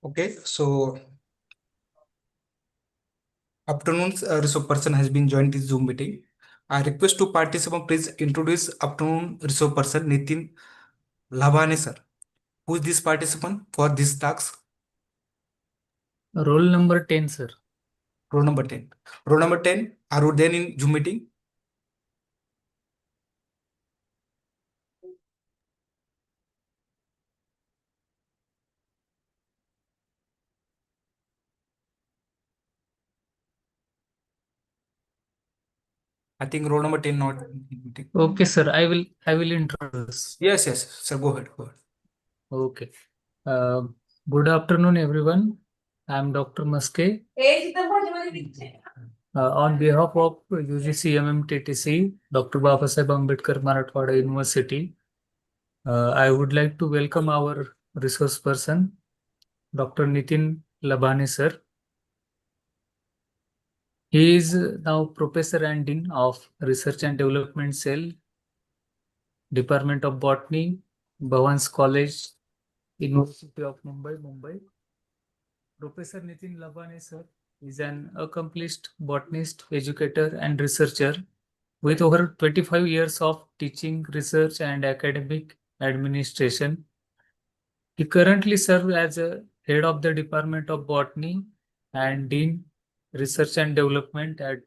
Okay, so afternoon's resource person has been joined this Zoom meeting. I request to participant please introduce afternoon resource person Nitin Labhane sir. Who is this participant for this task? Roll number 10, sir. Row number 10. Row number 10, are you there in Zoom meeting? I think row number 10 not in meeting. Okay, sir. I will introduce. Yes, sir, go ahead. Okay. Uh, Good afternoon, everyone. I am Dr. Maske. On behalf of UGC MMTTC, Dr. Babasaheb Ambedkar Marathwada University, I would like to welcome our resource person, Dr. Nitin Labhane, sir. He is now Professor and Dean of Research and Development Cell, Department of Botany, Bhavans College, University of Mumbai. Professor Nitin Labhane, sir, is an accomplished botanist, educator, and researcher with over 25 years of teaching, research, and academic administration. He currently serves as a head of the Department of Botany and Dean Research and Development at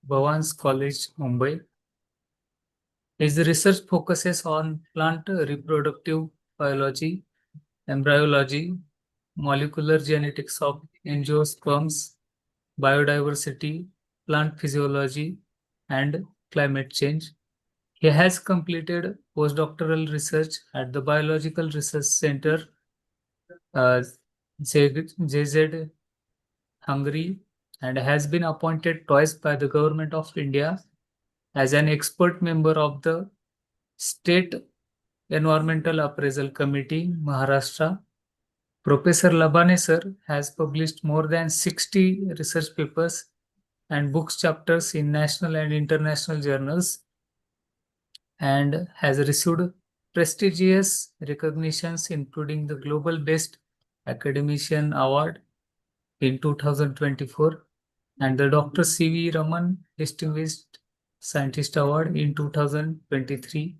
Bhavans College, Mumbai. His research focuses on plant reproductive biology, embryology, molecular genetics of angiosperms, biodiversity, plant physiology, and climate change. He has completed postdoctoral research at the Biological Research Center, JZ, Hungary, and has been appointed twice by the Government of India as an expert member of the State Environmental Appraisal Committee, Maharashtra. Professor Labhane sir has published more than 60 research papers and books chapters in national and international journals and has received prestigious recognitions including the Global Best Academician Award in 2024 and the Dr. C.V. Raman Distinguished Scientist Award in 2023.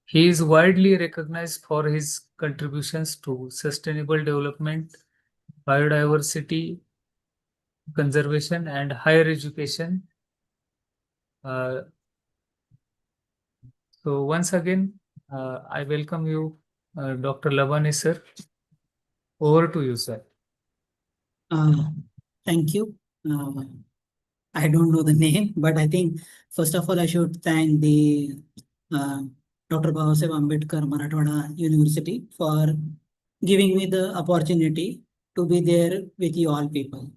He is widely recognized for his contributions to sustainable development, biodiversity conservation, and higher education. So once again, I welcome you, Dr. Labhane sir. Over to you, sir. Thank you. I don't know the name, but I think first of all I should thank the Dr. Babasaheb Ambedkar Marathwada University for giving me the opportunity to be there with you all people,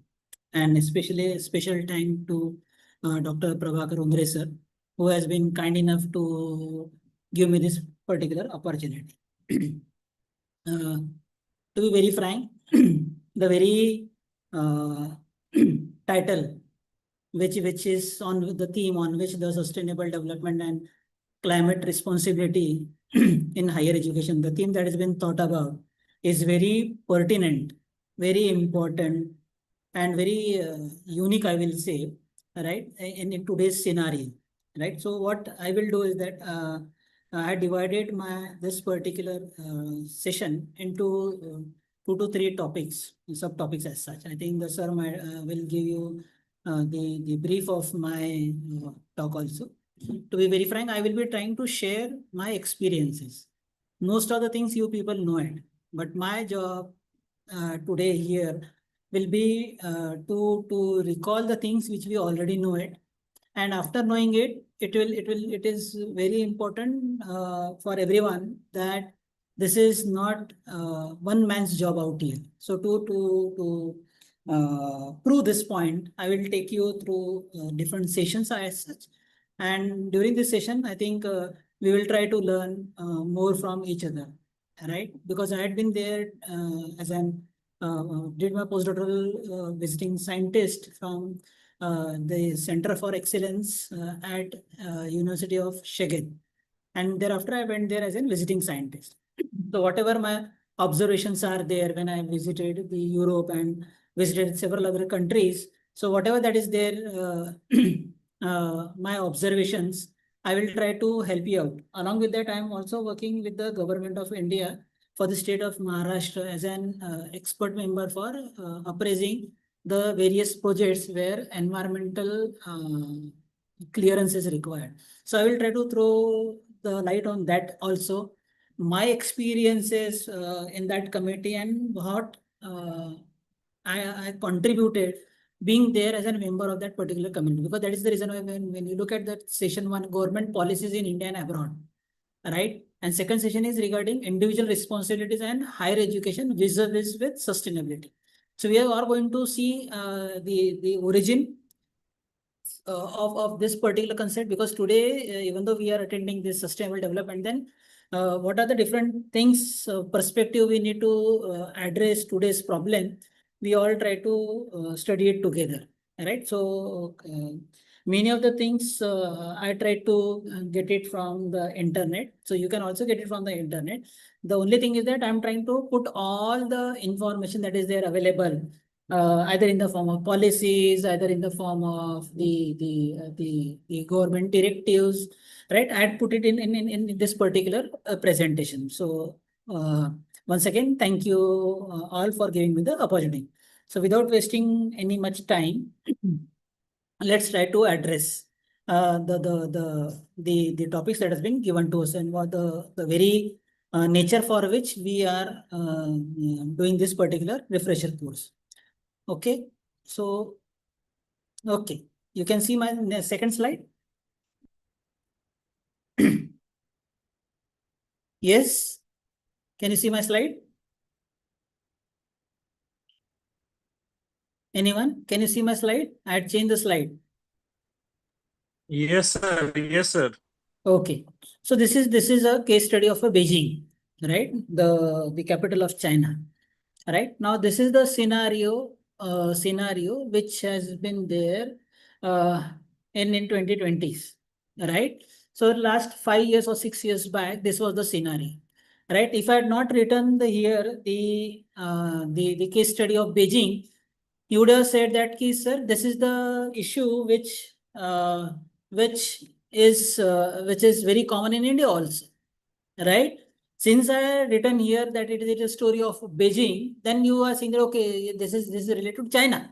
and especially a special thank to Dr. Prabhakar Undre sir, who has been kind enough to give me this particular opportunity. To be very frank, the very title which is on the theme on which the sustainable development and climate responsibility in higher education, the theme that has been thought about is very pertinent, very important, and very unique, I will say, right, in today's scenario, right? So what I will do is that I divided this particular session into 2 to 3 topics, subtopics as such. I think the sir will give you the brief of my talk also. To be very frank, I will be trying to share my experiences. Most of the things you people know it, but my job today here will be to recall the things which we already know it, and after knowing it, it is very important for everyone that this is not one man's job out here. So to prove this point, I will take you through different sessions as such. And during this session, I think we will try to learn more from each other, right? Because I had been there as an did my postdoctoral visiting scientist from the Center for Excellence at University of Szeged. And thereafter, I went there as a visiting scientist. So whatever my observations are there when I visited the Europe and visited several other countries. So whatever that is there, my observations, I will try to help you out. Along with that, I am also working with the government of India for the state of Maharashtra as an expert member for appraising the various projects where environmental clearance is required. So I will try to throw the light on that also. My experiences in that committee and what I contributed being there as a member of that particular committee, because that is the reason why when you look at that session one, government policies in India and abroad, right? And second session is regarding individual responsibilities and higher education vis-a-vis with sustainability. So we are going to see the origin of this particular concept, because today, even though we are attending this sustainable development, then what are the different things, perspective we need to address today's problem, we all try to study it together, right? So many of the things I try to get it from the internet, so you can also get it from the internet. The only thing is that I'm trying to put all the information that is there available, either in the form of policies, either in the form of the government directives, right? I had put it in this particular presentation. So once again, thank you all for giving me the opportunity. So without wasting any much time, let's try to address the topics that has been given to us, and what the very nature for which we are doing this particular refresher course. Okay, so, okay, you can see my second slide. Yes, can you see my slide? Anyone? Can you see my slide? I had changed the slide. Yes, sir. Yes, sir. Okay, so this is a case study of a Beijing, right? The capital of China. Right now, this is the scenario which has been there uh, in 2020s, right? So last 5 years or 6 years back, this was the scenario, right? If I had not written here the case study of Beijing, you would have said that, sir, this is the issue which is very common in India also, right? Since I have written here that it is a story of Beijing, then you are saying that, okay, this is related to China,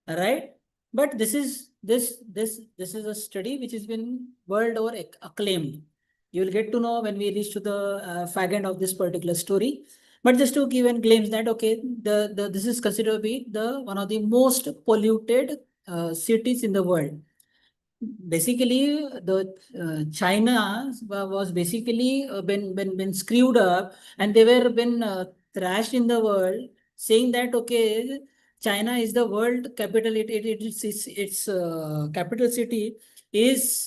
right? But this is a study which has been world over acclaimed. You will get to know when we reach to the fag end of this particular story. But just to give a glimpse that, okay, this is considered to be the one of the most polluted cities in the world. Basically, the China was basically been screwed up, and they were been thrashed in the world, saying that, okay, China is the world capital. Its capital city is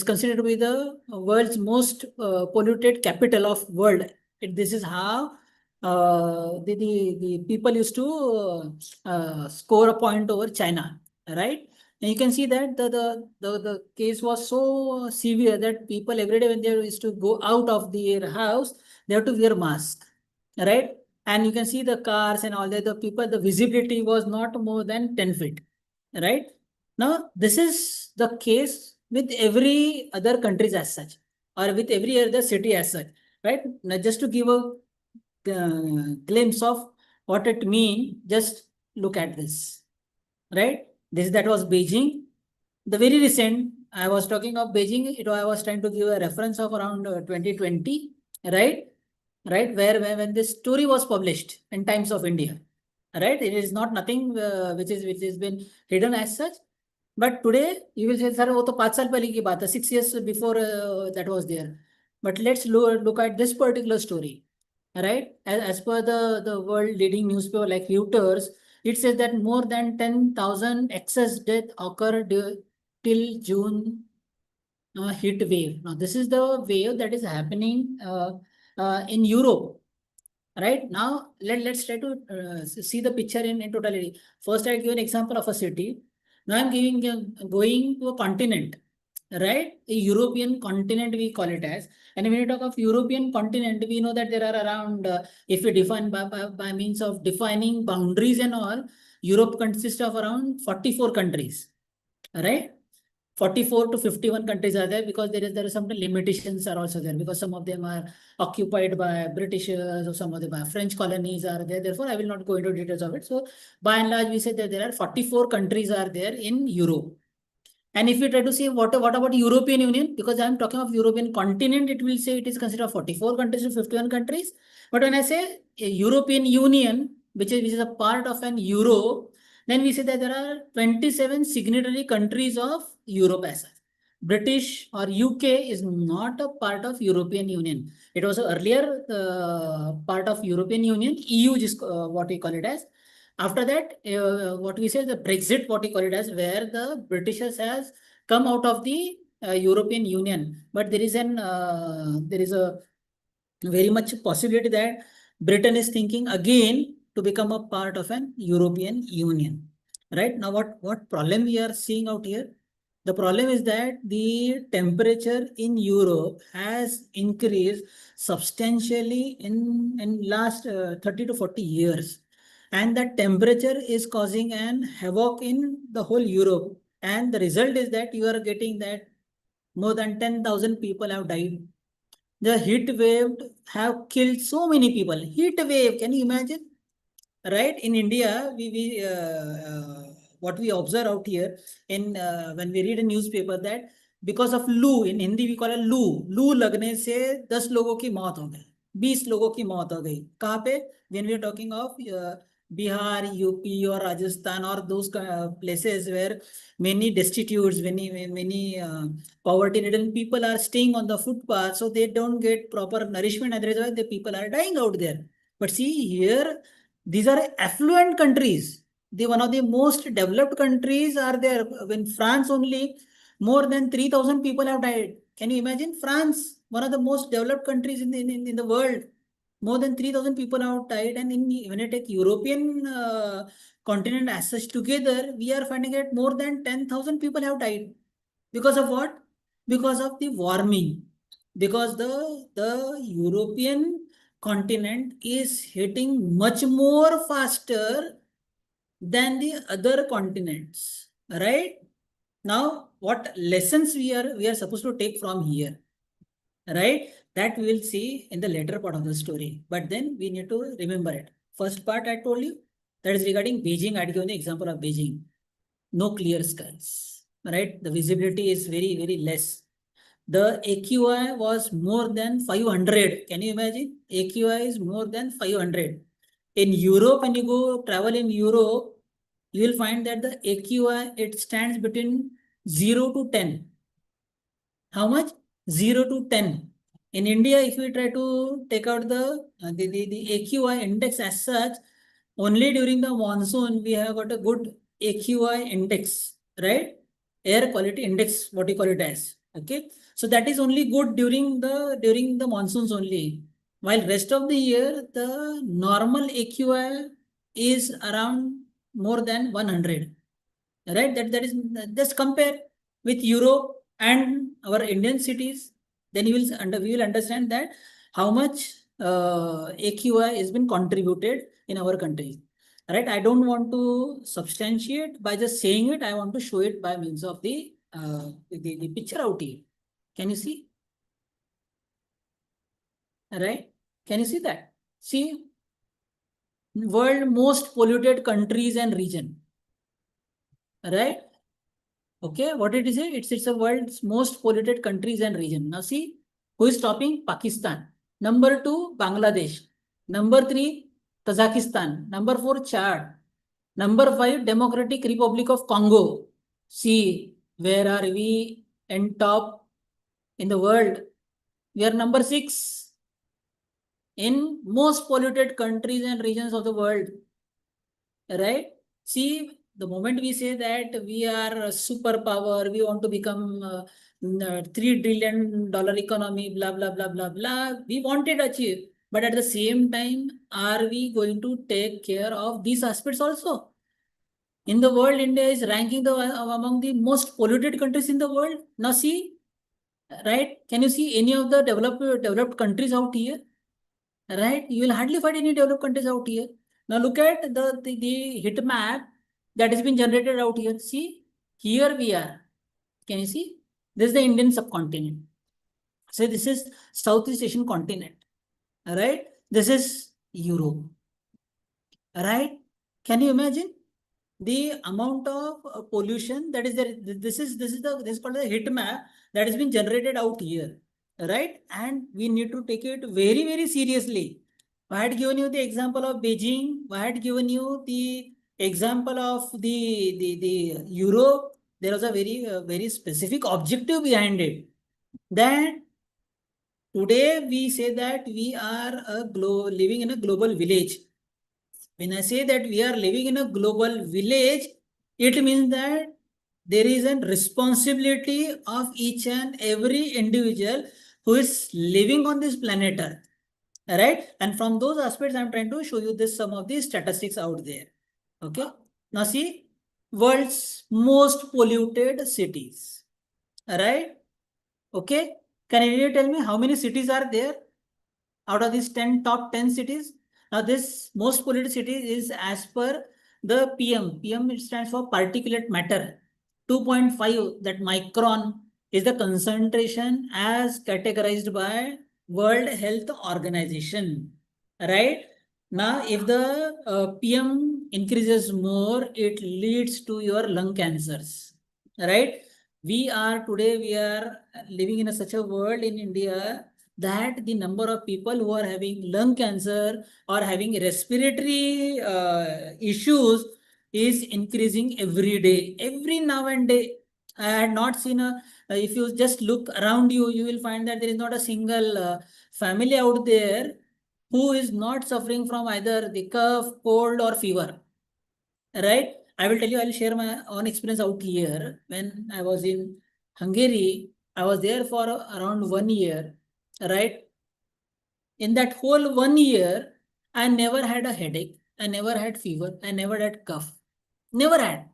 considered to be the world's most polluted capital of world. This is how the people used to score a point over China, right? And you can see that the case was so severe that people every day when they used to go out of their house, they have to wear mask, right? And you can see the cars and all that, the people, the visibility was not more than 10 feet, right? Now, this is the case with every other countries as such, or with every other city as such, right? Now, just to give a glimpse of what it means, just look at this, right? That was Beijing. The very recent, I was talking of Beijing, I was trying to give a reference of around 2020, right? Right, where when this story was published in Times of India, right? It is not nothing which has been hidden as such. But today you will say, sir, वो तो 5 साल पहले की बात है, 6 years before that was there. But let's look at this particular story, right? As per the world leading newspaper like Reuters, it says that more than 10,000 excess death occurred till June heat wave. Now, this is the wave that is happening in Europe. Right now, let's try to see the picture in totality. First, I give an example of a city. Now I'm going to a continent. right? A European continent we call it as. And when you talk of European continent, we know that there are around, if we define by means of defining boundaries and all, Europe consists of around 44 countries, right? 44 to 51 countries are there, because there are some limitations are also there, because some of them are occupied by Britishers, or some of them are French colonies are there. Therefore, I will not go into details of it. So by and large, we say that there are 44 countries are there in Europe. And if you try to see what about European Union, because I'm talking of European continent, it will say it is considered of 44 countries to 51 countries. But when I say a European Union, which is a part of an Euro, then we say that there are 27 signatory countries of Europe as such. British or UK is not a part of European Union. It was earlier part of European Union, EU is what we call it as. After that, what we say the Brexit, what we call it as, where the Britishers has come out of the European Union. But there is a very much possibility that Britain is thinking again to become a part of an European Union. Right now, what problem we are seeing out here? The problem is that the temperature in Europe has increased substantially in last 30 to 40 years. And that temperature is causing an havoc in the whole Europe. And the result is that you are getting that more than 10,000 people have died. The heat wave have killed so many people. Heat wave, can you imagine? Right? In India, what we observe out here in when we read a newspaper that because of loo, in Hindi we call it loo लगने से 10 लोगों की मौत हो गई, 20 लोगों की मौत हो गई. कहाँ पे? When we are talking of Bihar, UP or Rajasthan or those places where many destitutes, many poverty-ridden people are staying on the footpath, so they don't get proper nourishment, and otherwise the people are dying out there. But see here, these are affluent countries. One of the most developed countries are there. In France only, more than 3,000 people have died. Can you imagine? France, one of the most developed countries in the world. More than 3,000 people have died. And when I take European continent as such together, we are finding that more than 10,000 people have died. Because of what? Because of the warming. Because the European continent is hitting much more faster than the other continents, right? Now, what lessons we are supposed to take from here, right? That we will see in the later part of the story. But then we need to remember it. First part I told you, that is regarding Beijing. I given the example of Beijing. No clear skies, right? The visibility is very, very less. The AQI was more than 500. Can you imagine? AQI is more than 500. In Europe, when you go travel in Europe, you will find that the AQI, it stands between 0 to 10. How much? 0 to 10. In India, if we try to take out the AQI index as such, only during the monsoon, we have got a good AQI index, right? Air quality index, what you call it as. Okay. So that is only good during the monsoons only. While rest of the year, the normal AQI is around more than 100. Right? That is just compare with Europe and our Indian cities. Then we will understand that how much AQI has been contributed in our country. Right? I don't want to substantiate by just saying it. I want to show it by means of the picture out here. Can you see? Right? Can you see that? See, world most polluted countries and region. Right? Okay, what did he say? It's the world's most polluted countries and region. Now see, who is topping? Pakistan. Number 2, Bangladesh. Number 3, Kazakhstan. Number 4, Chad. Number 5, Democratic Republic of Congo. See, where are we in top in the world? We are number 6 in most polluted countries and regions of the world. Right? See, the moment we say that we are a superpower, we want to become $3 trillion economy, blah, blah, blah, blah, blah, we want it achieve. But at the same time, are we going to take care of these aspects also? In the world, India is ranking among the most polluted countries in the world. Now see, right? Can you see any of the developed countries out here? Right? You will hardly find any developed countries out here. Now look at the heat map that has been generated out here. See, here we are. Can you see? This is the Indian subcontinent. So this is Southeast Asian continent. Right? This is Europe. Right? Can you imagine the amount of pollution that is there? This is called the heat map that has been generated out here. Right? And we need to take it very, very seriously. I had given you the example of Beijing. I had given you the example of the Europe. There was a very specific objective behind it. That today we say that we are living in a global village. When I say that we are living in a global village, it means that there is a responsibility of each and every individual who is living on this planet Earth. Right? And from those aspects, I'm trying to show you this some of the statistics out there. Okay. Now see, world's most polluted cities. Right? Okay. Can you tell me how many cities are there out of these top 10 cities? Now this most polluted city is as per the PM. PM stands for particulate matter. 2.5, that micron is the concentration as categorized by World Health Organization. Right? Now, if the PM increases more, it leads to your lung cancers. Right? We are living in such a world in India that the number of people who are having lung cancer or having respiratory issues is increasing every day, every now and day. I had not seen if you just look around you, you will find that there is not a single family out there who is not suffering from either the cough, cold, or fever. Right? I will tell you, I'll share my own experience out here. When I was in Hungary, I was there for around 1 year. Right? In that whole 1 year, I never had a headache. I never had fever. I never had cough. Never had.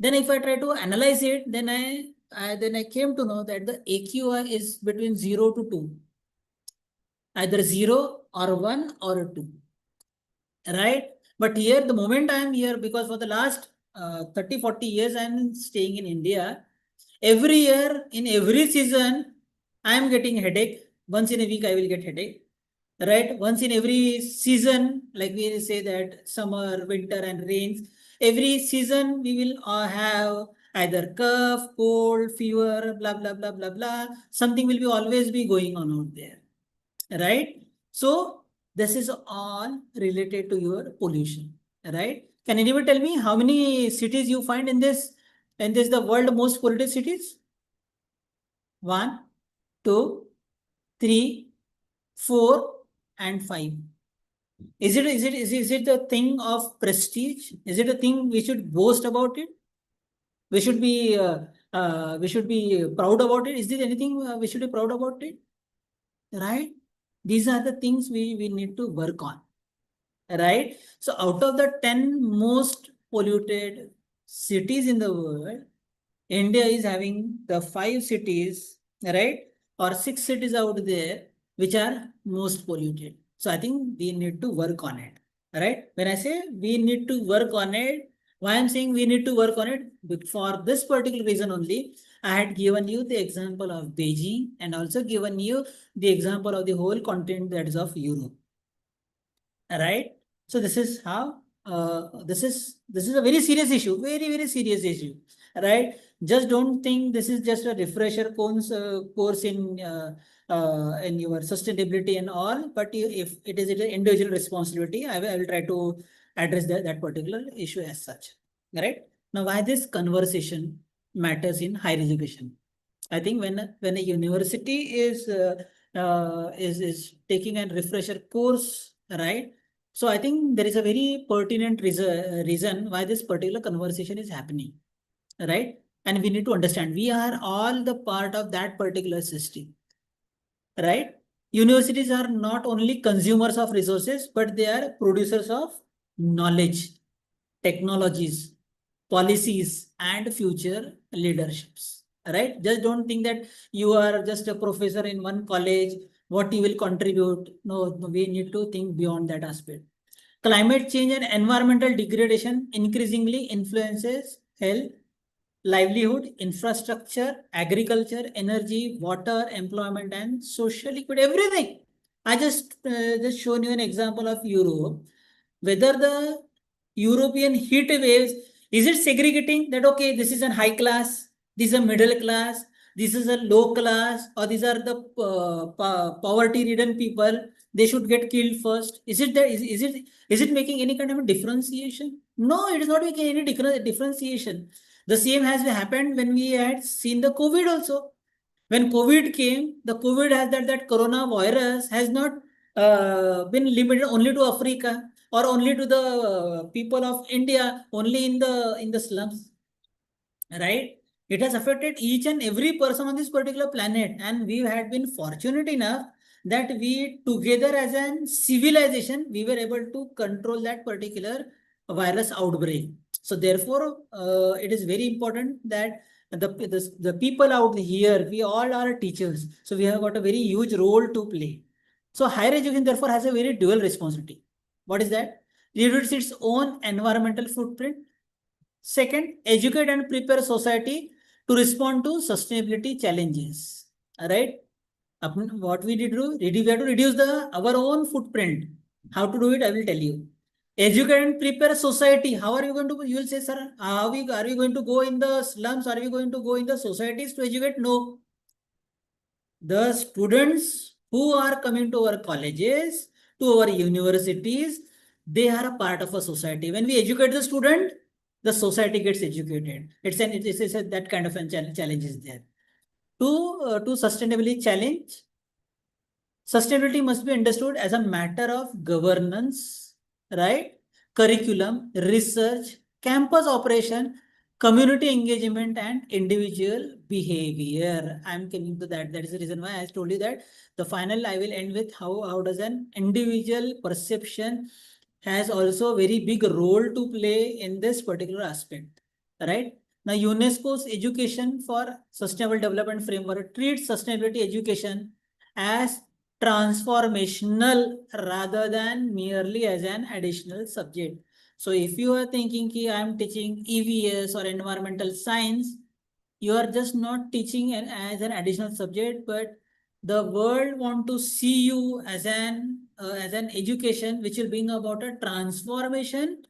Then if I try to analyze it, then I came to know that the AQI is between 0 to 2. Either 0 or 1 or 2. Right? But here, the moment I am here, because for the last 30, 40 years, I am staying in India. Every year, in every season, I am getting headache. Once in a week, I will get headache. Right? Once in every season, like we say that summer, winter, and rains, every season we will have either cough, cold, fever, blah, blah, blah, blah, blah. Something will be always be going on out there. Right? So this is all related to your pollution. Right? Can anyone tell me how many cities you find in this the world most polluted cities? 1, 2, 3, 4, and 5. Is it the thing of prestige? Is it a thing we should boast about it? We should be proud about it. Is there anything we should be proud about it? Right? These are the things we need to work on. Right? So out of the 10 most polluted cities in the world, India is having the 5 cities, right? Or 6 cities out there which are most polluted. So I think we need to work on it. Right? When I say we need to work on it, why I'm saying we need to work on it? For this particular reason only, I had given you the example of Beijing and also given you the example of the whole continent that is of Europe. Right? So this is how this is a very serious issue, very serious issue. Right? Just don't think this is just a refresher course in your sustainability and all, but if it is an individual responsibility, I will try to address that particular issue as such. Right? Now, why this conversation matters in higher education? I think when a university is taking a refresher course, right? So I think there is a very pertinent reason why this particular conversation is happening, right? And we need to understand we are all the part of that particular system, right? Universities are not only consumers of resources, but they are producers of knowledge, technologies, policies and future leaderships. Right? Just don't think that you are just a professor in one college, what you will contribute. No, we need to think beyond that aspect. Climate change and environmental degradation increasingly influences health, livelihood, infrastructure, agriculture, energy, water, employment, and social equity, everything. I just shown you an example of Europe. Whether the European heat waves, is it segregating that okay, this is a high class, this is a middle class, this is a low class, or these are the poverty-ridden people, they should get killed first? Is it that is it making any kind of a differentiation? No, it is not making any differentiation. The same has happened when we had seen the COVID also. When COVID came, the COVID has that coronavirus has not been limited only to Africa or only to the people of India, only in the slums, right? It has affected each and every person on this particular planet, and we had been fortunate enough that we together as an civilization we were able to control that particular virus outbreak. So therefore, it is very important that the people out here, we all are teachers, so we have got a very huge role to play. So higher education therefore has a very dual responsibility. What is that? Reduce its own environmental footprint. Second, educate and prepare society to respond to sustainability challenges. All right. What we did do, we have to reduce our own footprint. How to do it, I will tell you. Educate and prepare society. How are you going to? You will say, sir, are we going to go in the slums? Are we going to go in the societies to educate? No. The students who are coming to our colleges, to our universities, they are a part of a society. When we educate the student, the society gets educated. It's that kind of a challenge is there. To sustainably challenge, sustainability must be understood as a matter of governance, right? Curriculum, research, campus operation, community engagement, and individual behavior. I'm coming to that. That is the reason why I told you that the final I will end with how does an individual perception has also a very big role to play in this particular aspect, right? Now, UNESCO's Education for Sustainable Development Framework treats sustainability education as transformational rather than merely as an additional subject. So if you are thinking I am teaching EVS or environmental science, you are just not teaching as an additional subject, but the world want to see you as an education which will bring about a transformation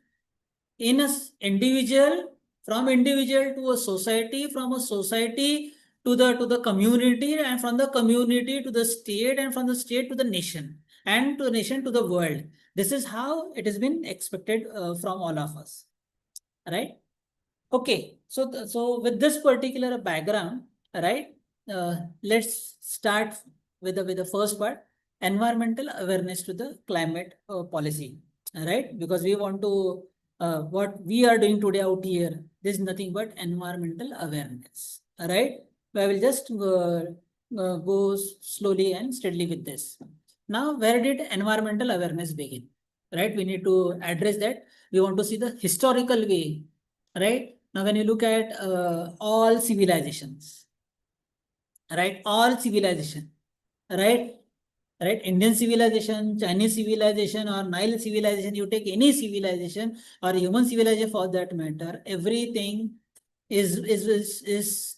in a individual, from individual to a society, from a society to the community, and from the community to the state, and from the state to the nation, and to the nation to the world. This is how it has been expected from all of us, right? Okay, so with this particular background, right? Let's start with the first part, environmental awareness to the climate policy, right? Because we want to what we are doing today out here, this is nothing but environmental awareness, all right? I will just go slowly and steadily with this. Now, where did environmental awareness begin? Right? We need to address that. We want to see the historical way, right? Now, when you look at all civilizations, right? All civilization, right? Right? Indian civilization, Chinese civilization, or Nile civilization, you take any civilization or human civilization for that matter, everything is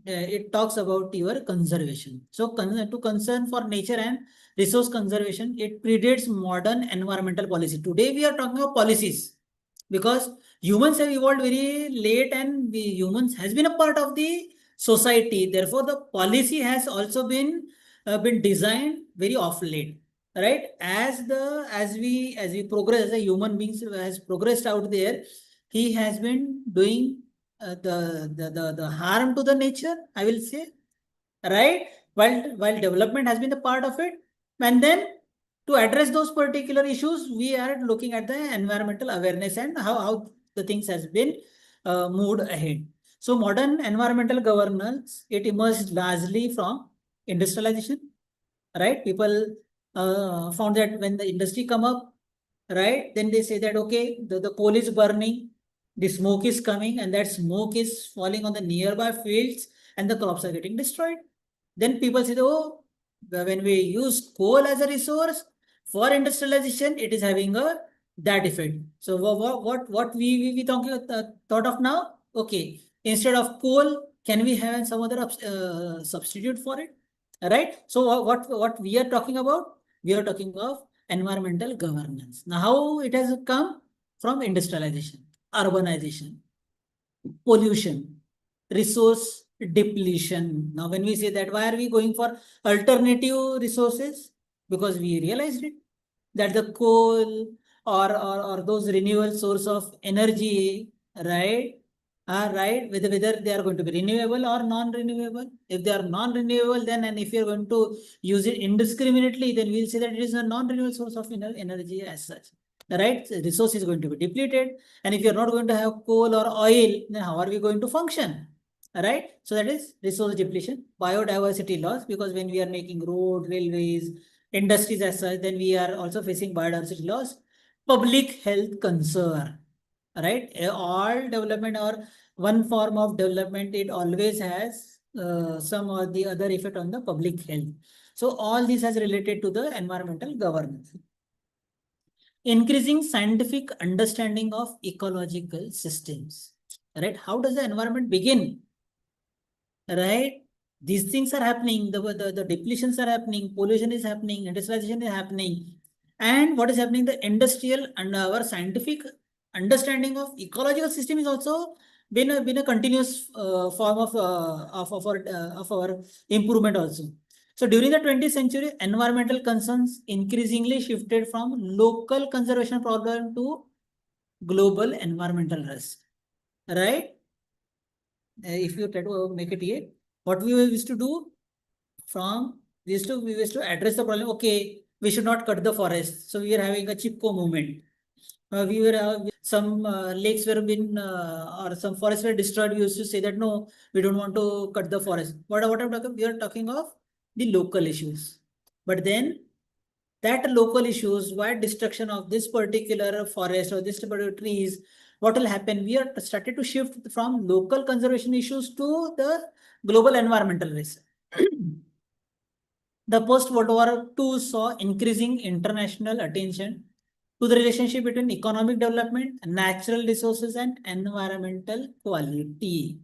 it talks about your conservation. So to concern for nature and resource conservation, it predates modern environmental policy. Today we are talking about policies because humans have evolved very late, and the humans has been a part of the society. Therefore, the policy has also been designed very off late, right? As we progress, as a human beings has progressed out there, he has been doing the harm to the nature, I will say, right? While development has been a part of it, and then to address those particular issues, we are looking at the environmental awareness and how the things has been moved ahead. So modern environmental governance, it emerged largely from industrialization, right? People found that when the industry come up, right, then they say that okay, the coal is burning, The smoke is coming and that smoke is falling on the nearby fields and the crops are getting destroyed. Then people say, oh, when we use coal as a resource for industrialization, it is having a that effect. So what we talking thought of now? Okay, instead of coal, can we have some other substitute for it? Right. So what we are talking about? We are talking of environmental governance. Now, how it has come from industrialization, urbanization, pollution, resource depletion. Now, when we say that, why are we going for alternative resources? Because we realized it that the coal or those renewable source of energy, right, are right, whether they are going to be renewable or non-renewable. If they are non-renewable, then and if you're going to use it indiscriminately, then we'll say that it is a non-renewable source of energy as such. Right? The resource is going to be depleted. And if you're not going to have coal or oil, then how are we going to function? Right? So that is resource depletion, biodiversity loss, because when we are making road, railways, industries as such, then we are also facing biodiversity loss, public health concern, right? All development or one form of development, it always has some or the other effect on the public health. So all this has related to the environmental governance. Increasing scientific understanding of ecological systems, right? How does the environment begin? Right? These things are happening, the depletions are happening, pollution is happening, industrialization is happening. And what is happening? The industrial and our scientific understanding of ecological system is also been a continuous form of our improvement also. So during the 20th century, environmental concerns increasingly shifted from local conservation problem to global environmental risk. Right? If you try to make it here, what we used to do we used to address the problem. Okay, we should not cut the forest. So we are having a chipko movement. We were some lakes were been or some forests were destroyed. We used to say that no, we don't want to cut the forest. What I'm talking, we are talking of the local issues. But then that local issues, why destruction of this particular forest or this particular trees, what will happen? We are started to shift from local conservation issues to the global environmental risk. The post-World War II saw increasing international attention to the relationship between economic development, natural resources, and environmental quality.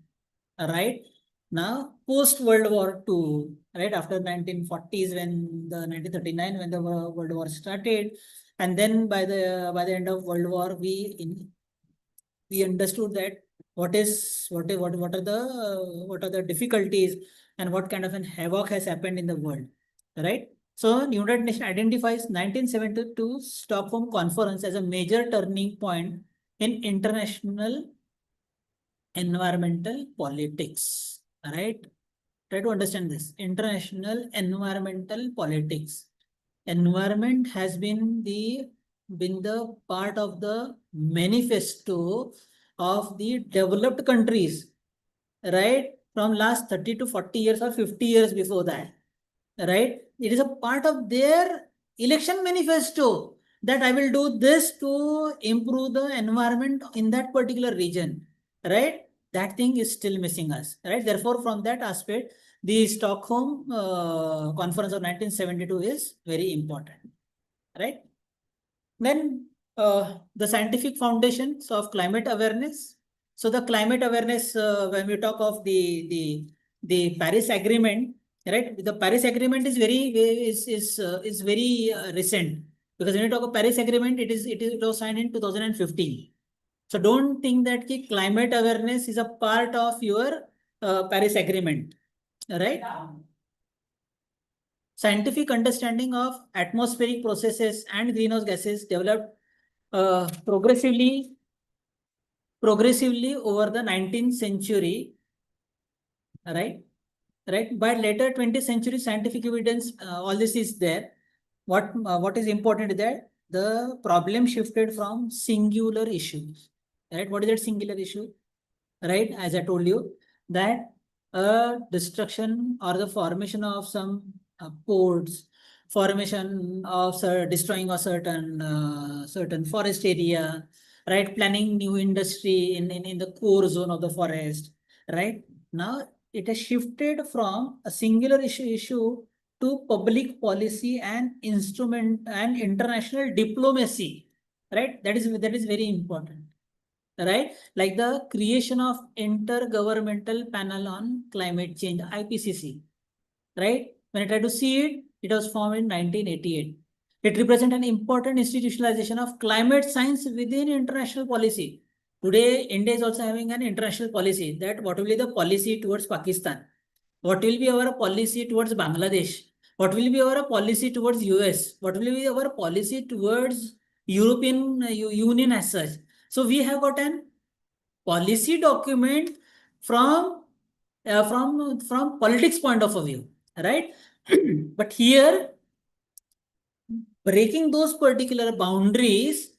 Right? Now, post-World War II, right after 1940s, when the 1939, when the World War started, and then by the end of World War, we understood that what are the difficulties and what kind of an havoc has happened in the world, right? So United Nations identifies 1972 Stockholm Conference as a major turning point in international environmental politics, right? Try to understand this. International environmental politics. Environment has been the part of the manifesto of the developed countries, right? From last 30 to 40 years or 50 years before that, right? It is a part of their election manifesto that I will do this to improve the environment in that particular region, right? That thing is still missing us, right? Therefore, from that aspect, the Stockholm Conference of 1972 is very important, right? Then the scientific foundations of climate awareness. So the climate awareness, when we talk of the Paris Agreement, right? The Paris Agreement is very recent, because when you talk of Paris Agreement, it was signed in 2015. So don't think that the climate awareness is a part of your Paris Agreement, right? Scientific understanding of atmospheric processes and greenhouse gases developed progressively over the 19th century, right? Right. By later 20th century, scientific evidence, all this is there. What is important is that the problem shifted from singular issues, right? What is that singular issue? Right, as I told you, that destruction or the formation of some ports, formation of destroying a certain forest area, right? Planning new industry in the core zone of the forest, right? Now it has shifted from a singular issue to public policy and instrument and international diplomacy, right? That is very important, right? Like the creation of Intergovernmental Panel on Climate Change, IPCC, right? When I try to see it, it was formed in 1988. It represents an important institutionalization of climate science within international policy. Today, India is also having an international policy that what will be the policy towards Pakistan? What will be our policy towards Bangladesh? What will be our policy towards US? What will be our policy towards European Union as such? So we have got an policy document from from politics point of view, right? But here, breaking those particular boundaries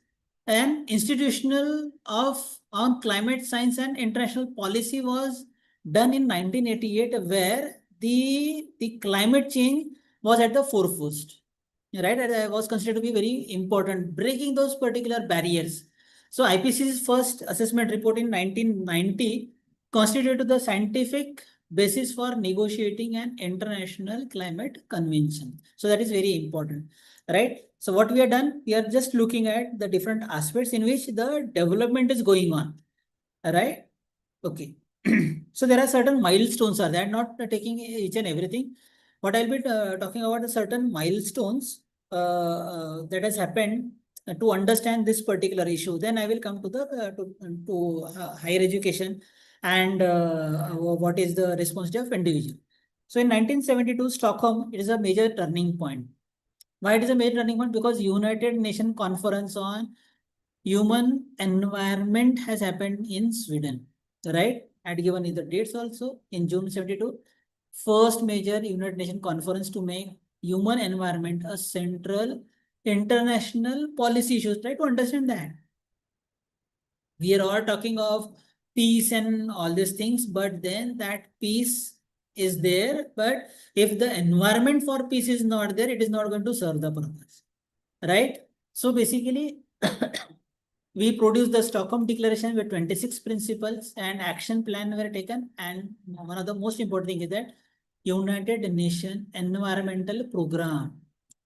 and institutional of on climate science and international policy was done in 1988, where the climate change was at the forefront, right? And was considered to be very important, breaking those particular barriers. So IPCC's first assessment report in 1990 constituted the scientific basis for negotiating an international climate convention. So that is very important, right? So what we have done, we are just looking at the different aspects in which the development is going on, right? Okay. So there are certain milestones are there, not taking each and everything. What I'll be talking about the certain milestones that has happened to understand this particular issue. Then I will come to the higher education and what is the responsibility of individual. So in 1972, Stockholm, it is a major turning point. Why it is a major turning point? Because United Nations Conference on Human Environment has happened in Sweden, right? I had given you the dates also in June 72. First major United Nations conference to make human environment a central international policy issue. Try to understand that. We are all talking of peace and all these things, but then that peace is there. But if the environment for peace is not there, it is not going to serve the purpose, right? So basically, we produced the Stockholm Declaration with 26 principles and action plan were taken. And one of the most important thing is that United Nations Environmental Program,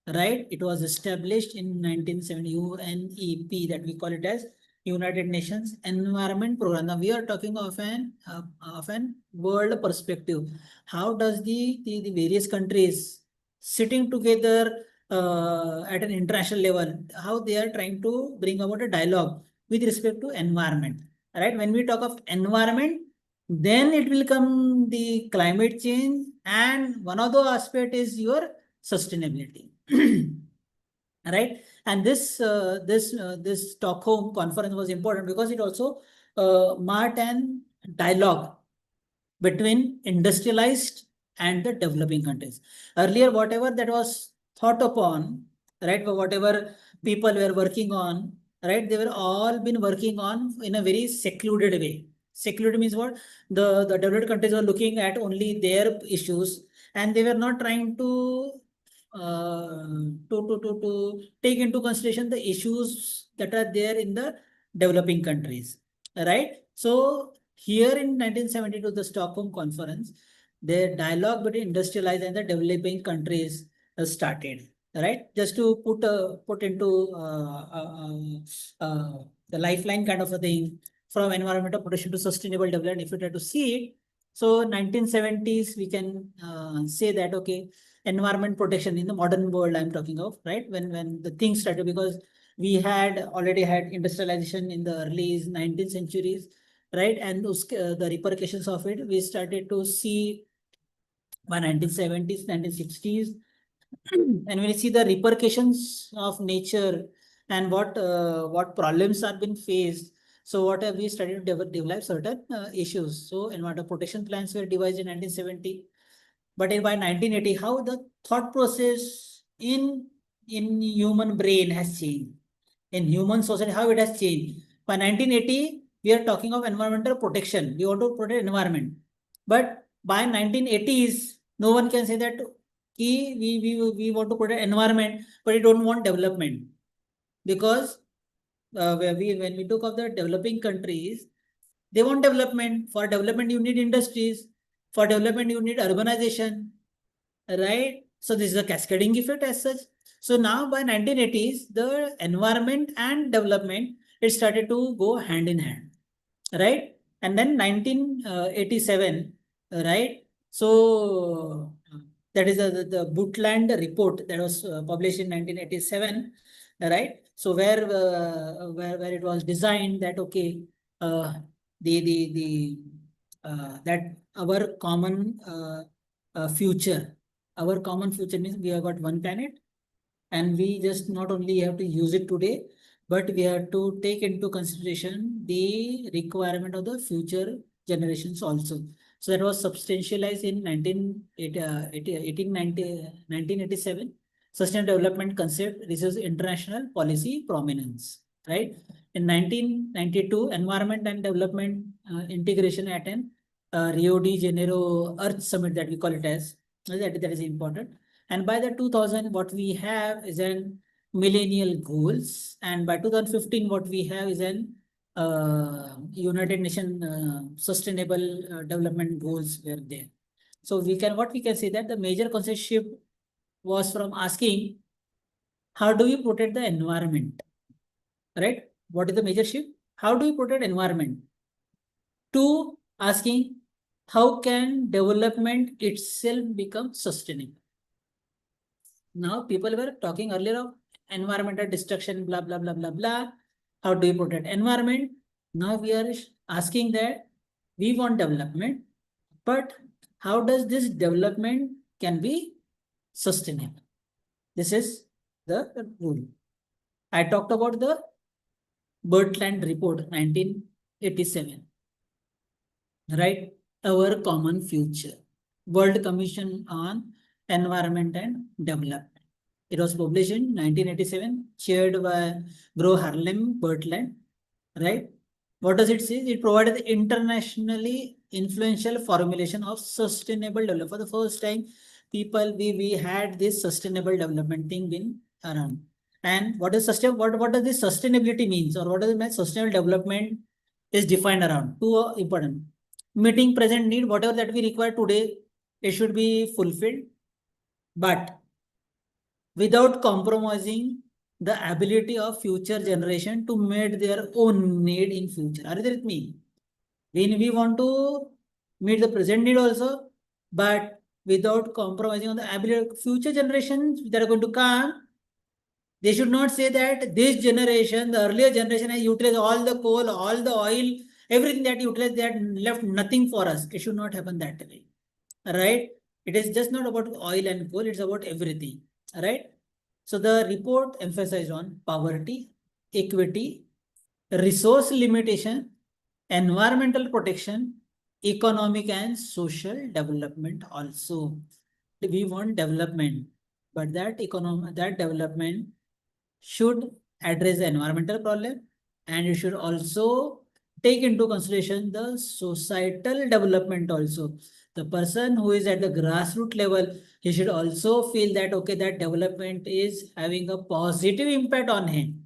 right? It was established in 1970, UNEP, that we call it as United Nations Environment Program. Now we are talking of an world perspective. How does the various countries sitting together at an international level, how they are trying to bring about a dialogue with respect to environment, right? When we talk of environment, then it will come the climate change, and one of the aspect is your sustainability. Right? And this Stockholm conference was important because it also marked an dialogue between industrialized and the developing countries. Earlier, whatever that was thought upon, right, whatever people were working on, right, they were all been working on in a very secluded way. Secluded means what? The developed countries were looking at only their issues, and they were not trying to take into consideration the issues that are there in the developing countries, right? So here in 1972, the Stockholm Conference, the dialogue between industrialized and the developing countries started, right? Just to put into the lifeline kind of a thing, from environmental protection to sustainable development, if you try to see it. So 1970s, we can say that, okay, environment protection in the modern world I'm talking of, right? When the things started, because we had already had industrialization in the early 19th centuries, right? And those, the repercussions of it, we started to see by 1970s, 1960s. And when you see the repercussions of nature and what problems are being faced, so what have we started to develop certain issues. So environmental protection plans were devised in 1970. But by 1980, how the thought process in human brain has changed. In human society, how it has changed. By 1980, we are talking of environmental protection. We want to protect environment. But by 1980s, no one can say that we want to protect environment, but we don't want development. Because when we talk of the developing countries, they want development. For development, you need industries. For development, you need urbanization, right? So this is a cascading effect as such. So now by 1980s, the environment and development, it started to go hand in hand, right? And then 1987, right? So that is the Butland report that was published in 1987, right? So where it was designed that okay, the that our common future means we have got one planet, and we just not only have to use it today, but we have to take into consideration the requirement of the future generations also. So that was substantialized in 1987. Sustainable development concept receives international policy prominence, right? In 1992, environment and development integration at an Rio de Janeiro Earth Summit that we call it as, that is important. And by the 2000, what we have is an millennial goals. And by 2015, what we have is an United Nations sustainable development goals were there. So what we can say that the major concept shift was from asking, how do we protect the environment, right? What is the major shift? How do we protect environment? To asking, how can development itself become sustainable? Now people were talking earlier of environmental destruction, blah, blah, blah, blah, blah. How do you protect environment? Now we are asking that we want development, but how does this development can be sustainable? This is the rule. I talked about the Birdland Report 1987, right? Our common future. World Commission on Environment and Development. It was published in 1987, chaired by Gro Harlem Brundtland, right? What does it say? It provided the internationally influential formulation of sustainable development. For the first time, we had this sustainable development thing been around. And what is what does this sustainability means, or what does it mean? Sustainable development is defined around two important: meeting present need, whatever that we require today, it should be fulfilled, but without compromising the ability of future generation to meet their own need in future. Are you there with me? When we want to meet the present need also, but without compromising on the ability of future generations that are going to come, they should not say that this generation, the earlier generation, has utilized all the coal, all the oil, everything that utilized, that left nothing for us. It should not happen that way, right? It is just not about oil and coal, it's about everything, right? So the report emphasized on poverty, equity, resource limitation, environmental protection, economic and social development also. We want development, but that development should address the environmental problem, and it should also take into consideration the societal development also. The person who is at the grassroots level, he should also feel that okay, that development is having a positive impact on him,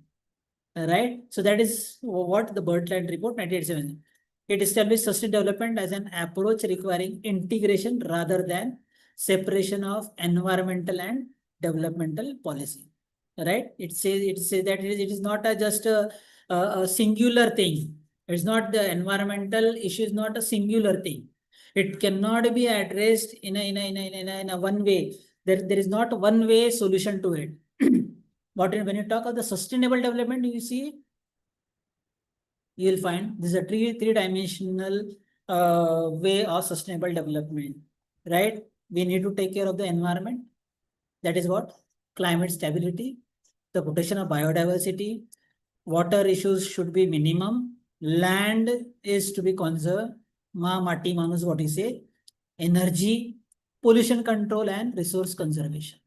right? So that is what the Birdland Report 1987. It established sustainable development as an approach requiring integration rather than separation of environmental and developmental policy, right? It says that it is not just a singular thing. It's not, the environmental issue is not a singular thing. It cannot be addressed in a one way. There is not one way solution to it. When you talk of the sustainable development, you see, you will find this is a three-dimensional way of sustainable development, right? We need to take care of the environment. That is what? Climate stability, the protection of biodiversity, water issues should be minimum, land is to be conserved, mati manus, what you say, energy, pollution control, and resource conservation,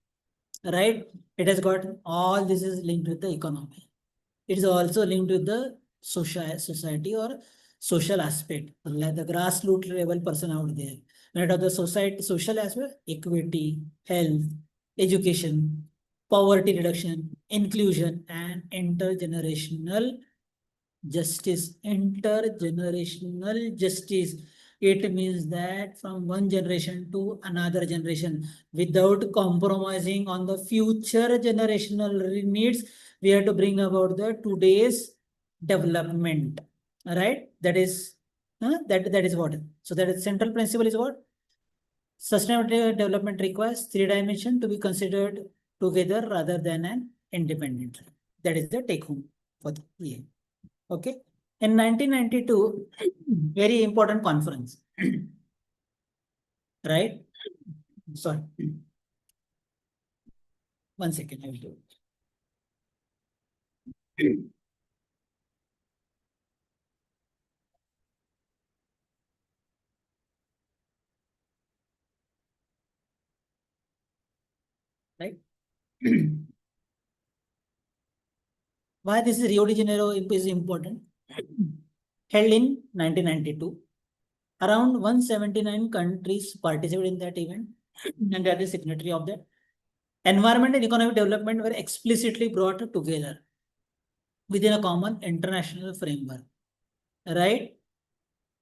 right? It has got all this is linked with the economy. It is also linked with the society or social aspect, like the grassroots level person out there. When it of the society, social aspect, equity, health, education, poverty reduction, inclusion, and intergenerational justice, intergenerational justice. It means that from one generation to another generation, without compromising on the future generational needs, we have to bring about the today's development. Right? That is that is what. So that is central principle is what? Sustainable development requires three dimensions to be considered together rather than an independently. That is the take home for the year. Okay. In 1992, very important conference. Right? Sorry. One second, I will do it. Right? Why this is Rio de Janeiro is important? Held in 1992. Around 179 countries participated in that event, and they are the signatory of that. Environment and economic development were explicitly brought together within a common international framework. Right?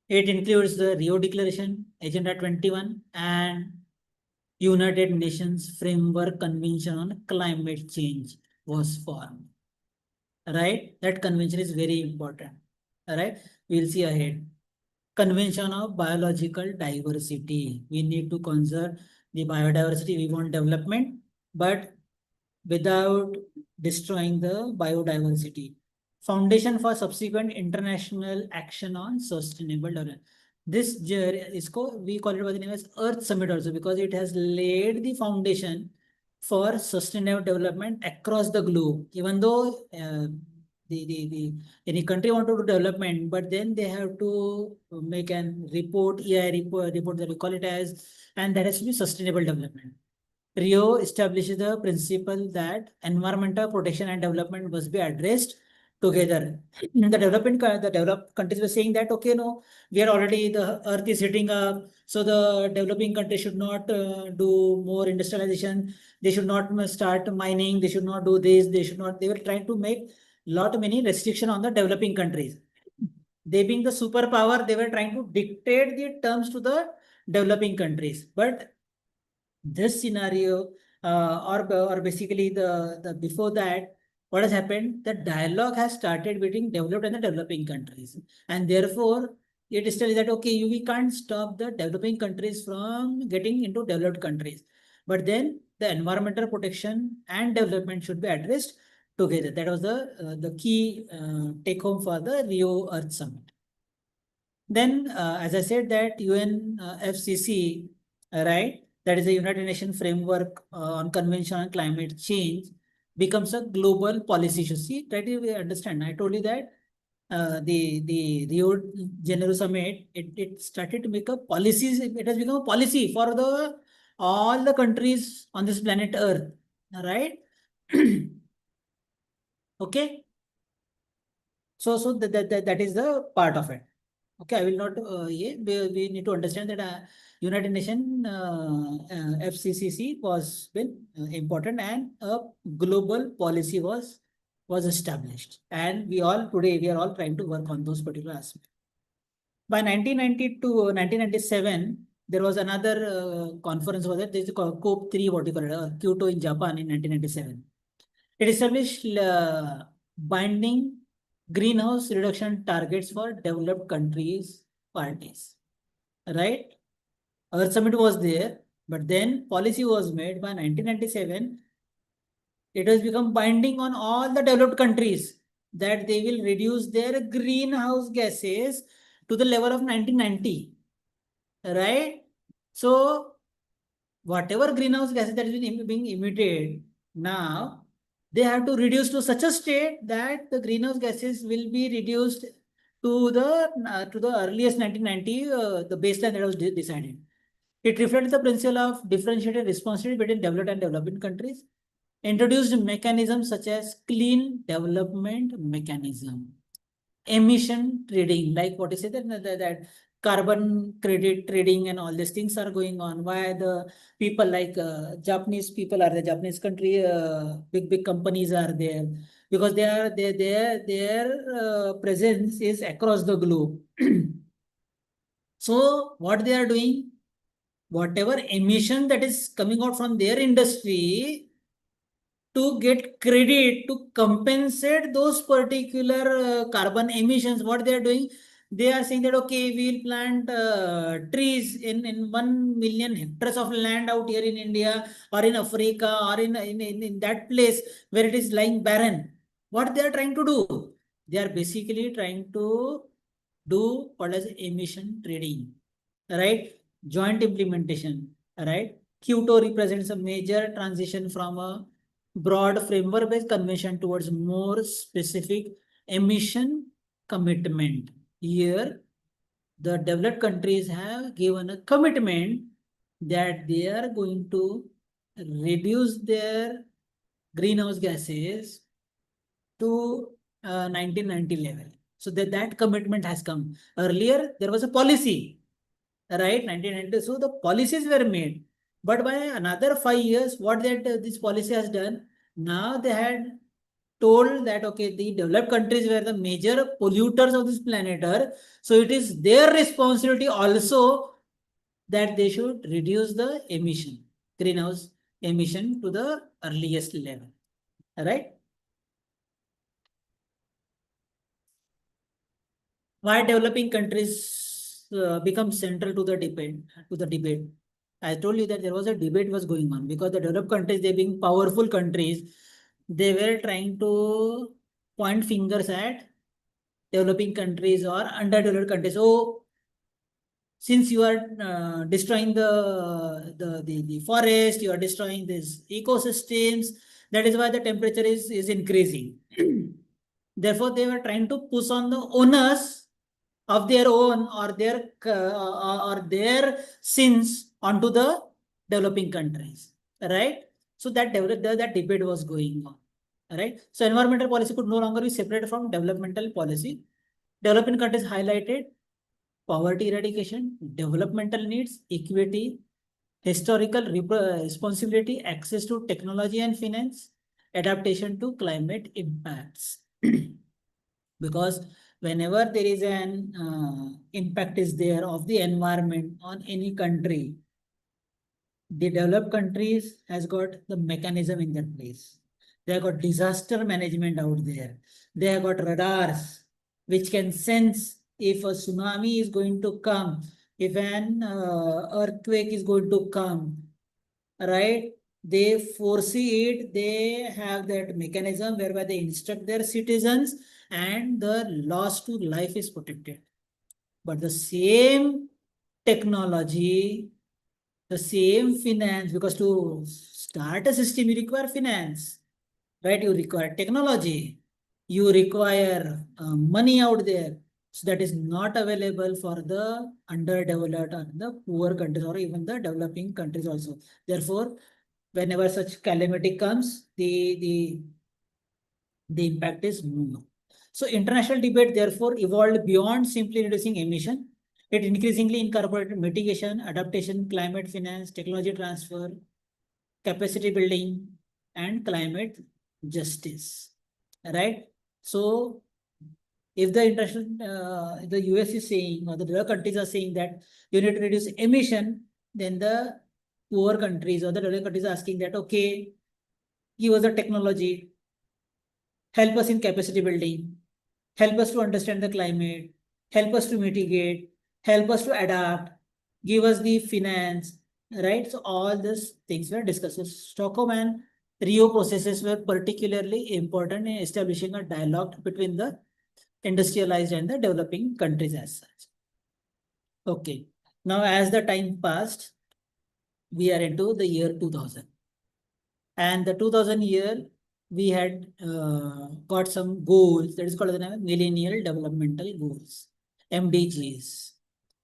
It includes the Rio Declaration, Agenda 21, and United Nations Framework Convention on Climate Change was formed. Right? That convention is very important. All right? We'll see ahead. Convention of Biological Diversity. We need to conserve the biodiversity. We want development, but without destroying the biodiversity. Foundation for subsequent international action on sustainable development. This we call it by the name as Earth Summit also because it has laid the foundation for sustainable development across the globe. Even though any country want to do development, but then they have to make an report, report that we call it as, and that has to be sustainable development. Rio establishes the principle that environmental protection and development must be addressed together. The developed countries were saying that, okay, no, we are already, the earth is heating up, so the developing countries should not do more industrialization. They should not start mining. They should not do this. They should not, they were trying to make many restriction on the developing countries. They being the superpower, they were trying to dictate the terms to the developing countries. But this scenario or basically the before that, what has happened, the dialogue has started between developed and the developing countries, and therefore it still is that okay, we can't stop the developing countries from getting into developed countries, but then the environmental protection and development should be addressed together. That was the key take home for the Rio Earth Summit. Then as I said that UNFCCC, right, that is the United Nations Framework on Convention on Climate Change, becomes a global policy issue. See, try to understand. I told you that the Rio de Janeiro Summit, it started to make a policies. It has become a policy for the all the countries on this planet Earth. All right. Okay. So that is the part of it. Okay, I will not. We need to understand that United Nations FCCC was been important, and a global policy was established, and we are all trying to work on those particular aspects. By 1992, 1997, there was another conference. Was it? This is called COP3, what you call it, Kyoto in Japan in 1997. It established binding greenhouse reduction targets for developed countries parties. Right? Earth Summit was there, but then policy was made by 1997. It has become binding on all the developed countries that they will reduce their greenhouse gases to the level of 1990. Right? So, whatever greenhouse gases that is being emitted now, they have to reduce to such a state that the greenhouse gases will be reduced to the earliest 1990, the baseline that was decided. It reflects the principle of differentiated responsibility between developed and developing countries, introduced mechanisms such as clean development mechanism, emission trading, like what is it that carbon credit trading and all these things are going on. Why the people like Japanese people are the Japanese country, big companies are there. because their presence is across the globe. So what they are doing, whatever emission that is coming out from their industry, to get credit to compensate those particular carbon emissions, what they are doing, they are saying that, okay, we'll plant trees in 1 million hectares of land out here in India or in Africa or in that place where it is lying barren. What they are trying to do? They are basically trying to do what is emission trading, right? Joint implementation, right? Kyoto represents a major transition from a broad framework-based convention towards more specific emission commitment. Here, the developed countries have given a commitment that they are going to reduce their greenhouse gases to 1990 level. So that commitment has come. Earlier, there was a policy, right? 1990. So the policies were made. But by another 5 years, what this policy has done, now they had told that, okay, the developed countries were the major polluters of this planet Earth. So it is their responsibility also that they should reduce the emission, greenhouse emission to the earliest level, right? Why developing countries become central to the debate? I told you that there was a debate was going on because the developed countries, they being powerful countries, they were trying to point fingers at developing countries or underdeveloped countries. So since you are destroying the forest, you are destroying these ecosystems, that is why the temperature is increasing. Therefore, they were trying to push on the owners of their own or their sins onto the developing countries, right? So that debate was going on, right? So environmental policy could no longer be separated from developmental policy. Developing countries highlighted poverty eradication, developmental needs, equity, historical responsibility, access to technology and finance, adaptation to climate impacts. Because whenever there is an impact is there of the environment on any country, the developed countries has got the mechanism in their place. They have got disaster management out there. They have got radars which can sense if a tsunami is going to come, if an earthquake is going to come, right? They foresee it. They have that mechanism whereby they instruct their citizens and the loss to life is protected. But the same technology, the same finance, because to start a system, you require finance, right? You require technology, you require money out there. So that is not available for the underdeveloped or the poor countries or even the developing countries also. Therefore, whenever such calamity comes, the impact is more. So international debate therefore evolved beyond simply reducing emission. It increasingly incorporated mitigation, adaptation, climate finance, technology transfer, capacity building, and climate justice. Right? So if the the US is saying or the other countries are saying that you need to reduce emission, then the poor countries or the developing countries are asking that, okay, give us the technology, help us in capacity building, help us to understand the climate, help us to mitigate, help us to adapt, give us the finance, right? So all these things were discussed. So Stockholm and Rio processes were particularly important in establishing a dialogue between the industrialized and the developing countries as such. Okay. Now, as the time passed, we are into the year 2000. And the 2000 year, we had got some goals that is called the Millennial Developmental Goals, MDGs,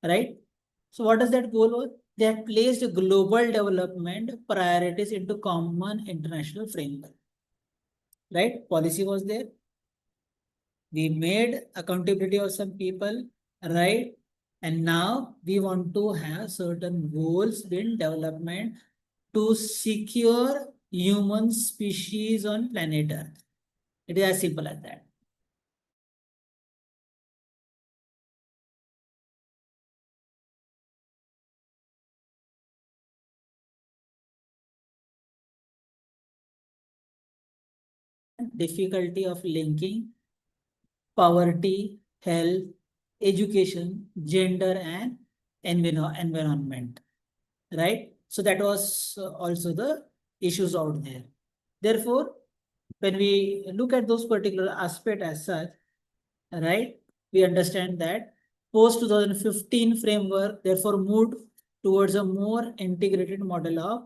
right? So what does that goal was? They had placed global development priorities into common international framework, right? Policy was there. We made accountability of some people, right? And now we want to have certain goals in development to secure human species on planet Earth. It is as simple as that. Difficulty of linking poverty, health, education, gender, and environment. Right? So that was also the issues out there. Therefore, when we look at those particular aspects as such, right, we understand that post 2015 framework therefore moved towards a more integrated model of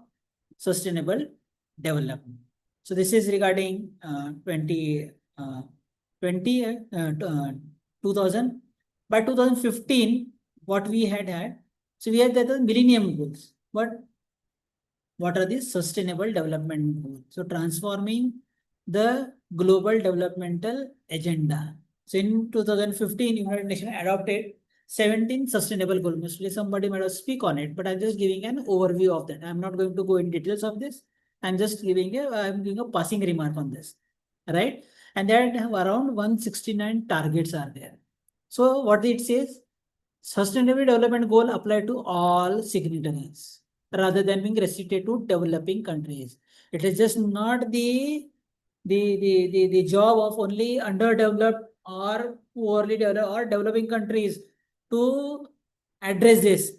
sustainable development. So this is regarding 2000. By 2015, what we had, so we had the millennium goals. But what are the sustainable development goals? So transforming the global developmental agenda. So in 2015, United Nations adopted 17 sustainable goals. Mostly somebody might have speak on it, but I'm just giving an overview of that. I'm not going to go in details of this. I'm giving a passing remark on this, right? And there have around 169 targets are there. So what it says, sustainable development goal apply to all signatories rather than being restricted to developing countries. It is just not the job of only underdeveloped or poorly developed or developing countries to address this.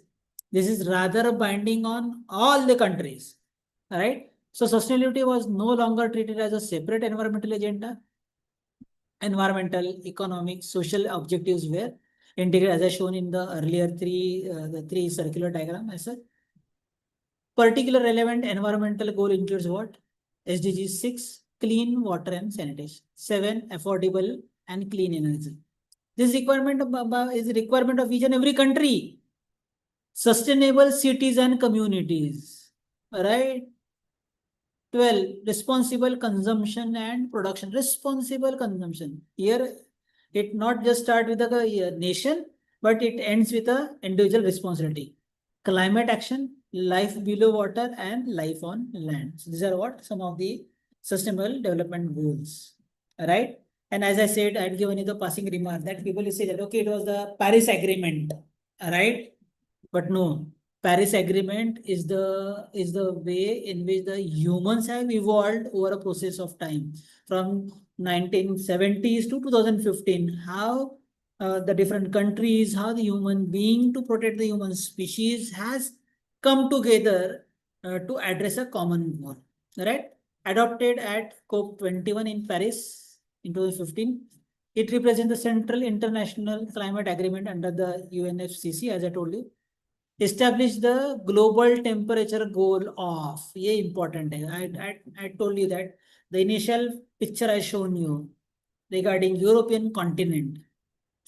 This is rather binding on all the countries. Right? So sustainability was no longer treated as a separate environmental agenda. Environmental, economic, social objectives were integrated as I shown in the earlier the three circular diagram as such. Particular relevant environmental goal includes what? SDG 6, clean water and sanitation. 7, affordable and clean energy. This requirement is a requirement of each and every country. Sustainable cities and communities. Right? 12, responsible consumption and production. Responsible consumption. Here, it not just start with the nation, but it ends with a individual responsibility. Climate action, life below water, and life on land. So these are what some of the sustainable development goals. Right? And as I said, I had given you the passing remark that people will say that okay, it was the Paris Agreement, right? But no, Paris Agreement is the way in which the humans have evolved over a process of time from 1970s to 2015. How the different countries, how the human being to protect the human species has come together to address a common goal. Right? Adopted at COP21 in Paris in 2015. It represents the Central International Climate Agreement under the UNFCCC, as I told you. Establish the global temperature goal of, yeah, important. I told you that the initial picture I shown you regarding European continent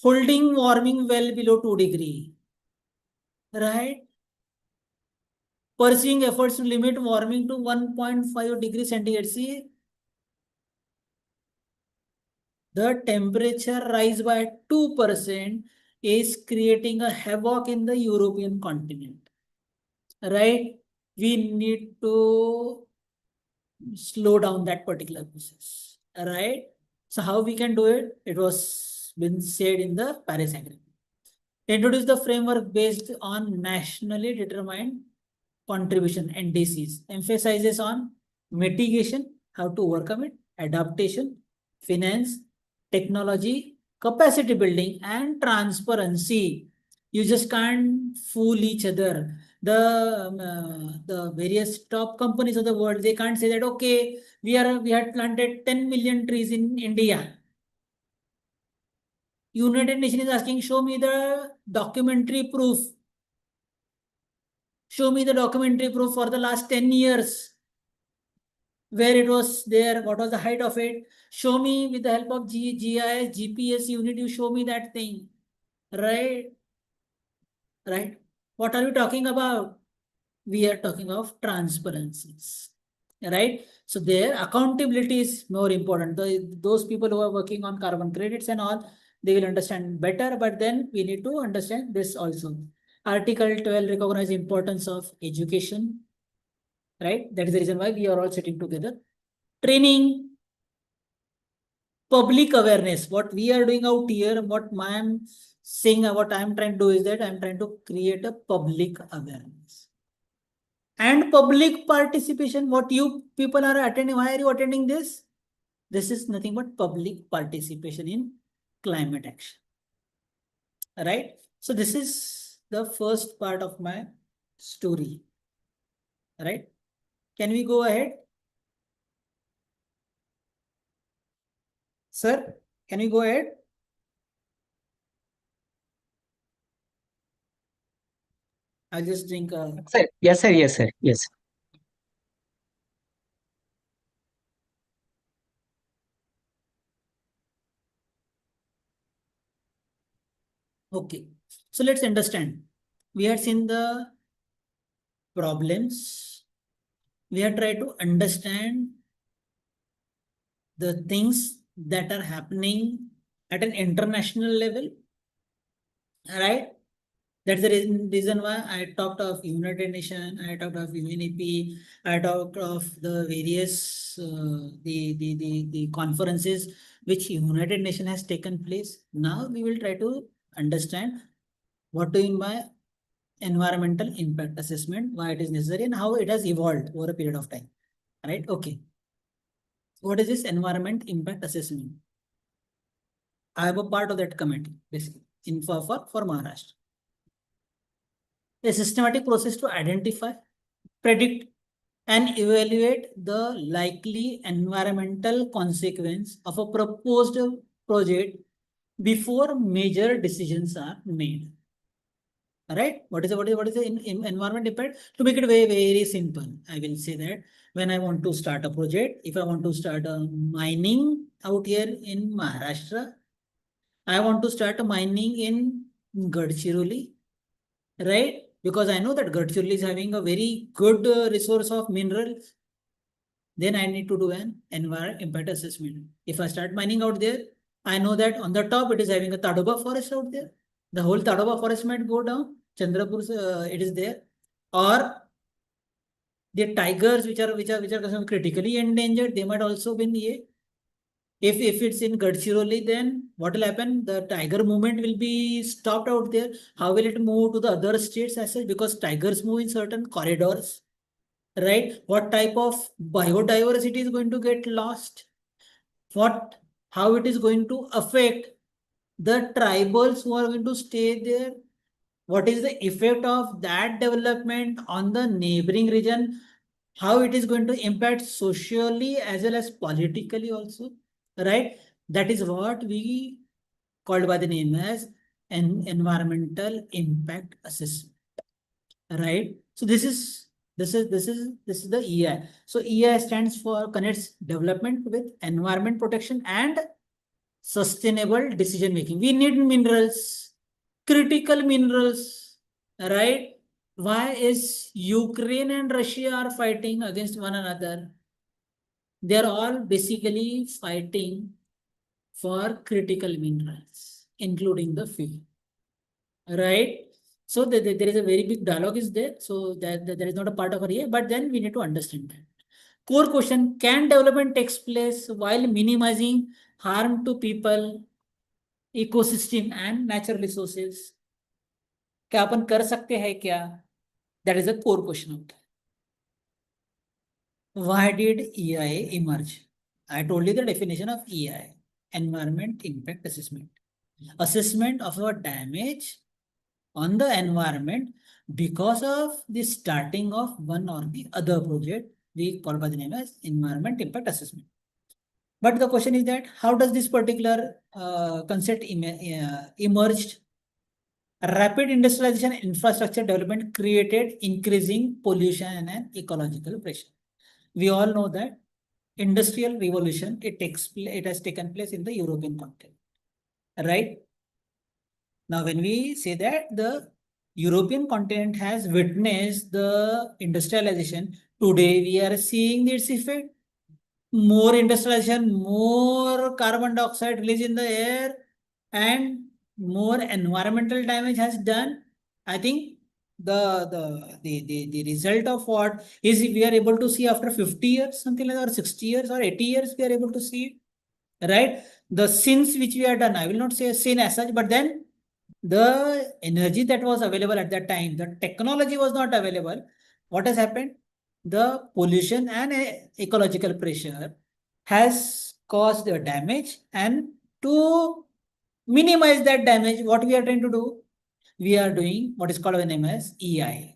holding warming well below 2 degree, right? Pursuing efforts to limit warming to 1.5 degrees centigrade. See, the temperature rise by 2% is creating a havoc in the European continent, right? We need to slow down that particular process. All right. So how we can do it? It was been said in the Paris Agreement. Introduce the framework based on nationally determined contribution NDCs. Emphasizes on mitigation, how to overcome it, adaptation, finance, technology, capacity building, and transparency. You just can't fool each other. The various top companies of the world, they can't say that okay, we had planted 10 million trees in India. United Nations is asking, show me the documentary proof. Show me the documentary proof for the last 10 years where it was there, what was the height of it. Show me with the help of GIS, GPS unit, you show me that thing. Right? Right? What are we talking about? We are talking of transparencies. Right? So their accountability is more important. Those people who are working on carbon credits and all, they will understand better, but then we need to understand this also. Article 12 recognizes importance of education. Right? That is the reason why we are all sitting together. Training, public awareness. What we are doing out here, what I'm saying, what I'm trying to do is that I'm trying to create a public awareness and public participation. What you people are attending, why are you attending this? This is nothing but public participation in climate action, right? So this is the first part of my story, right? Can we go ahead? Sir, can we go ahead? I'll just drink a... Sir, yes, sir. Yes, sir. Yes. Okay. So let's understand. We had seen the problems. We have tried to understand the things that are happening at an international level, right? That's the reason why I talked of United Nations, I talked of UNEP, I talked of the various the conferences which United Nations has taken place. Now we will try to understand what do you mean by environmental impact assessment, why it is necessary, and how it has evolved over a period of time. Right? Okay. What is this environment impact assessment? I am a part of that committee, basically, for Maharashtra. A systematic process to identify, predict, and evaluate the likely environmental consequence of a proposed project before major decisions are made. All right. What is the environment impact? To make it very simple, I will say that when I want to start a project, if I want to start a mining out here in Maharashtra, I want to start a mining in Gadchiroli, right? Because I know that Gadchiroli is having a very good resource of minerals. Then I need to do an environment impact assessment. If I start mining out there, I know that on the top it is having a Tadoba forest out there. The whole Tadoba forest might go down. Chandrapur, it is there, or the tigers which are critically endangered, they might also be in here. If it's in Gadchiroli, then what will happen? The tiger movement will be stopped out there. How will it move to the other states as such? Because tigers move in certain corridors, right? What type of biodiversity is going to get lost? How it is going to affect the tribals who are going to stay there? What is the effect of that development on the neighboring region? How it is going to impact socially as well as politically also, right? That is what we called by the name as an environmental impact assessment, right? So this is the EI. So EI stands for connects development with environment protection and sustainable decision making. We need minerals, critical minerals, right? Why is Ukraine and Russia are fighting against one another? They are all basically fighting for critical minerals, including the fuel, right? So there is a very big dialogue is there. So that there is not a part of our here, but then we need to understand that. Core question, can development takes place while minimizing harm to people, ecosystem and natural resources? क्या अपन कर सकते हैं क्या? That is a core question out there. Why did EI emerge? I told you the definition of EI, environment impact assessment. Assessment of a damage on the environment because of the starting of one or the other project we call by the name as environment impact assessment. But the question is that how does this particular concept emerged? Rapid industrialization and infrastructure development created increasing pollution and ecological pressure. We all know that industrial revolution, it has taken place in the European continent, right? Now, when we say that the European continent has witnessed the industrialization, today we are seeing its effect. More industrialization, more carbon dioxide release in the air, and more environmental damage has done. I think the result of what is we are able to see after 50 years, something like that, or 60 years or 80 years, we are able to see it. right? The sins which we have done, I will not say a sin as such, but then the energy that was available at that time, the technology was not available. What has happened? The pollution and ecological pressure has caused the damage, and to minimize that damage, what we are trying to do? We are doing what is called name as EI.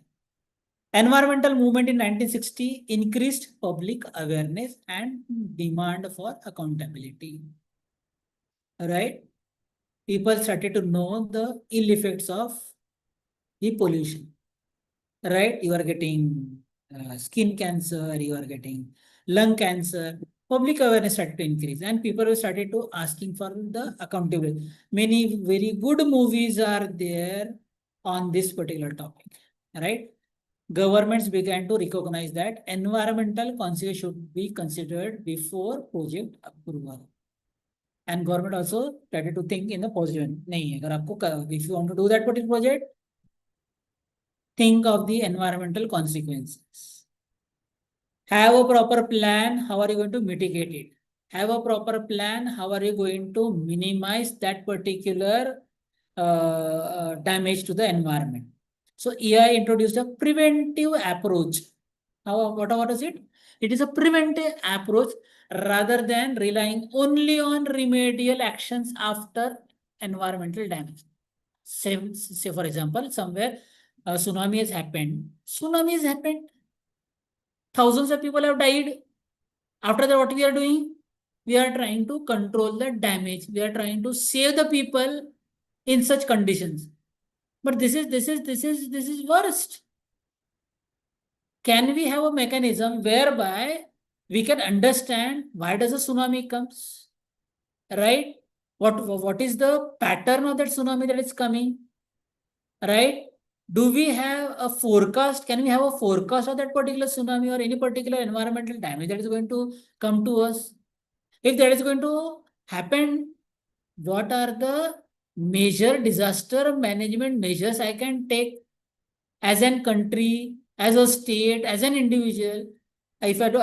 Environmental movement in 1960 increased public awareness and demand for accountability. Right? People started to know the ill effects of the pollution. Right? You are getting skin cancer, you are getting lung cancer. Public awareness started to increase, and people started to asking for the accountability. Many very good movies are there on this particular topic. Right? Governments began to recognize that environmental consequences should be considered before project approval. And government also started to think in the positive. नहीं, अगर आपको, if you want to do that particular project, think of the environmental consequences. Have a proper plan. How are you going to mitigate it? Have a proper plan. How are you going to minimize that particular damage to the environment? So EI introduced a preventive approach. What is it? It is a preventive approach rather than relying only on remedial actions after environmental damage. Say for example, somewhere a tsunami has happened. Tsunami has happened. Thousands of people have died. After that, what we are doing? We are trying to control the damage. We are trying to save the people in such conditions. But this is worst. Can we have a mechanism whereby we can understand why does a tsunami comes? Right? What is the pattern of that tsunami that is coming? Right? Do we have a forecast? Can we have a forecast of that particular tsunami or any particular environmental damage that is going to come to us? If that is going to happen, what are the major disaster management measures I can take as an country, as a state, as an individual? I don't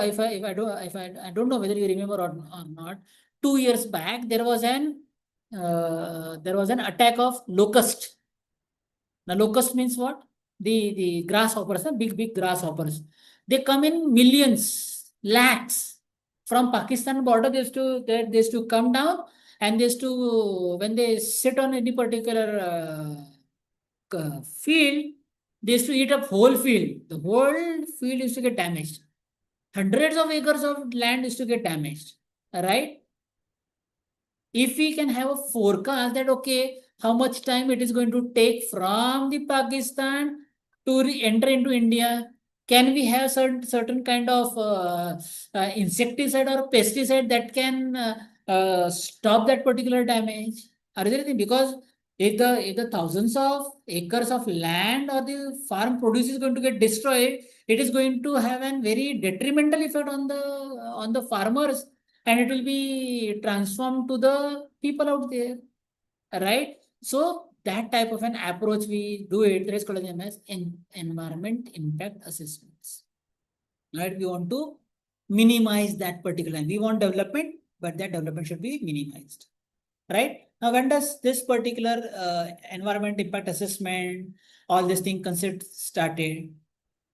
know whether you remember or not. 2 years back, there was an attack of locust. Now, locust means what? The grasshoppers, big grasshoppers. They come in millions, lakhs. From Pakistan border, they used to come down, and they used to, when they sit on any particular field, they used to eat up whole field. The whole field used to get damaged. Hundreds of acres of land used to get damaged. Right? If we can have a forecast that, okay, how much time it is going to take from the Pakistan to enter into India, can we have certain kind of insecticide or pesticide that can stop that particular damage? Are there anything? Because if the thousands of acres of land or the farm produce is going to get destroyed, it is going to have a very detrimental effect on the farmers, and it will be transformed to the people out there, right? So that type of an approach we do it. That is called as environment impact assessments, right? We want to minimize that particular. We want development, but that development should be minimized, right? Now, when does this particular environment impact assessment, all this thing concept started?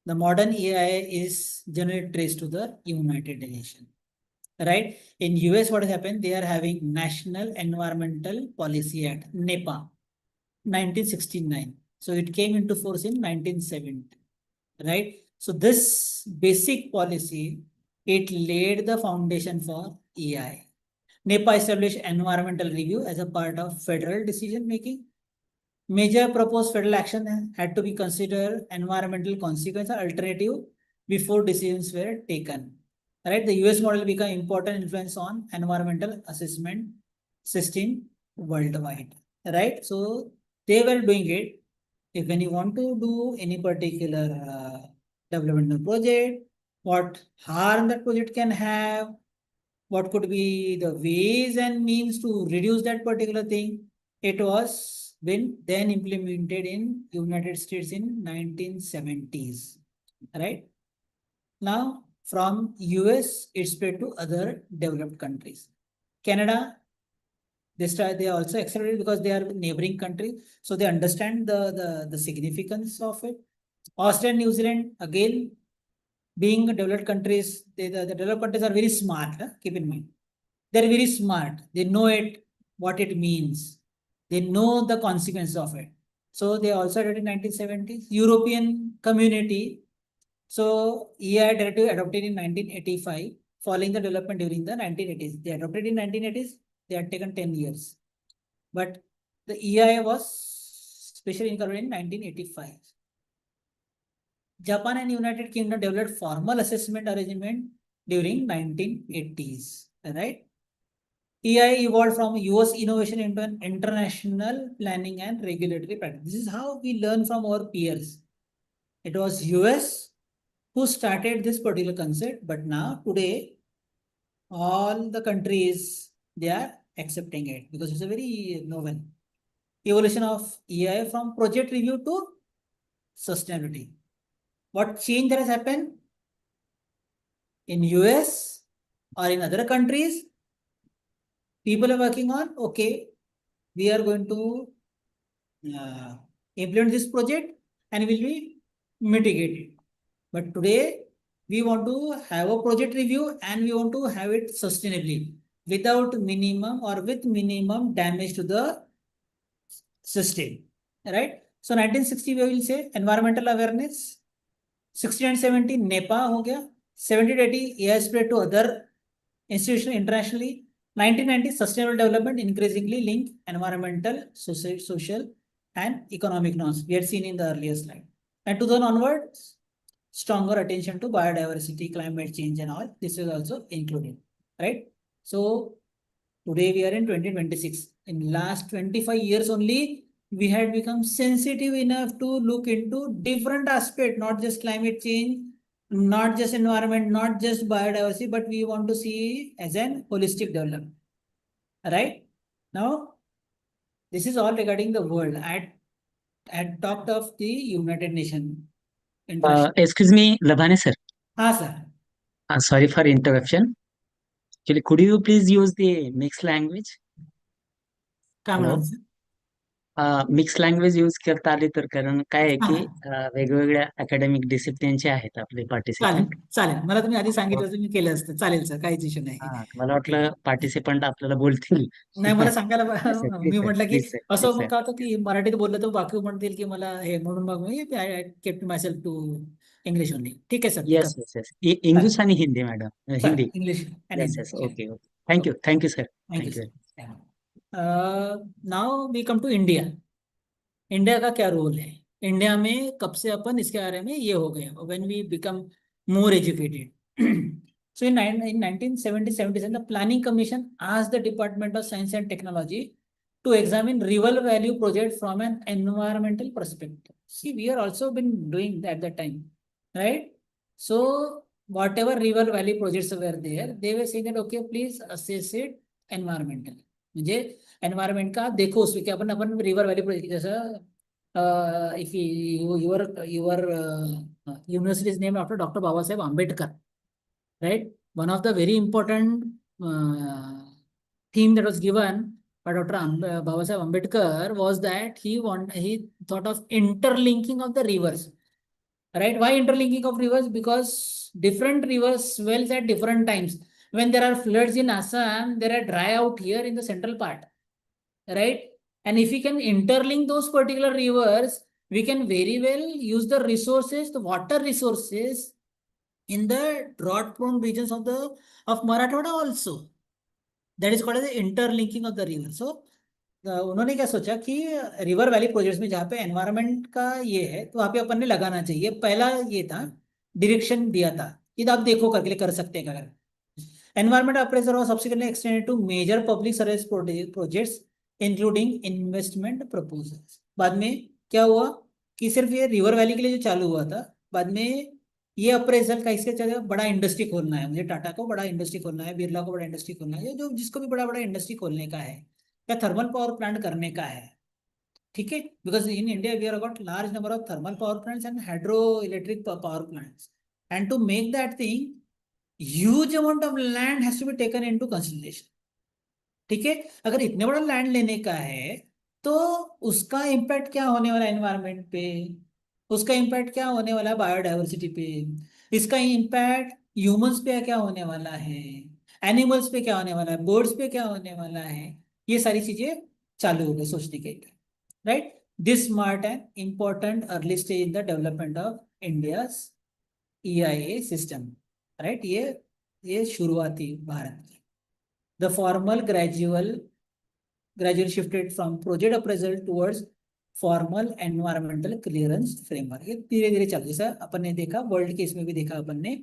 The modern AI is generally traced to the United Nations. Right? In US, what has happened? They are having National Environmental Policy Act, NEPA, 1969. So it came into force in 1970. Right? So this basic policy, it laid the foundation for EI. NEPA established environmental review as a part of federal decision making. Major proposed federal action had to be considered environmental consequence or alternative before decisions were taken. Right, the US model became important influence on environmental assessment system worldwide. Right, so they were doing it. If when you want to do any particular developmental project, what harm that project can have, what could be the ways and means to reduce that particular thing, it was been then implemented in United States in 1970s. Right, now from US, it spread to other developed countries. Canada, they also accelerated because they are neighboring country, so they understand the significance of it. Australia and New Zealand, again, being developed countries, the developed countries are very smart. Keep in mind, they're very smart. They know it, what it means. They know the consequences of it. So they also did in 1970s. European Community. So EI directive adopted in 1985, following the development during the 1980s. They adopted in 1980s. They had taken 10 years. But the EI was specially incorporated in 1985. Japan and United Kingdom developed formal assessment arrangement during 1980s. Right? EI evolved from US innovation into an international planning and regulatory practice. This is how we learn from our peers. It was US who started this particular concept, but now today all the countries, they are accepting it because it's a very novel evolution of EI from project review to sustainability. What change that has happened in US or in other countries? People are working on, okay, we are going to implement this project and will be mitigated. But today we want to have a project review and we want to have it sustainably without minimum or with minimum damage to the system. Right? So 1960 we will say environmental awareness. 16 and 17 NEPA हो गया. 70 to 80 AI spread to other institutions internationally. 1990 sustainable development increasingly link environmental, social and economic norms. We had seen in the earlier slide. And 2000 onwards, stronger attention to biodiversity, climate change and all. This is also included. Right? So today we are in 2026. In last 25 years only, we had become sensitive enough to look into different aspects, not just climate change, not just environment, not just biodiversity, but we want to see as an holistic development. Right? Now, this is all regarding the world. I had talked of the United Nations. Excuse me, Labhane sir. Sir. Sorry for interruption. Actually, could you please use the mixed language? Hello? Mix language use करता आली तर, कारण काय आहे की वेगवेगळ्या academic डिसिप्लिनचे आहेत आपले पार्टिसिपंट. चालेल, मला तुम्ही आधी सांगितलं तर मी केलं असतं. चालेल सर, काहीच इश्यू नाही. मला वाटलं पार्टिसिपंट आपल्याला बोलतील. नाही, मला सांगायला मी म्हटलं की असं मग का होतं की मराठीत बोललं तर बाकी म्हणतील की मला हे, म्हणून मग मी kept myself to English only. ठीक आहे sir. Yes yes yes, English आणि Hindi madam. Hindi, English. Yes yes, okay okay. Thank you sir. Thank you. Now we come to India. India का क्या रोल है? इंडिया में कब से अपन इसके बारे में ये हो गए when we become more educated. So in 1977, the Planning Commission asked the Department of Science and Technology to examine river value project from an environmental perspective. See, we are also been doing that at that time, right? So whatever river valley projects were there, they were saying that okay, please assess it environmental. म्हणजे environment का देखो उसमें क्या अपन river valley project जैसा if your university is named after Dr. Baba Saheb Ambedkar, right? One of the very important theme that was given by Dr. Baba Saheb Ambedkar was that he thought of interlinking of the rivers. Right? Why interlinking of rivers? Because different rivers swells at different times. When there are floods in Assam, there are dry out here in the central part, right? And if we can interlink those particular rivers, we can very well use the resources, the water resources in the drought-prone regions of Marathwada also. That is called as the interlinking of the river. So, उन्होंने क्या सोचा कि river valley projects में जहाँ पे environment का ये है तो वहाँ पे अपन ने लगाना चाहिए. पहला ये था, डायरेक्शन दिया था कि आप देखो करके कर सकते हैं. अगर environment appraiser was subsequently extended to major public service projects including investment proposals. बाद में क्या हुआ कि सिर्फ ये रिवर वैली के लिए जो चालू हुआ था, बाद में ये अप्रेजल का इसके चले बड़ा इंडस्ट्री खोलना है, मुझे टाटा को बड़ा इंडस्ट्री खोलना है, बिरला को बड़ा इंडस्ट्री खोलना है, जो जिसको भी बड़ा बड़ा इंडस्ट्री खोलने का है या थर्मल पावर प्लांट करने का है. ठीक है, because in India we are got large number of thermal power plants and hydro electric power plants, and to make that thing huge amount of land has to be taken into consideration. ठीक है, अगर इतने बड़ा land लेने का है तो उसका इम्पैक्ट क्या होने वाला है एनवायरमेंट पे, उसका इम्पैक्ट क्या होने वाला है बायोडाइवर्सिटी पे, इसका इम्पैक्ट ह्यूमंस पे क्या होने वाला है, एनिमल्स पे क्या होने वाला है, बर्ड्स पे क्या होने वाला है, ये सारी चीजें चालू हो गई सोचने के लिए, right. This mart an important early stage in the development of India EIA system, right. ये शुरुआती भारत की the formal gradually shifted from project appraisal towards formal environmental clearance framework. ये धीरे धीरे चल, जैसा अपन ने देखा वर्ल्ड के इसमें भी देखा अपन ने,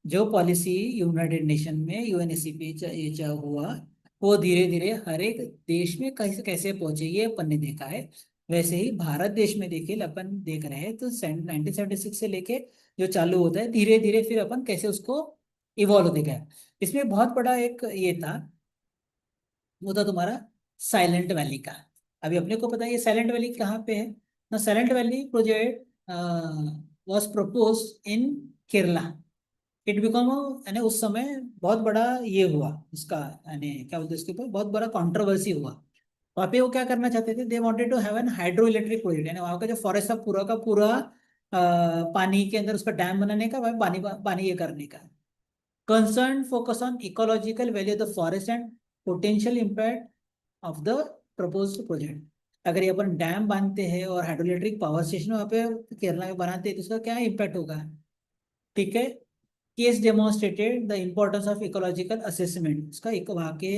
जो पॉलिसी यूनाइटेड नेशन में UNECP ये हुआ वो धीरे धीरे हर एक देश में कैसे कैसे पहुंचे ये अपन ने देखा है। वैसे ही भारत देश में देखिए अपन देख रहे हैं तो 1976 से लेके जो चालू होता है धीरे धीरे फिर अपन कैसे उसको इवॉल्व होते गए। इसमें बहुत बड़ा एक ये था, वो था तुम्हारा साइलेंट वैली का। अभी अपने को पता है ये साइलेंट वैली कहाँ पे है ना, silent valley project was propose in Kerala. It become, यानी उस समय बहुत बड़ा ये हुआ उसका, यानी क्या बोलते हैं उसके ऊपर बहुत बड़ा कंट्रोवर्सी हुआ। वहाँ पे वो क्या करना चाहते थे, they wanted to have an hydro electric project, यानी वहाँ का जो फॉरेस्ट था पूरा का पूरा पानी के अंदर उसका डैम बनाने का, वह पानी पानी ये करने का। Concern focus on ecological value of the forest and potential impact of the proposed project। अगर ये अपन डैम बांधते हैं और हाइड्रोइलेक्ट्रिक पावर स्टेशन वहाँ पे केरला में बनाते हैं तो उसका क्या इम्पैक्ट होगा, ठीक है। Case demonstrated the importance of ecological assessment, उसका एक वहाँ के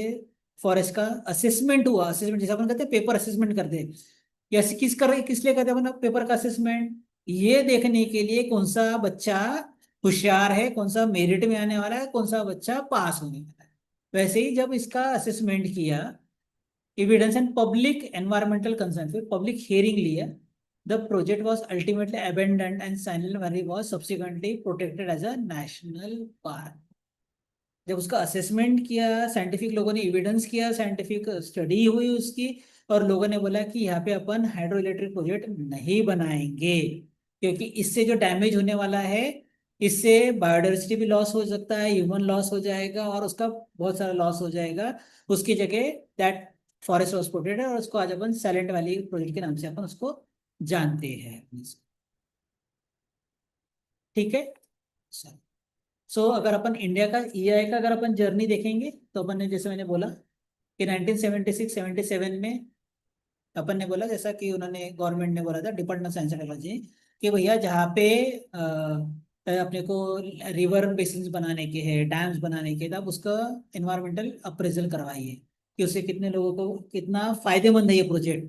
फॉरेस्ट का असेसमेंट हुआ। असेसमेंट जैसे अपन कहते हैं पेपर असेसमेंट करते हैं, या किस लिए करते हैं अपन पेपर का असेसमेंट, ये देखने के लिए कौन सा बच्चा होशियार है, कौन सा मेरिट में आने वाला है, कौन सा बच्चा पास होने वाला है। वैसे ही जब इसका असेसमेंट किया, evidence and public environmental concern, फिर पब्लिक हियरिंग लिया, the project was ultimately abandoned and Silent Valley was subsequently protected as a national park. जब उसका असेसमेंट किया, साइंटिफिक लोगों ने एविडेंस किया, साइंटिफिक स्टडी हुई उसकी, और लोगों ने बोला कि यहाँ पे अपन हाइड्रो इलेक्ट्रिक प्रोजेक्ट नहीं बनाएंगे क्योंकि इससे जो डैमेज होने वाला है, इससे बायोडाइवर्सिटी भी लॉस हो सकता है, ह्यूमन लॉस हो जाएगा और उसका बहुत सारा लॉस हो जाएगा। उसकी जगह दैट फॉरेस्ट वॉज प्रोटेक्टेड, और उसको आज अपन साइलेंट वैली प्रोजेक्ट के नाम से अपन उसको जानते हैं, ठीक है सर। सो अगर अपन इंडिया का EI का अगर अपन जर्नी देखेंगे तो अपन ने, जैसे मैंने बोला कि 1976-77 में अपन ने बोला, जैसा कि उन्होंने गवर्नमेंट ने बोला था department of science and technology, कि भैया जहाँ पे अपने को रिवर बेसिन्स बनाने के हैं, डैम्स बनाने के, तब उसका एनवायरमेंटल अप्रेजल करवाइए कि उससे कितने लोगों को कितना फायदेमंद है ये प्रोजेक्ट।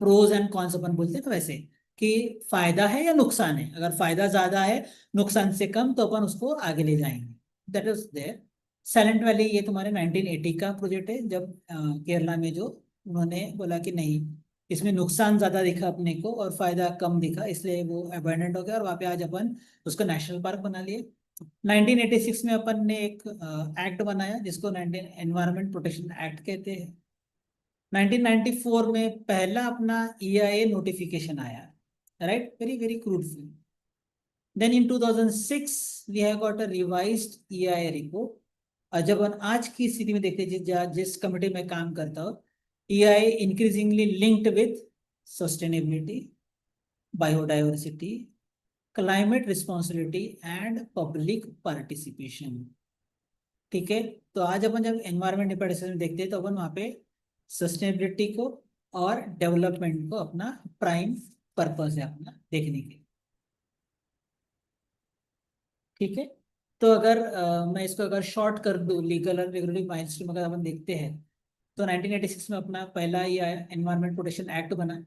प्रोज एंड कॉन्स अपन बोलते हैं ना, वैसे कि फायदा है या नुकसान है, अगर फायदा ज्यादा है नुकसान से कम तो अपन उसको आगे ले जाएंगे। That is there. Silent Valley ये तुम्हारे 1980 का प्रोजेक्ट है, जब केरला में जो उन्होंने बोला कि नहीं इसमें नुकसान ज्यादा दिखा अपने को और फायदा कम दिखा, इसलिए वो अबैंडन हो गया और वहाँ पे आज अपन उसको नेशनल पार्क बना लिए। 1986 में अपन ने एक एक्ट बनाया जिसको 19 एनवायरमेंट प्रोटेक्शन एक्ट कहते हैं। 1994 में पहला अपना EIA नोटिफिकेशन आया, राइट, वेरी वेरी क्रूडफुल। Then in 2006 we have got a revised EIA report. और जब हम आज की स्थिति में देखते हैं, जिस कमिटी में काम करता हूँ, EIA increasingly linked with sustainability, biodiversity, climate responsibility and public participation, ठीक है। तो आज अपन जब एनवायरमेंट इम्पैक्ट असेसमेंट देखते हैं तो अपन वहाँ पे सस्टेनेबिलिटी को और डेवलपमेंट को अपना प्राइम पर्पस है अपना देखने के, ठीक है। तो अगर मैं इसको अगर शॉर्ट कर दूं, लीगल और रेगुलेटरी माइलस्टोन अगर अपन देखते हैं तो 1986 में अपना पहला ये एनवायरमेंट प्रोटेक्शन एक्ट बना,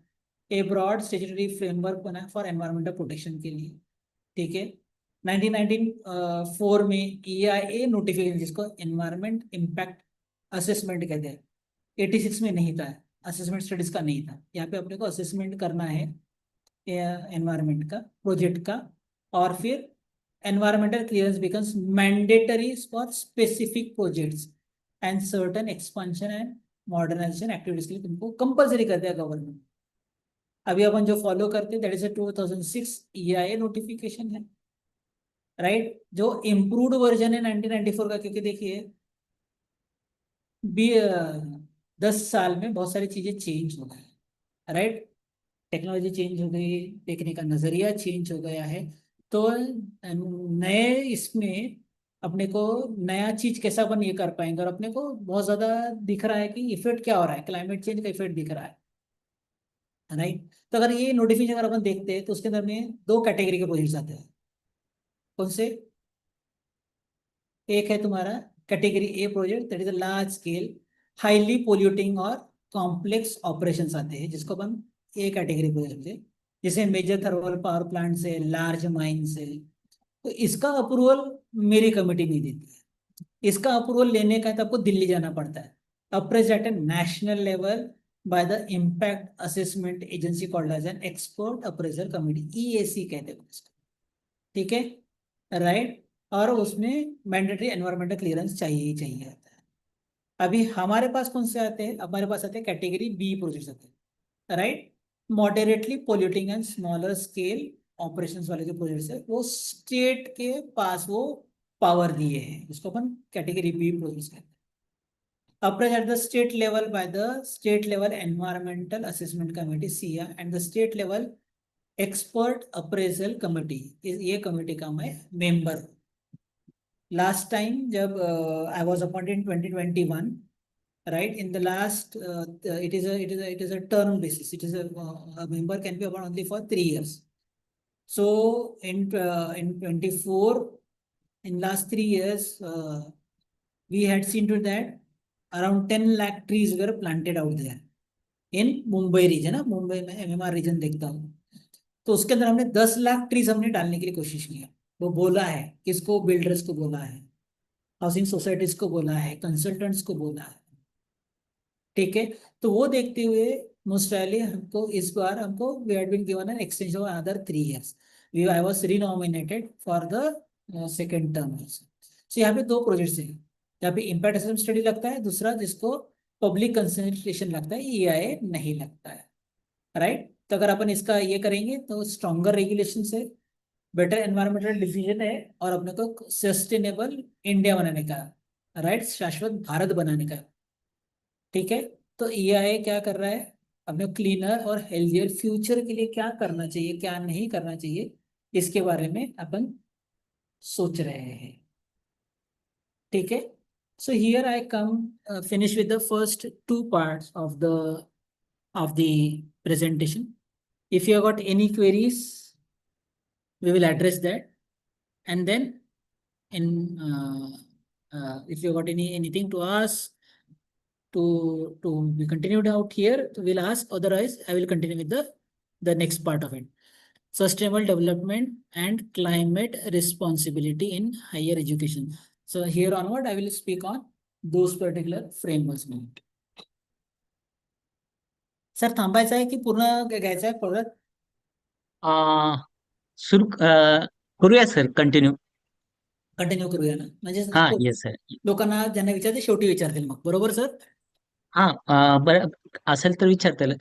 ए ब्रॉड स्टेचुटरी फ्रेमवर्क बना फॉर एनवायरमेंटल प्रोटेक्शन के लिए, ठीक है। 1994 में EIA नोटिफिकेशन, जिसको एनवायरमेंट इम्पैक्ट असेसमेंट कहते हैं, 86 में नहीं था, असेसमेंट स्टडीज का नहीं था। यहाँ पे अपने को असेसमेंट करना है एनवायरमेंट का, प्रोजेक्ट का, और फिर environmental clearance becomes mandatory for specific projects and certain expansion and modernisation activities के लिए तुमको कंपल्सरी कर दिया गवर्नमेंट। अभी अपन जो फॉलो करते हैं that is a 2006 EIA notification है, राइट, जो इम्प्रूव्ड वर्जन है 1994 का, क्योंकि देखिए 10 साल में बहुत सारी चीजें चेंज हो गई, राइट। टेक्नोलॉजी चेंज हो गई, देखने का नजरिया चेंज हो गया है। तो नए इसमें अपने को नया चीज कैसा अपन ये कर पाएंगे, और अपने को बहुत ज्यादा दिख रहा है कि इफेक्ट क्या हो रहा है, क्लाइमेट चेंज का इफेक्ट दिख रहा है, राइट। तो अगर ये नोटिफिकेशन अगर अपन देखते हैं तो उसके अंदर में दो कैटेगरी के प्रोजेक्ट्स आते हैं। कौन से? एक है तुम्हारा category A project, that is a large scale highly polluting और कॉम्प्लेक्स ऑपरेशंस आते हैं, जिसको अपन ए कैटेगरी प्रोजेक्ट है, जैसे मेजर थर्मल पावर प्लांट से, लार्ज माइन से। तो इसका अप्रूवल मेरी कमेटी नहीं देती है। इसका अप्रूवल लेने का है तो आपको दिल्ली जाना पड़ता है, appraised at a national level by the impact assessment agency called as an expert appraisal committee, EAC कहते हैं उसको, ठीक है, राइट। और उसमें मैंडेटरी एनवायरमेंटल क्लियरेंस चाहिए ही चाहिए आता है। अभी हमारे पास कौन से आते हैं? हमारे पास आते हैं कैटेगरी बी प्रोजेक्ट्स आते हैं, right. Moderately polluting and smaller scale operations वाले जो प्रोजेक्ट्स है वो स्टेट के पास वो पावर दिए हैं, जिसको अपन कैटेगरी बी प्रोजेक्ट्स कहते हैं। Appraised at the state level by the state level environmental assessment committee SIA and the state level expert appraisal committee, ये कमेटी का मैं मेंबर। लास्ट टाइम जब I was appointed in 2021, right, in the last it is a term basis, it is a member can be appointed only for 3 years. So in 24, in last 3 years, we had seen to that around 10 lakh trees were planted out there in Mumbai region. Mumbai में MMR reason देखता हूँ, तो उसके अंदर हमने 10 lakh trees हमने डालने के लिए कोशिश किया। वो बोला है किसको? बिल्डर्स को बोला है, हाउसिंग सोसाइटीज को बोला है, कंसल्टेंट्स को बोला है, ठीक है। तो वो देखते हुए मोस्ट वाली हमको इस बार हमको we had been given an extension of another 3 years। We I was renominated for the second term also. So यहाँ पे दो प्रोजेक्ट्स हैं, यहाँ पे इम्पैक्ट असेसमेंट स्टडी लगता है, दूसरा जिसको पब्लिक कंसल्टेशन लगता है, ईआईए नहीं लगता है, राइट। तो अगर अपन इसका ये करेंगे तो स्ट्रॉन्गर रेगुलेशन से बेटर एनवायरमेंटल डिसीजन है, और अपने को सस्टेनेबल इंडिया बनाने का, राइट, शाश्वत भारत बनाने का, ठीक है। तो ईआईए क्या कर रहा है? अपने क्लीनर और हेल्थियर फ्यूचर के लिए क्या करना चाहिए, क्या नहीं करना चाहिए, इसके बारे में अपन सोच रहे हैं, ठीक है। So here I come finish with the first 2 parts of the presentation. If you have got any queries, we will address that, and then in if you got anything to ask to be continued out here, we'll ask, otherwise I will continue with the next part of it. Sustainable development and climate responsibility in higher education. So here onward I will speak on those particular frameworks. Sir थांबायचं आहे की पूर्ण घ्यायचं आहे परत? सुरू करूया sir, continue. Continue करूया ना, म्हणजे हाँ यस सर. लोकांना ज्यांना विचारते शेवटी विचारतील मग, बरोबर सर? हाँ बरं असेल तर विचारतील.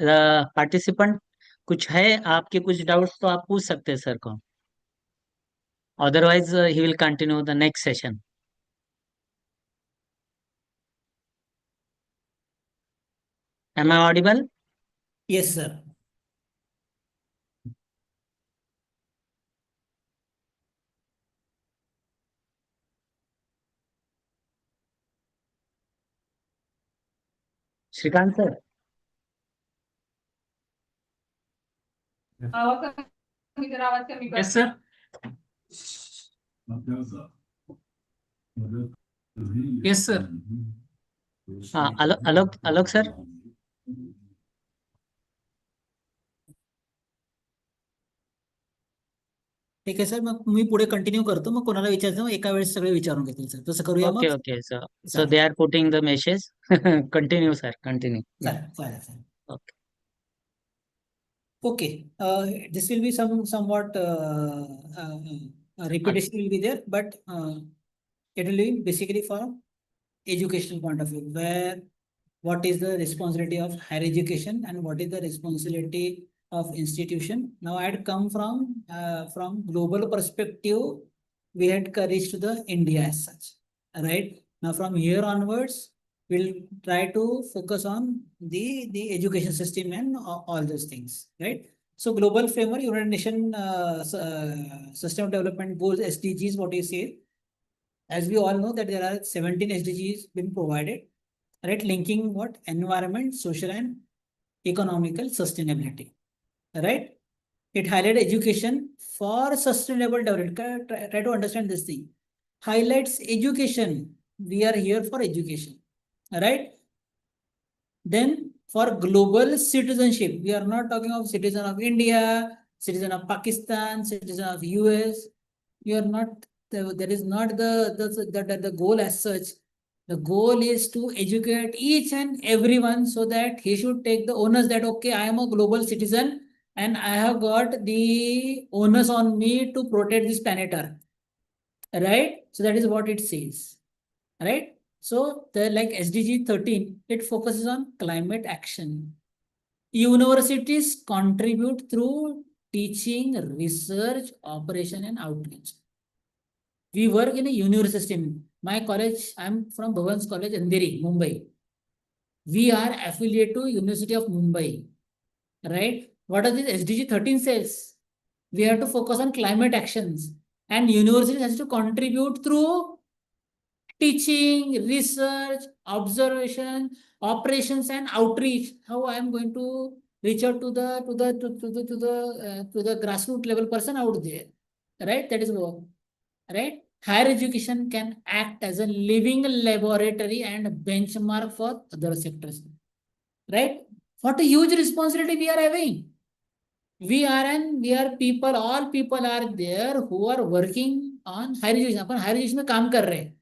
पार्टिसिपंट कुछ है आपके कुछ डाउट्स तो आप पूछ सकते हैं सर को, otherwise he will continue the next session. Am I audible? Yes sir. Shrikant sir. Yes, sir. Yes, sir. हाँ अलग अलग सर. ठीक आहे सर, मग मी पुढे कंटिन्यू करतो, मग कोणाला विचारायचं मग एका वेळेस सगळे विचारून घेतील सर, तसं करूया ओके मग. Okay so they are putting the message. Continue sir, continue. चालेल चालेल चालेल. Okay. Okay, this will be somewhat repetition will be there, but it will be basically for educational point of view, where what is the responsibility of higher education and what is the responsibility of institution. Now I had come from global perspective, we had reached to the India as such, right? Now from here onwards, we'll try to focus on the education system and all those things, right? So global framework, United Nations Sustainable Development Goals, SDGs, what you say? As we all know that there are 17 SDGs been provided, right? Linking what? Environment, social and economical sustainability, right? It highlighted education for sustainable development. Try to understand this thing. Highlights education. We are here for education, right? Then for global citizenship, we are not talking of citizen of India, citizen of Pakistan, citizen of US. You are not, that is not the goal as such. The goal is to educate each and everyone so that he should take the onus that, okay, I am a global citizen and I have got the onus on me to protect this planet Earth. Right? So that is what it says. Right? So the like SDG 13, it focuses on climate action. Universities contribute through teaching, research, operation, and outreach. We work in a university system. My college, I'm from Bhavan's College, Andheri, Mumbai. We are affiliate to University of Mumbai, right? What does this SDG 13 says? We have to focus on climate actions, and university has to contribute through teaching, research, observation, operations, and outreach. How I am going to reach out to the grassroots level person out there, right? That is work, right? Higher education can act as a living laboratory and benchmark for other sectors, right? What a huge responsibility we are having. We are people, all people are there who are working on higher education. Upon higher education में काम कर रहे हैं.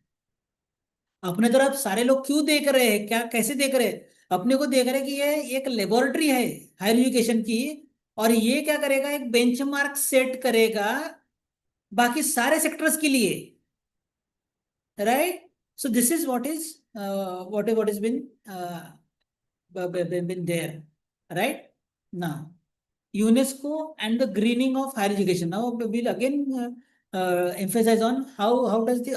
अपने तरफ सारे लोग क्यों देख रहे हैं, क्या कैसे देख रहे हैं? अपने को देख रहे हैं कि ये एक लेबोरेटरी है हायर एजुकेशन की, और ये क्या करेगा, एक बेंचमार्क सेट करेगा बाकी सारे सेक्टर्स के लिए, right? So this is what is what has been there, right? Now UNESCO and the greening of higher education. Now we'll again emphasize on how does the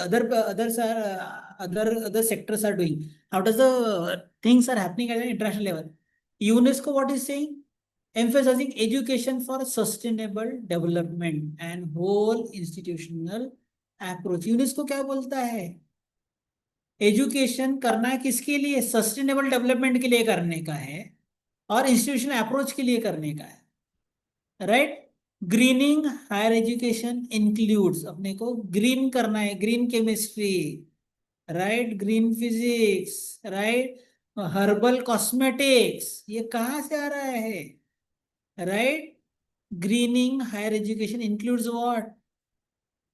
other sectors are doing. How does the things are happening at an international level? UNESCO, what is saying? Emphasizing education for sustainable development and whole institutional approach. UNESCO क्या बोलता है? Education करना है किसके लिए? Sustainable development के लिए करने का है और इंस्टीट्यूशनल अप्रोच के लिए करने का है, right? Greening higher education includes, अपने को ग्रीन करना है, green chemistry, right, green physics, right, herbal cosmetics, ये कहाँ से आ रहा है, right? Greening higher education includes what?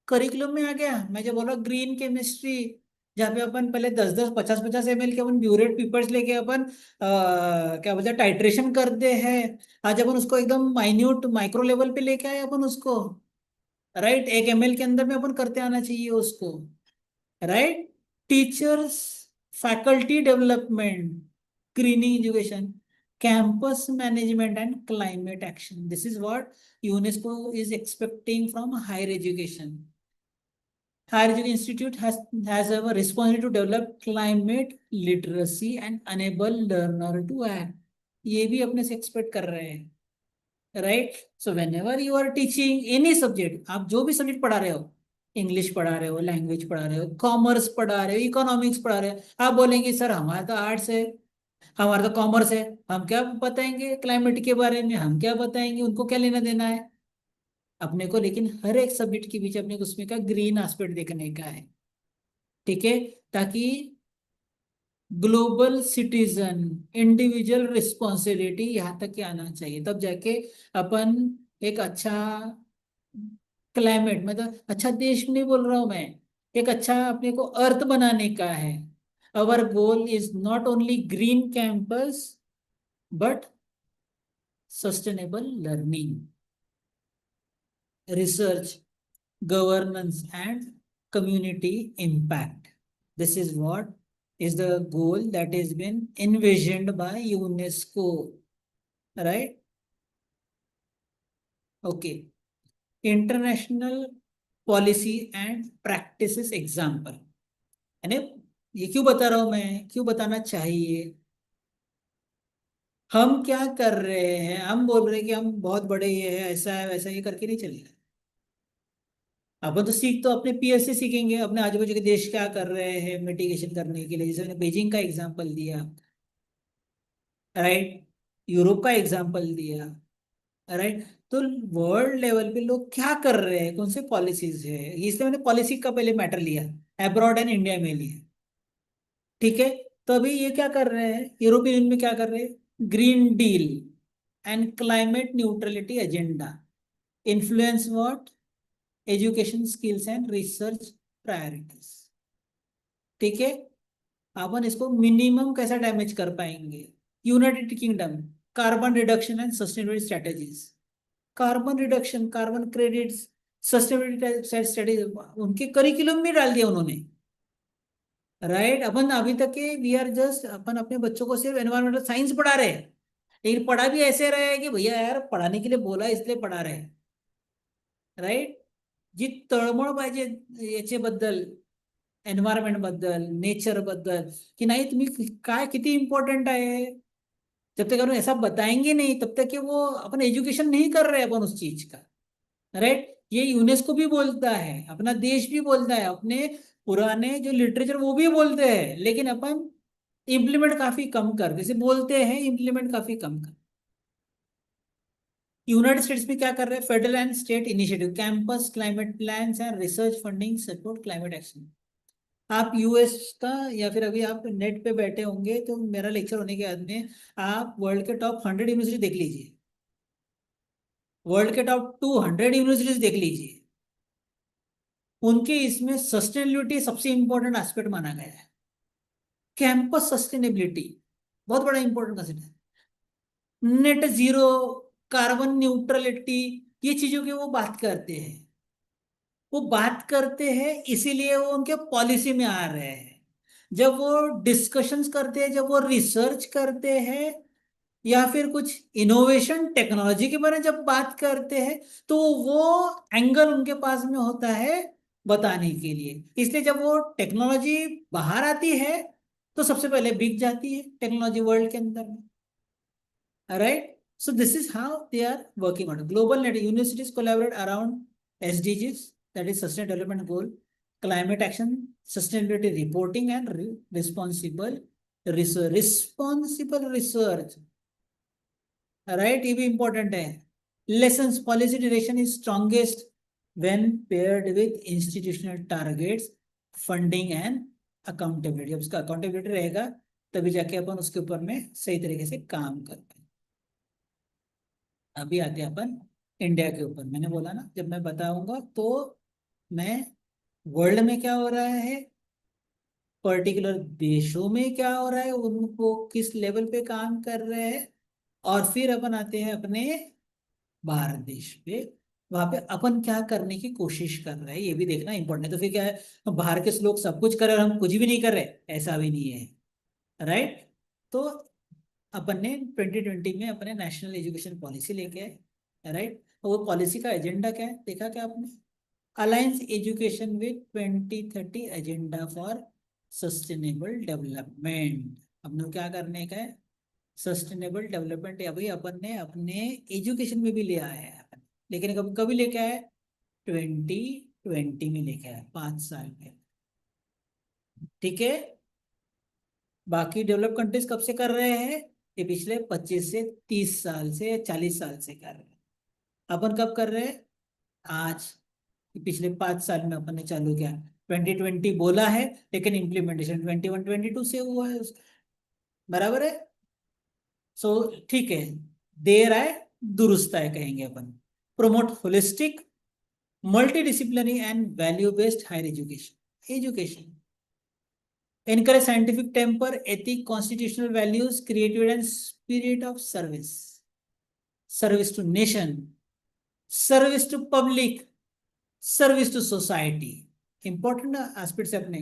Curriculum में आ गया. मैं जो बोला ग्रीन केमिस्ट्री, जहाँ पे अपन पहले 10-10, 50-50 ml के अपन ब्यूरेट पीपर्स लेके अपन क्या बोलते हैं टाइट्रेशन करते हैं, आज अपन उसको एकदम माइन्यूट माइक्रो लेवल पे लेके आए अपन उसको, राइट? 1 ml के अंदर में अपन करते आना चाहिए उसको, right? Teachers, faculty development, grinning education, campus management and climate action. This is what UNESCO is expecting from higher education. Higher Education Institute has a responsibility to develop climate literacy and enable learner to act. ये भी अपने से expect कर रहे हैं, right? So whenever you are teaching any subject, आप जो भी सब्जेक्ट पढ़ा रहे हो, इंग्लिश पढ़ा रहे हो, लैंग्वेज पढ़ा रहे हो, कॉमर्स पढ़ा रहे हो, इकोनॉमिक्स पढ़ा रहे हो, आप बोलेंगे सर हमारा तो आर्ट्स है, हमारा तो कॉमर्स है, हम क्या बताएंगे क्लाइमेट के बारे में, हम क्या बताएंगे, उनको क्या लेना देना है अपने को? लेकिन हर एक सब्जेक्ट के बीच अपने को उसमें का ग्रीन एस्पेक्ट देखने का है, ठीक है? ताकि ग्लोबल सिटीजन इंडिविजुअल रिस्पॉन्सिबिलिटी यहाँ तक के आना चाहिए, तब जाके अपन एक अच्छा क्लाइमेट, मतलब अच्छा देश नहीं बोल रहा हूं मैं, एक अच्छा अपने को अर्थ बनाने का है. Our goal is not only green campus but sustainable learning, research, governance, and community impact. This is what is the goal that has been envisioned by UNESCO, right? Okay. International policy and practices example. And ये क्यों बता रहा हूं मैं, क्यों बताना चाहिए? हम क्या कर रहे हैं, हम बोल रहे हैं कि हम बहुत बड़े ये है, ऐसा है वैसा, ये करके नहीं चलेगा। अपन तो सीख तो अपने पीयर से सीखेंगे, अपने आजू बाजू के देश क्या कर रहे हैं मिटिगेशन करने के लिए, जैसे मैंने बीजिंग का एग्जांपल दिया, राइट, यूरोप का एग्जांपल दिया, राइट। तो वर्ल्ड लेवल पे लोग क्या कर रहे हैं, कौन से पॉलिसीज है, इसलिए मैंने पॉलिसी का पहले मैटर लिया, अब्रॉड एंड इंडिया में लिया, ठीक है। तो अभी ये क्या कर रहे हैं, यूरोपियन यूनियन में क्या कर रहे हैं, green deal and climate neutrality agenda influence what, education skills and research priorities, ठीक है। अपन इसको मिनिमम कैसा डैमेज कर पाएंगे, United kingdom, carbon reduction and sustainability strategies, carbon reduction, carbon credits, sustainability strategy, उनके करिकुलम में डाल दिया उन्होंने, राइट। अपन अभी तक के वी आर जस्ट, अपन अपने बच्चों को सिर्फ एनवायरमेंटल साइंस पढ़ा रहे हैं, लेकिन पढ़ा भी ऐसे रहे हैं कि भैया यार पढ़ाने के लिए बोला इसलिए पढ़ा रहे हैं, राइट। जी तळमळ पाहिजे याच्याबद्दल, एन्व्हायरमेंट बद्दल, नेचर बद्दल, कि नहीं तुम्ही काय किती इंपॉर्टंट आहे, जब तक हम ऐसा बताएंगे नहीं तब तक कि वो अपन एजुकेशन नहीं कर रहे अपन उस चीज का, राइट। ये यूनेस्को भी बोलता है, अपना देश भी बोलता है, अपने पुराने जो लिटरेचर वो भी बोलते हैं, लेकिन अपन इम्प्लीमेंट काफी कम कर, जैसे बोलते हैं इम्प्लीमेंट काफी कम कर। यूनाइटेड स्टेट्स में क्या कर रहे हैं, federal and state initiative, campus climate plans and research funding support climate action. आप यूएस का, या फिर अभी आप नेट पे बैठे होंगे तो मेरा लेक्चर होने के बाद में आप वर्ल्ड के टॉप 100 यूनिवर्सिटी देख लीजिए, वर्ल्ड के टॉप 200 यूनिवर्सिटीज देख लीजिए, उनके इसमें सस्टेनेबिलिटी सबसे इंपॉर्टेंट एस्पेक्ट माना गया है। कैंपस सस्टेनेबिलिटी बहुत बड़ा इंपॉर्टेंट कंसेप्ट है, नेट जीरो, कार्बन न्यूट्रलिटी, ये चीजों की वो बात करते हैं, वो बात करते हैं, इसीलिए वो उनके पॉलिसी में आ रहे हैं। जब वो डिस्कशंस करते हैं, जब वो रिसर्च करते हैं, या फिर कुछ इनोवेशन टेक्नोलॉजी के बारे में जब बात करते हैं, तो वो एंगल उनके पास में होता है बताने के लिए। इसलिए जब वो टेक्नोलॉजी बाहर आती है तो सबसे पहले बिक जाती है टेक्नोलॉजी वर्ल्ड के अंदर में, right. So this is how they are working on it. Global net universities collaborate around SDGs, that is Sustainable Development Goal, climate action, sustainability reporting, and responsible research. Responsible research, right? ये भी important है. Lessons, policy direction is strongest when paired with institutional targets, funding and accountability. जब उसका accountability रहेगा तभी जाके अपन उसके ऊपर में सही तरीके से काम कर पाएंगे। अभी आते हैं अपन इंडिया के ऊपर। मैंने बोला ना जब मैं बताऊंगा तो मैं वर्ल्ड में क्या हो रहा है, पर्टिकुलर देशों में क्या हो रहा है, उनको किस लेवल पे काम कर रहे हैं, और फिर अपन आते हैं अपने भारत देश पे, वहां पे अपन क्या करने की कोशिश कर रहे हैं, ये भी देखना इंपॉर्टेंट है। तो फिर क्या है, बाहर के लोग सब कुछ कर रहे हैं, हम कुछ भी नहीं कर रहे, ऐसा भी नहीं है, राइट। तो अपन ने 2020 में अपने नेशनल एजुकेशन पॉलिसी लेके आए, राइट। वो पॉलिसी का एजेंडा क्या है देखा क्या आपने, alliance education with 2030 agenda for sustainable development. हमने क्या करने का है, सस्टेनेबल डेवलपमेंट अभी अपन ने अपने एजुकेशन में भी ले आया है अपन, लेकिन कभी कभी लेके आए 2020 में लेके आए, 5 साल में, ठीक है। बाकी डेवलप कंट्रीज कब से कर रहे हैं, ये पिछले 25 से 30 साल से 40 साल से कर रहे हैं। अपन कब कर रहे हैं, आज, पिछले 5 साल में अपन ने चालू किया। 2020 बोला है लेकिन इम्प्लीमेंटेशन 21-22 से हुआ है उसका, बराबर है। सो ठीक है, देर आए दुरुस्त आए कहेंगे अपन। Promote holistic multidisciplinary and value based higher education, encourage scientific temper, ethic, constitutional values, creativity and spirit of service, service to nation, service to public, service to society. Important aspects है अपने,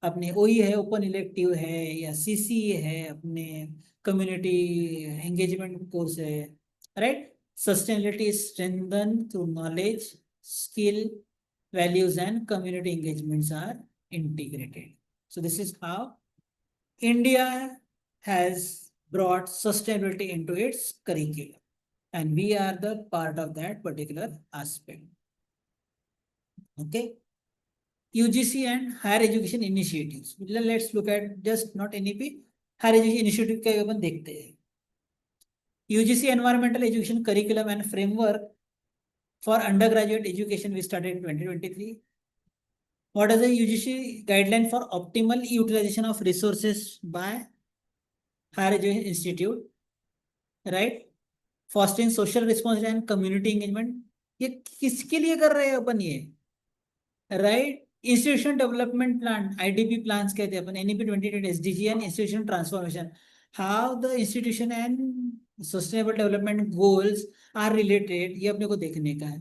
अपने ओई है, ओपन इलेक्टिव है, या CC है, अपने community engagement course है, right. Sustainability strengthen through knowledge, skill, values and community engagements are integrated. So this is how India has brought sustainability into its curriculum, and we are the part of that particular aspect. Okay. UGC and higher education initiatives. Let's look at just not NEP, higher education initiative के अपन देखते हैं. UGC Environmental Education Curriculum and Framework for Undergraduate Education we started in 2023. What is the UGC guideline for optimal utilization of resources by higher education institute, right? Fostering social responsibility and community engagement. ये किसके लिए कर रहे हैं अपन ये, right? Institution development plan, IDP plans कहते हैं अपन, NEP 2020 SDG and institution transformation. How the institution and sustainable development goals are related, ये अपने को देखने का है.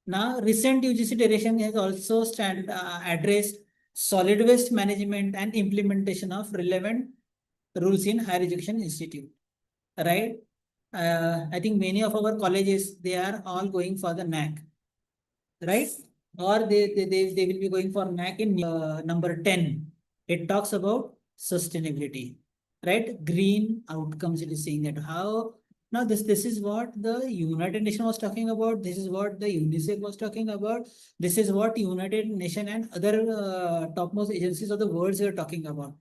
Now, recent UGC direction has also addressed solid waste management and implementation of relevant rules in higher education institute, right? I think many of our colleges, they are all going for the NAC, right? Or they will be going for NAC in number 10. It talks about sustainability, right? Green outcomes. It is saying that how. Now this is what the United Nations was talking about. This is what the UNICEF was talking about. This is what United Nations and other topmost agencies of the world are talking about.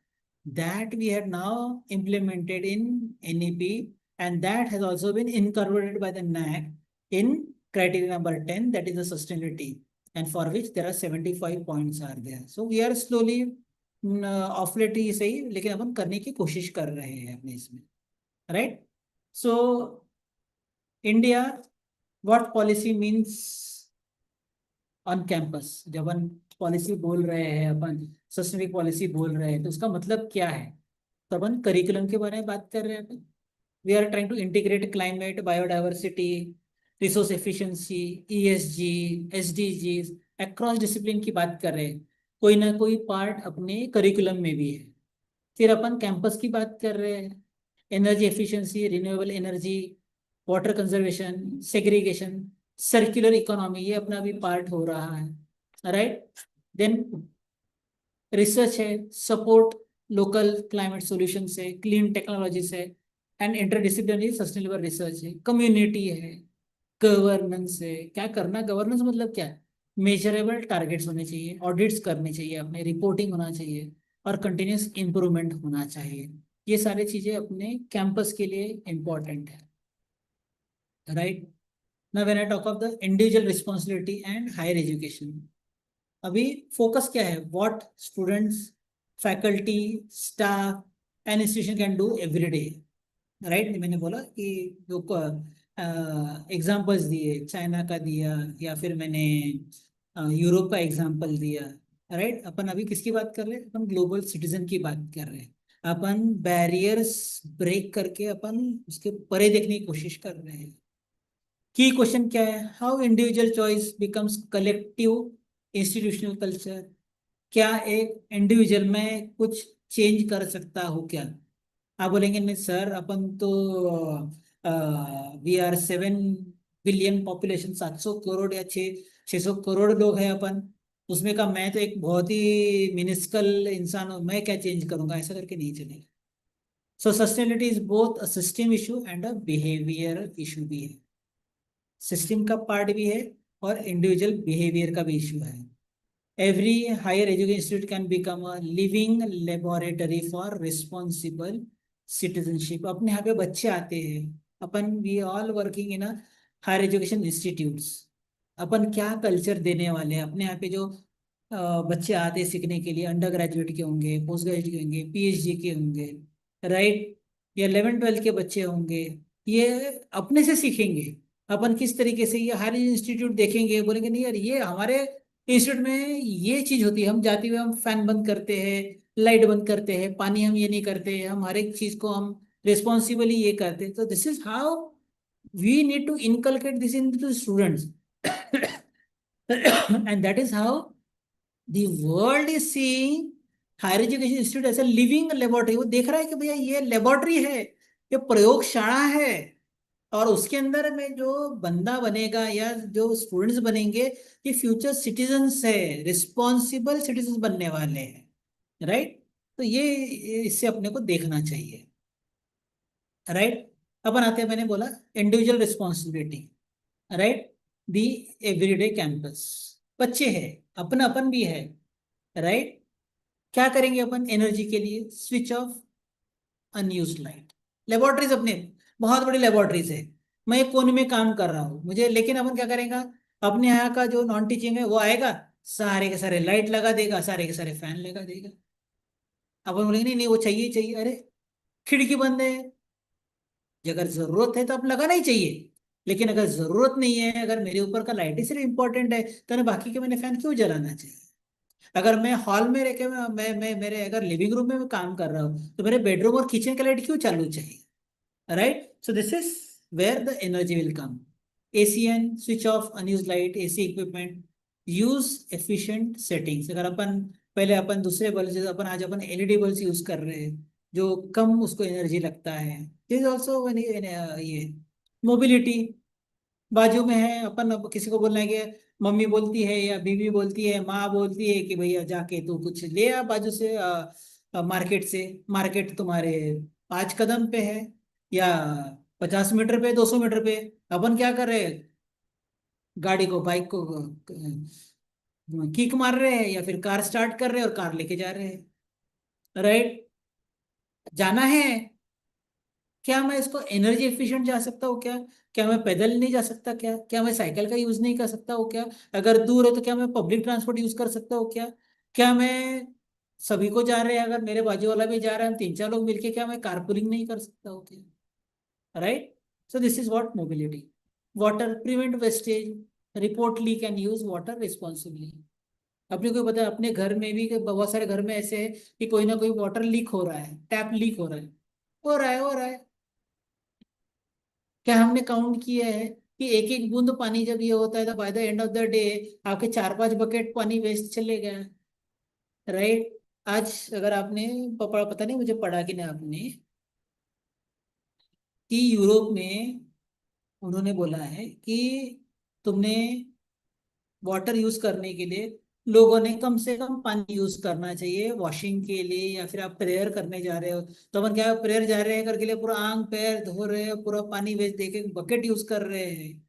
That we have now implemented in NEP, and that has also been incorporated by the NAC in criteria number 10, that is the sustainability, and for which there are 75 points are there. So we are slowly off late ही सही, लेकिन अपन करने की कोशिश कर रहे हैं अपने इसमें, right? So India, what policy means on campus? जब अपन पॉलिसी बोल रहे हैं, अपन सस्टेनेबल पॉलिसी बोल रहे हैं, तो उसका मतलब क्या है? तो अपन करिकुलम के बारे में बात कर रहे हैं. We are trying to integrate climate, biodiversity, resource efficiency, ESG, SDGs, across discipline की बात कर रहे हैं. कोई ना कोई पार्ट अपने करिकुलम में भी है. फिर अपन कैंपस की बात कर रहे हैं. Energy efficiency, renewable energy, water conservation, segregation, circular economy, ये अपना भी पार्ट हो रहा है, राइट? देन रिसर्च है, सपोर्ट लोकल क्लाइमेट सॉल्यूशन से, क्लीन टेक्नोलॉजी से, एंड इंटरडिसिप्लिनरी सस्टेनेबल रिसर्च है, कम्युनिटी है, गवर्नेंस है. क्या करना, गवर्नेंस मतलब क्या? मेजरेबल टारगेट्स होने चाहिए, ऑडिट्स करने चाहिए, अपने रिपोर्टिंग होना चाहिए, और कंटिन्यूस इंप्रूवमेंट होना चाहिए. ये सारी चीजें अपने कैंपस के लिए इंपॉर्टेंट है, right? Now when I talk of the individual responsibility and higher education, अभी फोकस क्या है? What students, faculty, staff and institution can do every day, right? मैंने बोला कि जो एग्जाम्पल्स दिए, चाइना का दिया, या फिर मैंने यूरोप का एग्जाम्पल दिया, राइट? अपन अभी किसकी बात कर रहे हैं? अपन ग्लोबल सिटीजन की बात कर रहे हैं. अपन बैरियर्स ब्रेक करके अपन उसके परे देखने की कोशिश कर रहे हैं. की क्वेश्चन क्या है? How individual choice becomes collective institutional culture. क्या एक इंडिविजुअल में कुछ चेंज कर सकता हो क्या? आप बोलेंगे नहीं सर, अपन तो we are 7 billion population, 700 crore या 600 करोड़ लोग हैं अपन, उसमें का मैं तो एक बहुत ही मिनिस्कल इंसान हूँ, मैं क्या चेंज करूंगा? ऐसा करके नहीं चलेगा. So sustainability is both a system issue and a behaviour issue भी है. सिस्टम का पार्ट भी है और इंडिविजुअल बिहेवियर का भी इशू है. Every higher education institute can become a living laboratory for responsible citizenship. अपने यहाँ पे बच्चे आते हैं, अपन we all working in a higher education institutes. अपन क्या कल्चर देने वाले हैं अपने यहाँ पे? जो बच्चे आते हैं सीखने के लिए, अंडर ग्रेजुएट के होंगे, पोस्ट ग्रेजुएट के होंगे, PhD के होंगे, राइट? या 11th-12th के बच्चे होंगे, ये अपने से सीखेंगे. अपन किस तरीके से ये हायर इंस्टीट्यूट देखेंगे, बोलेंगे नहीं यार, ये हमारे इंस्टीट्यूट में ये चीज होती है, हम जाते हुए हम फैन बंद करते हैं, लाइट बंद करते हैं, पानी हम ये नहीं करते हैं, हम हर एक चीज को हम रिस्पॉन्सिबली ये करते हैं. तो this is how we need to inculcate this in to students. And that is how the world is seeing higher education institute as a living laboratory. वो देख रहा है कि भैया ये लेबोरेटरी है, ये प्रयोगशाला है, और उसके अंदर में जो बंदा बनेगा या जो स्टूडेंट्स बनेंगे, ये फ्यूचर सिटीजन्स है, रिस्पॉन्सिबल सिटीजन बनने वाले हैं. राइट। तो ये इससे अपने को देखना चाहिए, राइट। अपन आते हैं, मैंने बोला इंडिविजुअल रिस्पॉन्सिबिलिटी, राइट। दी एवरीडे कैंपस, बच्चे हैं, अपना अपन भी है, राइट। क्या करेंगे अपन एनर्जी के लिए? Switch off unused light. Laboratories अपने बहुत बड़ी लेबोरेटरीज है, मैं एक कोने में काम कर रहा हूँ मुझे, लेकिन अपन क्या करेंगे? अपने यहाँ का जो नॉन टीचिंग है वो आएगा, सारे के सारे लाइट लगा देगा, सारे के सारे फैन लगा देगा। अपन बोलेंगे नहीं नहीं वो चाहिए चाहिए, अरे खिड़की बंद है, अगर जरूरत है तो अब लगाना ही चाहिए। लेकिन अगर जरूरत नहीं है, अगर मेरे ऊपर का लाइट ही सिर्फ इंपॉर्टेंट है, तो ना बाकी के मैंने फैन क्यों जलाना चाहिए? अगर मैं हॉल में रह के मैं मेरे अगर लिविंग रूम में मैं काम कर रहा हूँ, तो मेरे बेडरूम और किचन का लाइट क्यों चालू चाहिए? Right? So this is where the energy will come. ACN, switch off unused light, AC equipment, use efficient settings. अगर अपन पहले अपन दूसरे बल्ब, जैसे अपन आज अपन एलईडी बल्ब यूज कर रहे हैं जो कम उसको एनर्जी लगता है। दिस ऑल्सो ये मोबिलिटी बाजू में है, अपन अब किसी को बोलना है कि मम्मी बोलती है या बीवी बोलती है, माँ बोलती है कि भैया जाके तू कुछ ले आ बाजू से, मार्केट से। मार्केट तुम्हारे 5 कदम पे है या 50 मीटर पे, 200 मीटर पे। अपन क्या कर रहे हैं? गाड़ी को, बाइक को किक मार रहे हैं या फिर कार स्टार्ट कर रहे हैं और कार लेके जा रहे हैं, राइट। जाना है, क्या मैं इसको एनर्जी एफिशिएंट जा सकता हूँ क्या? क्या मैं पैदल नहीं जा सकता क्या? क्या मैं साइकिल का यूज नहीं कर सकता हूँ क्या? अगर दूर है तो क्या मैं पब्लिक ट्रांसपोर्ट यूज कर सकता हूँ क्या? क्या मैं, सभी को जा रहे हैं, अगर मेरे बाजू वाला भी जा रहा है, हम 3-4 लोग मिलके, क्या मैं कारपूलिंग नहीं कर सकता हूँ क्या? Right. So this is what mobility. Water, prevent wastage, report leak and use water responsibly. अपने को पता है अपने घर में भी कि बहुत सारे घर में ऐसे है कि कोई ना कोई वाटर लीक हो रहा है, टैप लीक हो रहा है, हो रहा है, हो रहा है। क्या हमने काउंट किया है कि एक एक बूंद पानी जब ये होता है तो by the end of the day आपके 4-5 बकेट पानी वेस्ट चले गए, राइट। आज अगर आपने पता नहीं मुझे पढ़ा कि नहीं आपने, कि यूरोप में उन्होंने बोला है कि तुमने वाटर यूज करने के लिए लोगों ने कम से कम पानी यूज करना चाहिए वॉशिंग के लिए, या फिर आप प्रेयर करने जा रहे हो तो अपन क्या प्रेयर जा रहे हैं करके लिए पूरा आंग पैर धो रहे हैं, पूरा पानी वेस्ट देके बकेट यूज कर रहे हैं।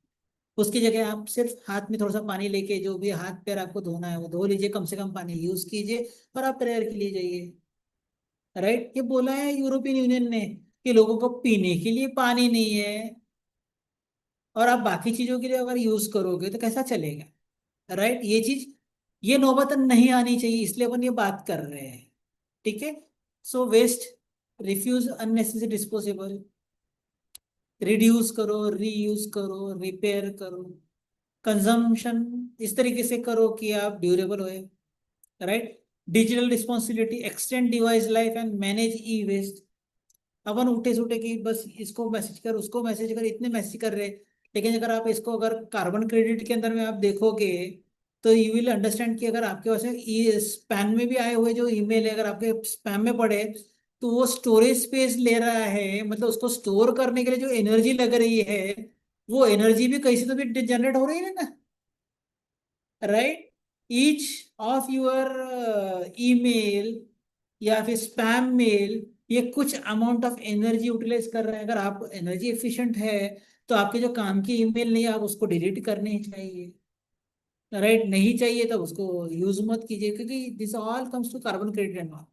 उसकी जगह आप सिर्फ हाथ में थोड़ा सा पानी लेके जो भी हाथ पैर आपको धोना है वो धो लीजिए, कम से कम पानी यूज कीजिए और आप प्रेयर के लिए जाइए, राइट। ये बोला है यूरोपियन यूनियन ने कि लोगों को पीने के लिए पानी नहीं है और आप बाकी चीजों के लिए अगर यूज करोगे तो कैसा चलेगा, राइट। ये चीज, ये नौबत नहीं आनी चाहिए, इसलिए अपन ये बात कर रहे हैं, ठीक है। So waste, refuse unnecessary disposable, reduce करो, रीयूज करो, रिपेयर करो, कंजम्पशन इस तरीके से करो कि आप ड्यूरेबल होए, right. Digital responsibility, extend device life and manage e waste. अपन उठे सुठे कि बस इसको मैसेज कर, उसको मैसेज कर, इतने मैसेज कर रहे, लेकिन अगर आप इसको अगर कार्बन क्रेडिट के अंदर में आप देखोगे तो यू विल अंडरस्टैंड कि अगर आपके पास स्पैम में भी आए हुए जो ईमेल है, अगर आपके स्पैम में पड़े तो वो स्टोरेज स्पेस ले रहा है, मतलब उसको स्टोर करने के लिए जो एनर्जी लग रही है वो एनर्जी भी कहीं से तो भी जनरेट हो रही है ना, right. Each of your email या फिर स्पैम मेल ये कुछ अमाउंट ऑफ एनर्जी यूटिलाइज कर रहे हैं। अगर आप एनर्जी एफिशिएंट है तो आपके जो काम की ईमेल नहीं है आप उसको डिलीट करने ही चाहिए, राइट। नहीं चाहिए तब उसको यूज मत कीजिए, क्योंकि this all comes to carbon credit and all,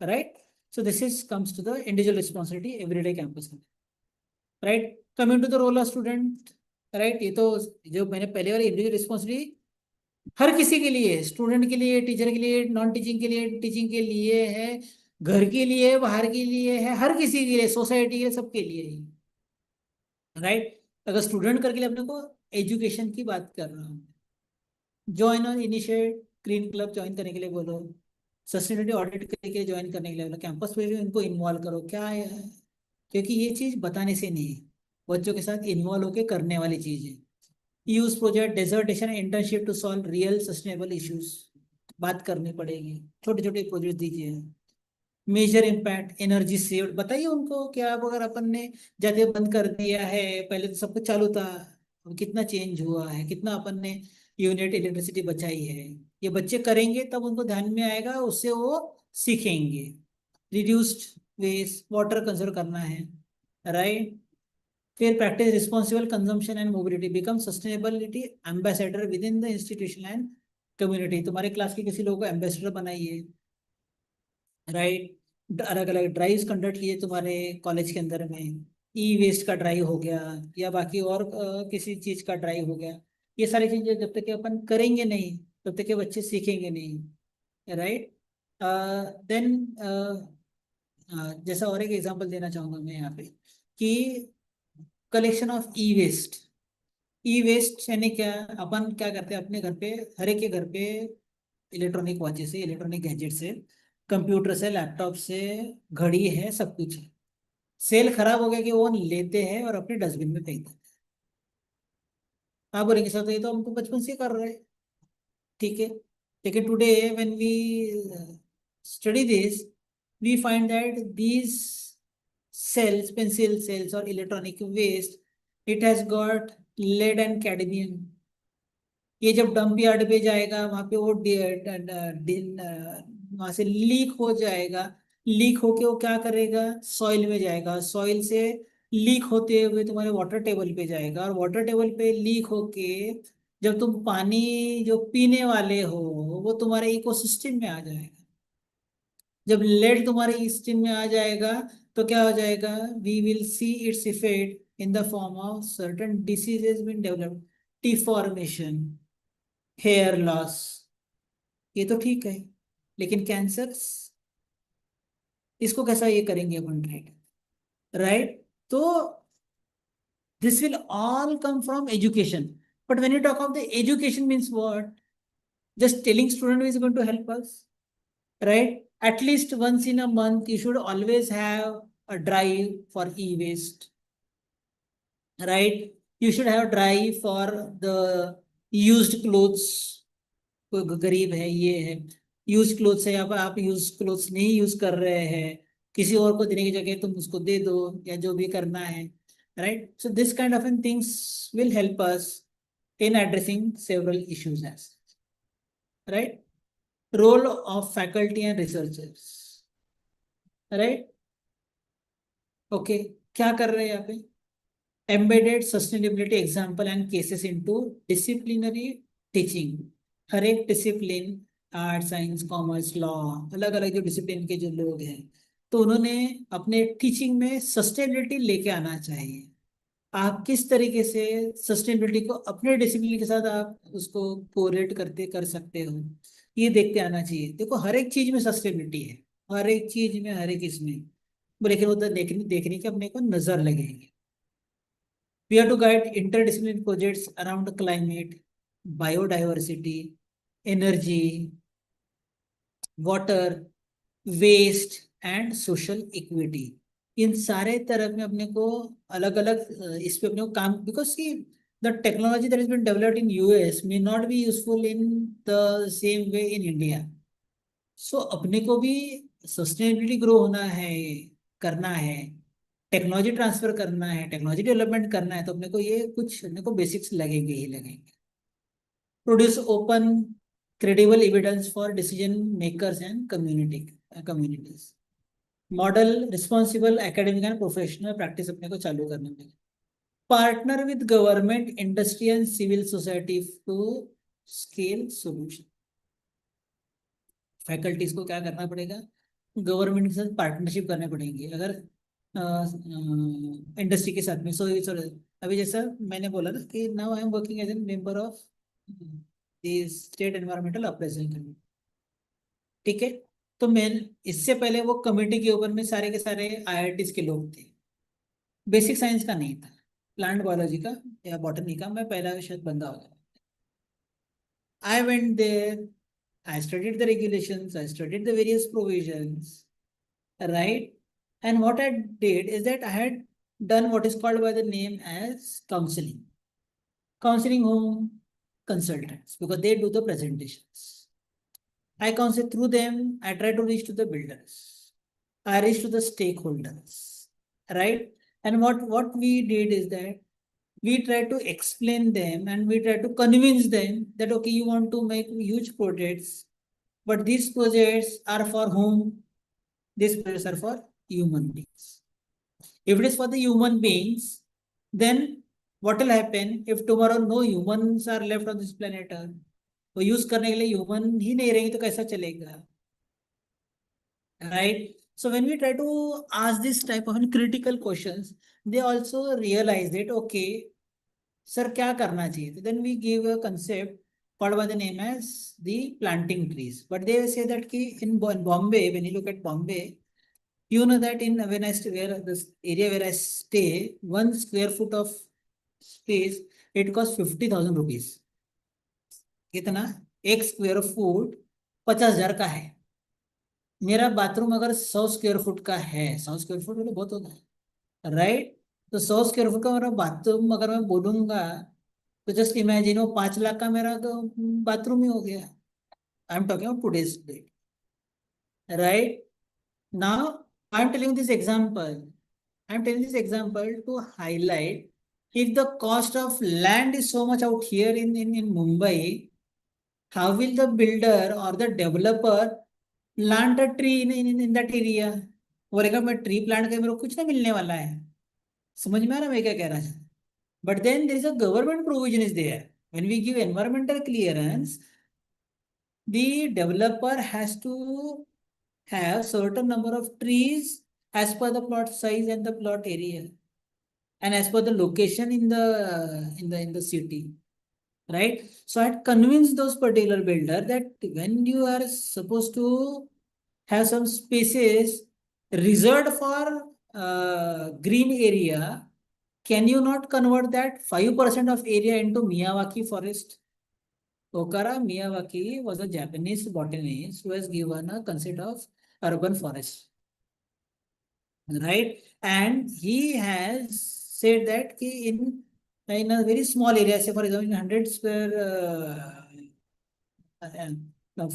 right. So this is comes to the individual responsibility everyday campus में, right. Coming to the role of student, right. ये तो जो मैंने पहले वाली इंडिविजुअल रिस्पॉन्सिबिलिटी हर किसी के लिए, स्टूडेंट के लिए, टीचर के लिए, नॉन टीचिंग के लिए, टीचिंग के लिए है, घर के लिए, बाहर के लिए है, हर किसी के लिए, सोसाइटी के लिए, सबके लिए ही, राइट। अगर स्टूडेंट करके लिए अपने को एजुकेशन की बात कर रहा हूँ, ज्वाइन और इनिशिएट ग्रीन क्लब ज्वाइन करने के लिए बोलो, सस्टेनेबिलिटी ऑडिट करने के लिए ज्वाइन करने के लिए बोलो, कैंपस पे भी इनको इन्वॉल्व करो, क्या है, क्योंकि ये चीज बताने से नहीं, बच्चों के साथ इन्वॉल्व होकर करने वाली चीज है। Use project dissertation internship to solve real sustainable issues, बात करनी पड़ेगी, छोटे छोटे प्रोजेक्ट दीजिए। मेजर इम्पैक्ट, एनर्जी सेव, बताइए उनको कि आप अगर अपन ने जाते बंद कर दिया है, पहले तो सब कुछ चालू था, अब कितना चेंज हुआ है, कितना अपन ने यूनिट इलेक्ट्रिसिटी बचाई है। ये बच्चे करेंगे तब उनको ध्यान में आएगा, उससे वो सीखेंगे, रिड्यूस्ड वेस्ट, वाटर कंजर्व करना है, राइट। फिर practice responsible consumption and mobility, become sustainability ambassador with in the institution and community. तुम्हारे क्लास के किसी लोगों को एम्बेसडर बनाइए, राइट। अलग अलग ड्राइव्स कंडक्ट किए तुम्हारे कॉलेज के अंदर में, ई वेस्ट का ड्राइव हो गया या बाकी और किसी चीज का ड्राइव हो गया। ये सारी चीजें जब तक कि अपन करेंगे नहीं तब तक के बच्चे सीखेंगे नहीं, राइट। देन जैसा और एक एग्जांपल देना चाहूंगा मैं यहाँ पे कि collection of e waste. E waste यानी क्या, अपन क्या करते हैं अपने घर पे, हर एक के घर पे इलेक्ट्रॉनिक वॉचेस से, इलेक्ट्रॉनिक गैजेट से, कंप्यूटर से, लैपटॉप से, घड़ी है, सब कुछ है। सेल खराब हो गया कि वो लेते हैं और अपने डस्टबिन में फेंक देते हैं। आप बोलेंगे सर तो ये तो हम तो बचपन से कर रहे हैं, ठीक है। लेकिन today when we study this, we find that these cells, pencil cells or electronic waste, it has got lead and cadmium। ये जब डंप यार्ड पे जाएगा वहां पे वो वहां से लीक हो जाएगा। लीक होके वो क्या करेगा, सॉइल में जाएगा, सॉइल से लीक होते हुए तुम्हारे वाटर टेबल पे जाएगा, और वाटर टेबल पे लीक होके जब तुम पानी जो पीने वाले हो वो तुम्हारे इकोसिस्टम में आ जाएगा। जब लेड तुम्हारे स्किन में आ जाएगा तो क्या हो जाएगा, we will see its effect in the form of certain diseases been developed, deformation, hair loss. ये तो ठीक है, लेकिन कैंसर, इसको कैसा ये करेंगे अपन, राइट, राइट। तो this will all come from education. But when you talk of the education means what, just telling student is going to help us, right? At least once in a month, you should always have a drive for e-waste, right? You should have drive for the used clothes। कोई गरीब है, ये है, use clothes है, आप use clothes नहीं use कर रहे हैं, किसी और को देने की जगह तुम उसको दे दो, या जो भी करना है, right. So this kind of an things will help us in addressing several issues as, right? Role of faculty and researchers, right? Okay, क्या कर रहे हैं यहाँ पे, embedded sustainability example and cases into disciplinary teaching। हर एक discipline, art, science, commerce, law, अलग अलग जो डिसिप्लिन के जो लोग हैं, तो उन्होंने अपने टीचिंग में सस्टेनेबिलिटी लेके आना चाहिए। आप किस तरीके से सस्टेनेबिलिटी को अपने डिसिप्लिन के साथ आप उसको कोरिलेट करते कर सकते हो, ये देखते आना चाहिए। देखो हर एक चीज में सस्टेनेबिलिटी है, हर एक चीज में, हर एक इसमें, लेकिन वो तो देखने देखने की अपने को नजर लगेगी। We have to guide interdisciplinary projects around climate, biodiversity, energy, water, waste and social equity। इन सारे तरफ में अपने को अलग अलग इस पे अपने को काम, because see the technology that is been developed in US may not be useful in the same way in India. सो अपने को भी सस्टेनेबिलिटी ग्रो होना है, करना है, टेक्नोलॉजी ट्रांसफर करना है, टेक्नोलॉजी डेवलपमेंट करना है, तो अपने को ये कुछ अपने को बेसिक्स लगेंगे ही लगेंगे। Produce open credible evidence for decision makers and communities. Model responsible academic and professional practice अपने को चालू करने में। Partner with government, industry and civil society to scale solution. Faculties को क्या करना पड़ेगा, गवर्नमेंट के साथ पार्टनरशिप करने पड़ेंगे। अगर इंडस्ट्री के साथ में, सो अभी जैसा मैंने बोला ना कि now I am working as a member of the state environmental appraisal committee, ठीक है। तो मैं इससे पहले वो कमेटी के ऊपर में सारे के सारे आईआईटीज के लोग थे, बेसिक साइंस का नहीं था, प्लांट बायोलॉजी का या बॉटनी का मैं पहला शायद बंदा हो गया। I went there, I studied the regulations, I studied the various provisions, right? And what I did is that I had done what is called by the name as counseling. Counseling whom? Consultants, because they do the presentations. I counsel through them, I try to reach to the builders, I reach to the stakeholders, right? And what we did is that we try to explain them and we try to convince them that, okay, you want to make huge projects, but these projects are for whom? These projects are for human beings. If it is for the human beings, then what will happen if tomorrow no humans are left on this planet Earth? वो use करने के लिए human ही नहीं रहेंगे तो कैसा चलेगा, right? So when we try to ask this type of critical questions, they also realize that okay, sir, क्या करना चाहिए? So then we give a concept called by the name as the planting trees. But they say that ki in Bombay, when you look at Bombay, you know that in when I stay, where this area where I stay, 1 square foot of space, it costs 50,000 rupees. कितना? 1 square foot 50,000 का है. मेरा bathroom अगर 100 square foot का है, 100 square foot मतलब बहुत होता है, राइट? तो 100 स्क्वायर फुट का मेरा बाथरूम अगर मैं बोलूंगा तो जस्ट इमेजिन वो 5 लाख का मेरा बाथरूम ही हो गया. I am talking about today's date, right? Now I am telling this example. I am telling this example to highlight if the cost of land is so much out here in Mumbai, how will the builder or the developer plant a tree in that area? बोलेगा मैं tree plant कर मेरे को कुछ नहीं मिलने वाला है. समझ में आ रहा मैं क्या कह रहा था? But then there is a government provision is there. When we give environmental clearance, the developer has to have certain number of trees as per the plot size and the plot area, and as per the location in the city, right? So I convinced those particular builder that when you are supposed to have some spaces reserved for green area, can you not convert that 5% of area into Miyawaki forest? Okara Miyawaki was a Japanese botanist who has given a concept of urban forest, right? And he has said that in a very small area, say for example, in 100 square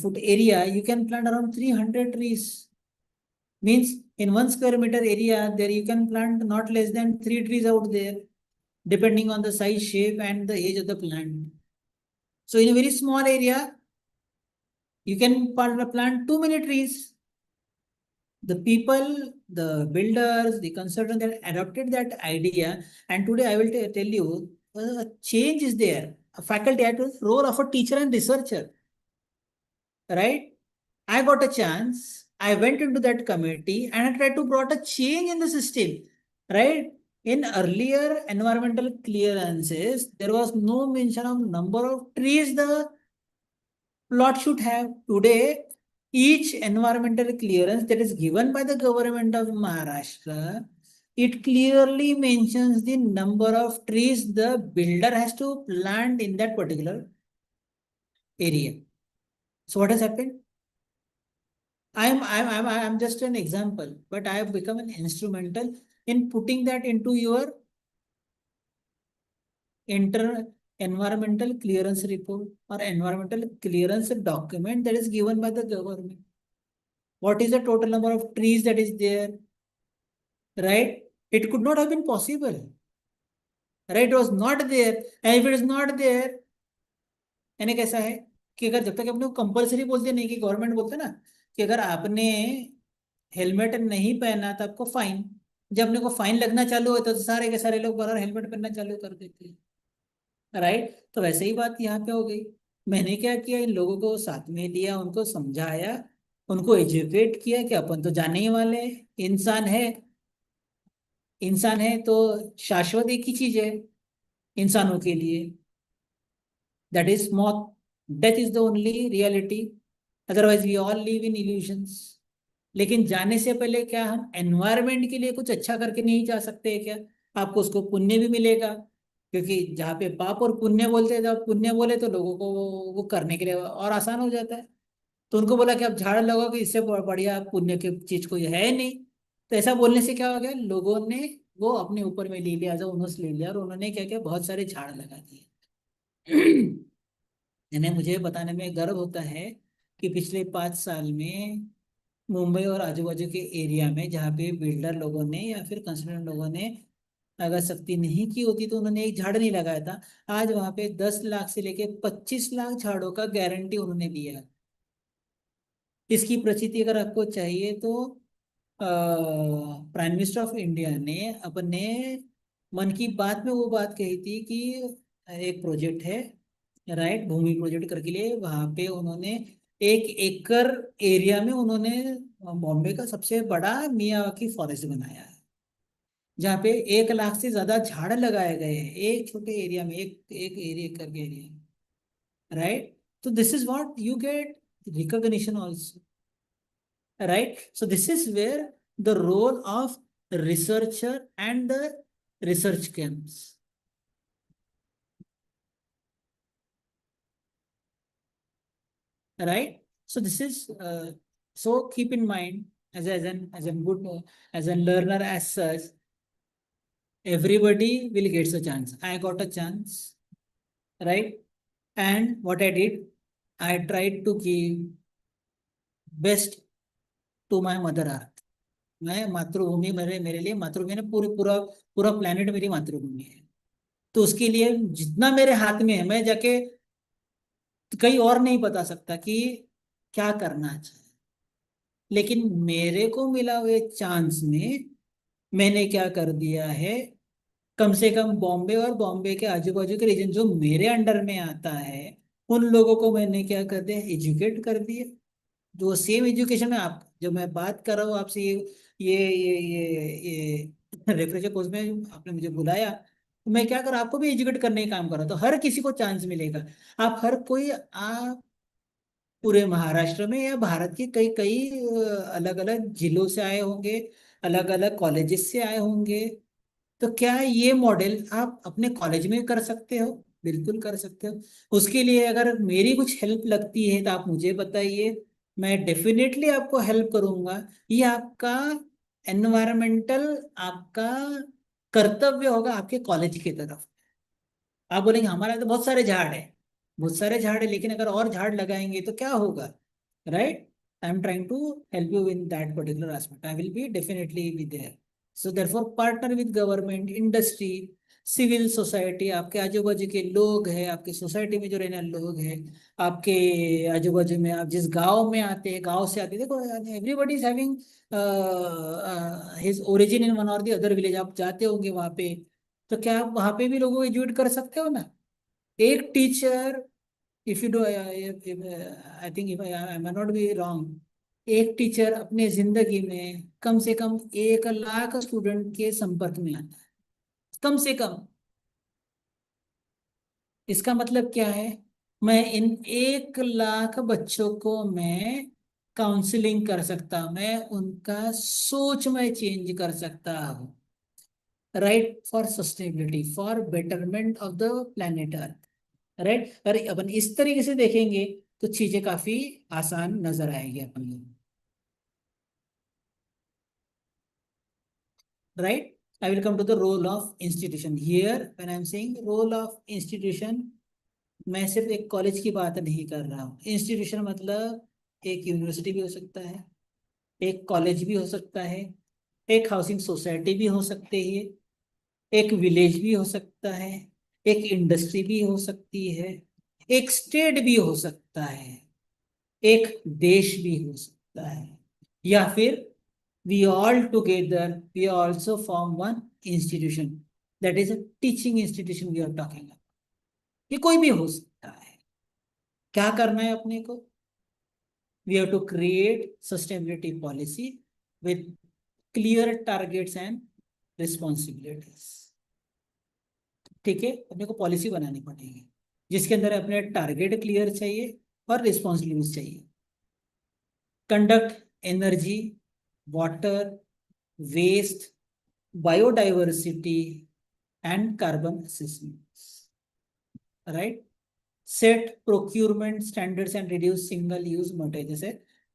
foot area, you can plant around 300 trees. Means in 1 square meter area, there you can plant not less than 3 trees out there, depending on the size, shape, and the age of the plant. So in a very small area, you can plant too many trees. The people, the builders, the consultants that adopted that idea, and today I will tell you, a change is there. A faculty had the role of a teacher and researcher, right? I got a chance. I went into that committee and I tried to brought a change in the system, right? In earlier environmental clearances, there was no mention of number of trees the plot should have. Today, each environmental clearance that is given by the government of Maharashtra, it clearly mentions the number of trees the builder has to plant in that particular area. So what has happened? I'm just an example, but I have become an instrumental in putting that into your environmental clearance report or environmental clearance document that is given by the government. What is the total number of trees that is there, right? It could not have been possible, right? It was not there. And if it is not there, यानी कैसा है कि अगर जब तक अपने को compulsory बोलते नहीं, कि गवर्नमेंट बोलते ना कि अगर आपने हेलमेट नहीं पहना तो आपको फाइन, जब अपने को फाइन लगना चालू होता तो सारे के सारे लोग बराबर हेलमेट पहनना चालू कर देते हैं, राइट? तो वैसे ही बात यहाँ पे हो गई. मैंने क्या किया, इन लोगों को साथ में लिया, उनको समझाया, उनको एजुकेट किया कि अपन तो जाने ही वाले हैं, इंसान है. इंसान है तो शाश्वत एक ही चीज है इंसानों के लिए, दैट इज मौत. Death is the only reality, otherwise we all live in illusions. लेकिन जाने से पहले क्या हम एनवायरमेंट के लिए कुछ अच्छा करके नहीं जा सकते क्या? आपको उसको पुण्य भी मिलेगा, क्योंकि जहाँ पे पाप और पुण्य बोलते हैं, जब पुण्य बोले तो लोगों को वो करने के लिए और आसान हो जाता है. तो उनको बोला कि आप झाड़ लगाओगे, इससे बढ़िया पुण्य की चीज कोई है नहीं. तो ऐसा बोलने से क्या हो गया, लोगों ने वो अपने ऊपर में ले लिया, जो उन्होंने ले लिया, और उन्होंने क्या किया, बहुत सारे झाड़ लगा दिए. इन्हें मुझे बताने में गर्व होता है कि पिछले 5 साल में मुंबई और आजू बाजू के एरिया में जहाँ पे बिल्डर लोगों ने या फिर कंस्ट्रक्शन लोगों ने अगर सख्ती नहीं की होती तो उन्होंने एक झाड़ नहीं लगाया था, आज वहां पे 10 लाख से लेके 25 लाख झाड़ों का गारंटी उन्होंने दिया. इसकी प्रचिति अगर आपको चाहिए तो प्राइम मिनिस्टर ऑफ इंडिया ने अपने मन की बात में वो बात कही थी कि एक प्रोजेक्ट है, राइट, भूमि प्रोजेक्ट करके लिए, वहां पे उन्होंने 1 एकड़ एरिया में उन्होंने बॉम्बे का सबसे बड़ा मियावाकी फॉरेस्ट बनाया है, जहाँ पे 1 लाख से ज्यादा झाड़ लगाए गए हैं एक छोटे एरिया में, एक एक एरिया करके एरिया में, राइट। तो this is what you get recognition also, right? So this is where the role of researcher and the research comes, right? So this is so keep in mind as an good as a learner as such, everybody will get a chance. I got a chance, right? And what I did, I tried to give best to my mother earth. मैं मातृभूमि, मेरे मेरे लिए मातृभूमि ने पूरी पूरा पूरा प्लेनेट मेरी मातृभूमि है। तो उसके लिए जितना मेरे हाथ में है, मैं जाके कहीं और नहीं बता सकता कि क्या करना चाहिए, लेकिन मेरे को मिला हुए चांस में मैंने क्या कर दिया है, कम से कम बॉम्बे और बॉम्बे के आजू बाजू के रीजन जो मेरे अंडर में आता है, उन लोगों को मैंने क्या कर दिया, एजुकेट कर दिया। जो सेम एजुकेशन में आप, जो मैं बात कर रहा हूँ आपसे, ये रेफरेंस कोर्स में आपने मुझे बुलाया, तो मैं क्या कर रहा, आपको भी एजुकेट करने का काम कर रहा हूँ। तो हर किसी को चांस मिलेगा। आप हर कोई, आप पूरे महाराष्ट्र में या भारत के कई कई अलग अलग जिलों से आए होंगे, अलग अलग कॉलेजेस से आए होंगे। तो क्या ये मॉडल आप अपने कॉलेज में कर सकते हो? बिल्कुल कर सकते हो। उसके लिए अगर मेरी कुछ हेल्प लगती है तो आप मुझे बताइए, मैं डेफिनेटली आपको हेल्प करूंगा। ये आपका एनवायरमेंटल, आपका कर्तव्य होगा आपके कॉलेज की तरफ। आप बोलेंगे हमारे यहाँ तो बहुत सारे झाड़ है, बहुत सारे झाड़ है, लेकिन अगर और झाड़ लगाएंगे तो क्या होगा, right? I am trying to help you in that particular aspect, I will be definitely be there. So therefore partner with government, industry, civil society, आपके आजू बाजू के लोग हैं, आपके सोसाइटी में जो रहने वाले लोग हैं, आपके आजू बाजू में, आप जिस गांव में आते हैं, गांव से आते हैं, देखो everybody is having his origin in one और द अदर विलेज। आप जाते होंगे वहां पे, तो क्या आप वहां पे भी लोगों को एजुकेट कर सकते हो ना? एक teacher, if you do, I think if I may not be wrong, एक टीचर अपने जिंदगी में कम से कम 1 लाख स्टूडेंट के संपर्क में आता है, कम से कम। इसका मतलब क्या है, मैं इन 1 लाख बच्चों को मैं काउंसलिंग कर सकता हूं, मैं उनका सोच में चेंज कर सकता हूँ, right, for sustainability, for betterment of the planet earth, right. अरे अपन इस तरीके से देखेंगे तो चीजें काफी आसान नजर आएगी अपन को, right. I will come to the role of institution here. When I am saying role of institution, मैं सिर्फ एक कॉलेज की बात नहीं कर रहा हूँ। इंस्टीट्यूशन मतलब एक यूनिवर्सिटी भी हो सकता है, एक कॉलेज भी हो सकता है, एक हाउसिंग सोसाइटी भी हो सकती है, एक विलेज भी हो सकता है, एक इंडस्ट्री भी हो सकती है, एक स्टेट भी हो सकता है, एक देश भी हो सकता है, या फिर we all together we also form one institution, that is a teaching institution we are talking about। ये कोई भी हो सकता है। क्या करना है अपने को, we have to create sustainability policy with clear targets and responsibilities। ठीक है, अपने को पॉलिसी बनानी पड़ेगी जिसके अंदर अपने टारगेट क्लियर चाहिए और रिस्पॉन्सिबिलिटीज चाहिए। Conduct energy, water, waste, biodiversity and carbon assessments, right. Set procurement standards and reduce single use material. जैसे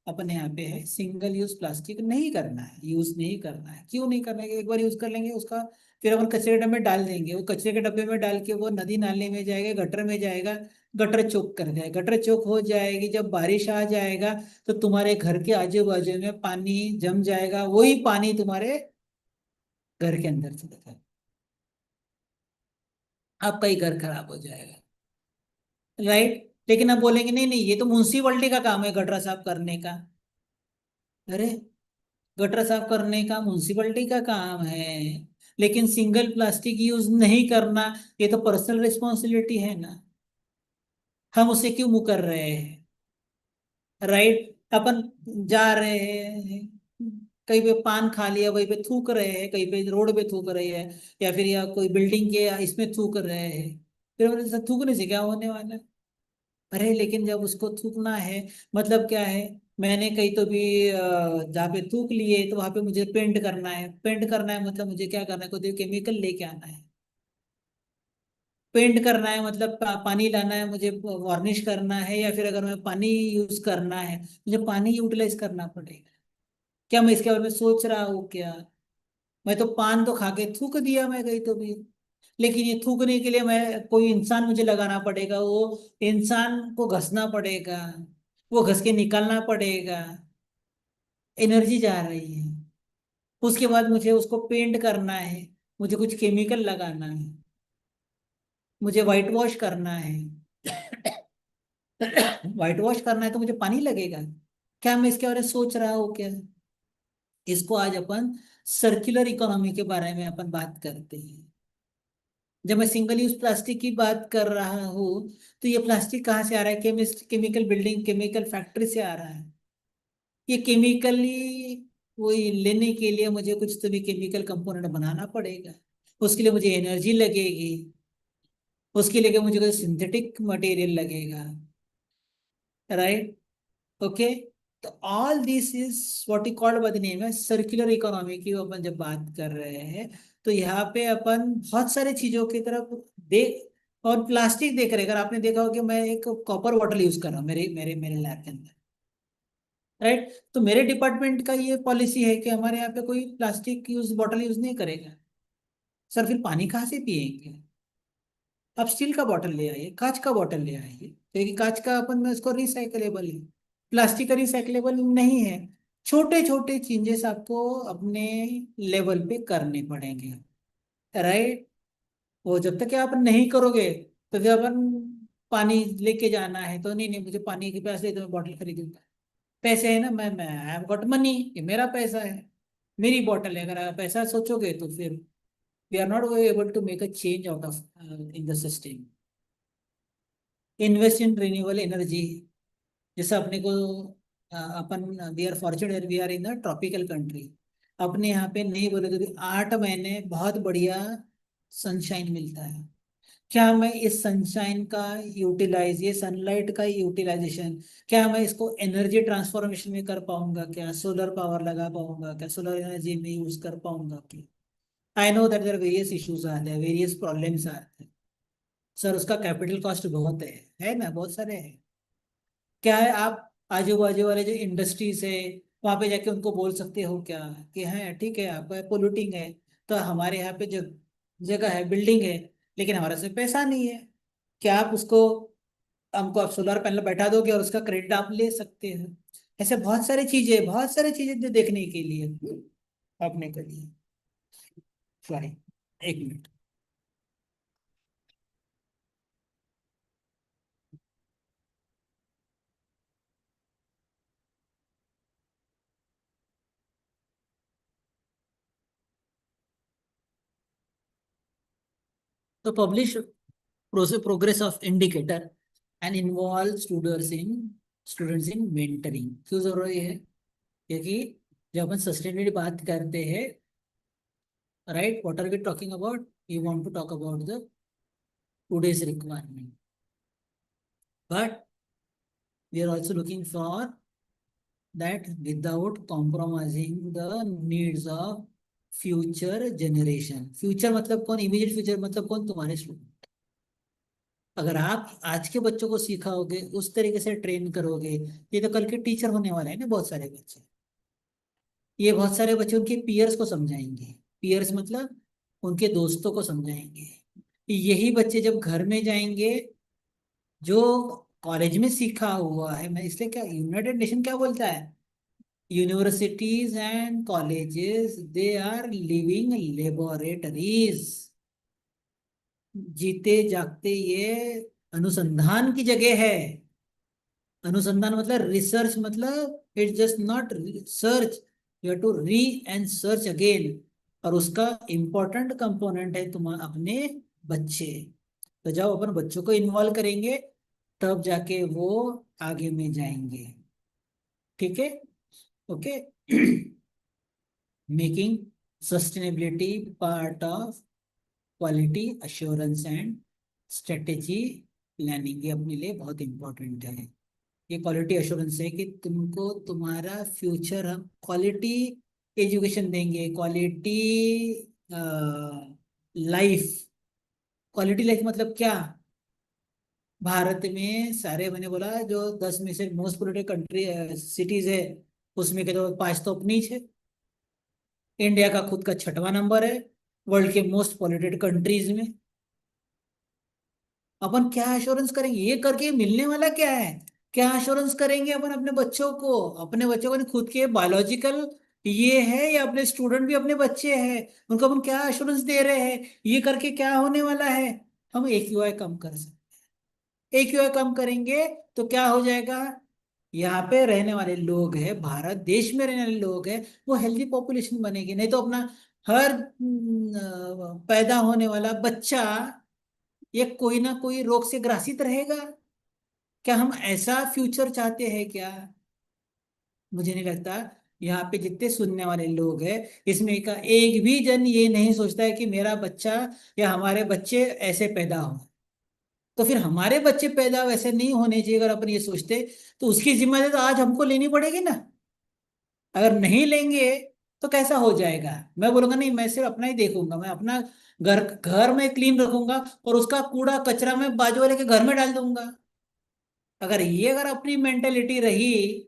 अपने यहाँ पे है, सिंगल यूज प्लास्टिक नहीं करना है, यूज नहीं करना है। क्यों नहीं करना है? एक बार यूज कर लेंगे उसका, फिर अपन कचरे के डब्बे में डाल देंगे, वो कचरे के डब्बे में डाल के वो नदी नाले में जाएगा, गटर में जाएगा, गटर चौक कर जाएगा, गटर चौक हो जाएगी, जब बारिश आ जाएगा तो तुम्हारे घर के आजू बाजू में पानी जम जाएगा, वही पानी तुम्हारे घर के अंदर चला जाएगा, आपका ही घर खराब हो जाएगा, राइट। लेकिन अब बोलेंगे नहीं नहीं, ये तो म्यूनसिपलिटी का काम है गटर साफ करने का। अरे, गटर साफ करने का म्युनिसिपैलिटी का काम है, लेकिन सिंगल प्लास्टिक यूज नहीं करना, ये तो पर्सनल रिस्पॉन्सिबिलिटी है ना। हम उसे क्यों मुँह कर रहे हैं? राइट, अपन जा रहे हैं, कहीं पे पान खा लिया, वहीं पे थूक रहे हैं, कहीं पे रोड पे थूक रहे हैं, या फिर या कोई बिल्डिंग के इसमें थूक रहे हैं, फिर थूकने से क्या होने वाला है? अरे लेकिन जब उसको थूकना है, मतलब क्या है, मैंने कहीं तो भी जहाँ पे थूक लिए तो वहां पे मुझे पेंट करना है, पेंट करना है मतलब मुझे क्या करना है, कोई केमिकल लेके आना है, पेंट करना है मतलब पानी लाना है मुझे, वार्निश करना है, या फिर अगर मैं पानी यूज करना है, मुझे पानी यूटिलाइज करना पड़ेगा। क्या मैं इसके बारे में सोच रहा हूँ क्या? मैं तो पान तो खा के थूक दिया मैं कहीं तो भी, लेकिन ये थूकने के लिए मैं कोई इंसान मुझे लगाना पड़ेगा, वो इंसान को घसना पड़ेगा, वो घस के निकालना पड़ेगा, एनर्जी जा रही है। उसके बाद मुझे उसको पेंट करना है, मुझे कुछ केमिकल लगाना है, मुझे व्हाइट वॉश करना है। व्हाइट वॉश करना है तो मुझे पानी लगेगा। क्या मैं इसके बारे में सोच रहा हूँ क्या? इसको आज अपन सर्कुलर इकोनॉमी के बारे में अपन बात करते हैं। जब मैं सिंगल यूज प्लास्टिक की बात कर रहा हूँ, तो ये प्लास्टिक कहाँ से आ रहा है? केमिकल बिल्डिंग, केमिकल फैक्ट्री से आ रहा है। ये केमिकली कोई लेने के लिए मुझे कुछ तो भी केमिकल कंपोनेंट बनाना पड़ेगा, उसके लिए मुझे एनर्जी लगेगी, उसके लिए मुझे कोई सिंथेटिक मटेरियल लगेगा, राइट? ओके। तो all this is what you called by the name है सर्कुलर इकोनॉमी की अपन जब बात कर रहे हैं, तो यहाँ पे अपन बहुत सारे चीजों की तरफ देख, और प्लास्टिक देख रहे हैं। अगर आपने देखा हो कि मैं एक कॉपर बॉटल यूज कर रहा हूँ मेरे मेरे मेरे लैब के अंदर, राइट? तो मेरे डिपार्टमेंट का ये पॉलिसी है कि हमारे यहाँ पे कोई प्लास्टिक यूज बॉटल यूज नहीं करेगा। सर फिर पानी कहाँ से पिएंगे? आप स्टील का बॉटल ले आइए, कांच का बॉटल ले आइए, क्योंकि कांच का अपन में उसको रिसाइकलेबल है, प्लास्टिक का रिसाइकलेबल नहीं है। छोटे छोटे चेंजेस आपको अपने लेवल पे करने पड़ेंगे, राइट? वो जब तक कि आप नहीं करोगे, तो फिर अपन पानी लेके जाना है तो नहीं नहीं मुझे पानी के पैसे तो मैं बॉटल खरीदूंगा, पैसे है ना, मैं आई हैव गॉट मनी, ये मेरा पैसा है, मेरी बॉटल है। अगर आप ऐसा सोचोगे तो फिर we are not able to make a change out of in the system. Invest in renewable energy, जैसे अपने को अपन we are fortunate we are in the tropical country, अपने यहाँ पे नहीं बोले तो भी 8 महीने बहुत बढ़िया सनशाइन मिलता है। क्या मैं इस सनशाइन का यूटिलाइज, ये सनलाइट का यूटिलाइजेशन, क्या मैं इसको एनर्जी ट्रांसफॉर्मेशन में कर पाऊंगा? क्या सोलर पावर लगा पाऊंगा? क्या सोलर एनर्जी में यूज कर पाऊंगा? क्या? I know that there various issues आते हैं, वेरियस प्रॉब्लम्स आते हैं। सर उसका कैपिटल कॉस्ट बहुत है ना, बहुत सारे हैं। क्या है, आप आजू बाजू वाले जो इंडस्ट्रीज है वहां पे जाके उनको बोल सकते हो क्या कि हाँ ठीक है आपका पोल्यूटिंग है, तो हमारे यहाँ पे जो जगह है, बिल्डिंग है, लेकिन हमारे से पैसा नहीं है, क्या आप उसको, हमको आप सोलर पैनल बैठा दोगे और उसका क्रेडिट आप ले सकते हो? ऐसे बहुत सारी चीजें, बहुत सारी चीजें जो देखने के लिए अपने के लिए। सॉरी, एक मिनट। तो publish progress of indicator and involve students in mentoring. क्यों जरूरी है? क्योंकि जब अपन सस्टेनेबिलिटी बात करते हैं, right, what are we talking about? We want to talk about the today's requirement, but we are also looking for that without compromising the needs of future generation। Future मतलब कौन? इमीडिएट फ्यूचर मतलब कौन? तुम्हारे student. अगर आप आज के बच्चों को सिखाओगे, उस तरीके से ट्रेन करोगे, ये तो कल के टीचर होने वाले हैं ना बहुत सारे बच्चे। ये बहुत सारे बच्चे उनके पियर्स को समझाएंगे, पियर्स मतलब उनके दोस्तों को समझाएंगे। यही बच्चे जब घर में जाएंगे, जो कॉलेज में सीखा हुआ है, मैं इसलिए, क्या यूनाइटेड नेशन क्या बोलता है, universities and colleges they are living laboratories, जीते जागते ये अनुसंधान की जगह है। अनुसंधान मतलब रिसर्च, मतलब it's just not search, you have to re and search again. और उसका इम्पोर्टेंट कंपोनेंट है तुम अपने बच्चे। तो जब अपन बच्चों को इन्वॉल्व करेंगे तब जाके वो आगे में जाएंगे। ठीक है, okay. Making sustainability part of quality assurance and strategy planning, ये अपने लिए बहुत इंपॉर्टेंट है। ये क्वालिटी एश्योरेंस है कि तुमको तुम्हारा फ्यूचर हम क्वालिटी एजुकेशन देंगे, क्वालिटी लाइफ। क्वालिटी लाइफ मतलब क्या? भारत में सारे, मैंने बोला जो 10 में से मोस्ट पोल्यूटेड कंट्री सिटीज है, उसमें के तो 5 तो अपनी है। इंडिया का खुद का 6वां नंबर है वर्ल्ड के मोस्ट पोल्यूटेड कंट्रीज में। अपन क्या एश्योरेंस करेंगे? ये करके मिलने वाला क्या है? क्या एश्योरेंस करेंगे अपन अपने बच्चों को? अपने बच्चों को नहीं, खुद के बायोलॉजिकल ये है, या अपने स्टूडेंट भी अपने बच्चे हैं, उनको अपन क्या एश्योरेंस दे रहे हैं? ये करके क्या होने वाला है? हम AQI कम कर सकते। AQI कम करेंगे तो क्या हो जाएगा? यहाँ पे रहने वाले लोग हैं, भारत देश में रहने वाले लोग हैं, वो हेल्दी पॉपुलेशन बनेगी। नहीं तो अपना हर पैदा होने वाला बच्चा ये कोई ना कोई रोग से ग्रसित रहेगा। क्या हम ऐसा फ्यूचर चाहते हैं क्या? मुझे नहीं लगता। यहाँ पे जितने सुनने वाले लोग हैं, इसमें का एक भी जन ये नहीं सोचता है कि मेरा बच्चा या हमारे बच्चे ऐसे पैदा हो। तो फिर हमारे बच्चे पैदा वैसे नहीं होने चाहिए, अगर अपन ये सोचते तो उसकी जिम्मेदारी तो आज हमको लेनी पड़ेगी ना। अगर नहीं लेंगे तो कैसा हो जाएगा? मैं बोलूंगा नहीं, मैं सिर्फ अपना ही देखूंगा, मैं अपना घर घर में क्लीन रखूंगा और उसका कूड़ा कचरा मैं बाजू वाले के घर में डाल दूंगा। अगर अपनी मेंटेलिटी रही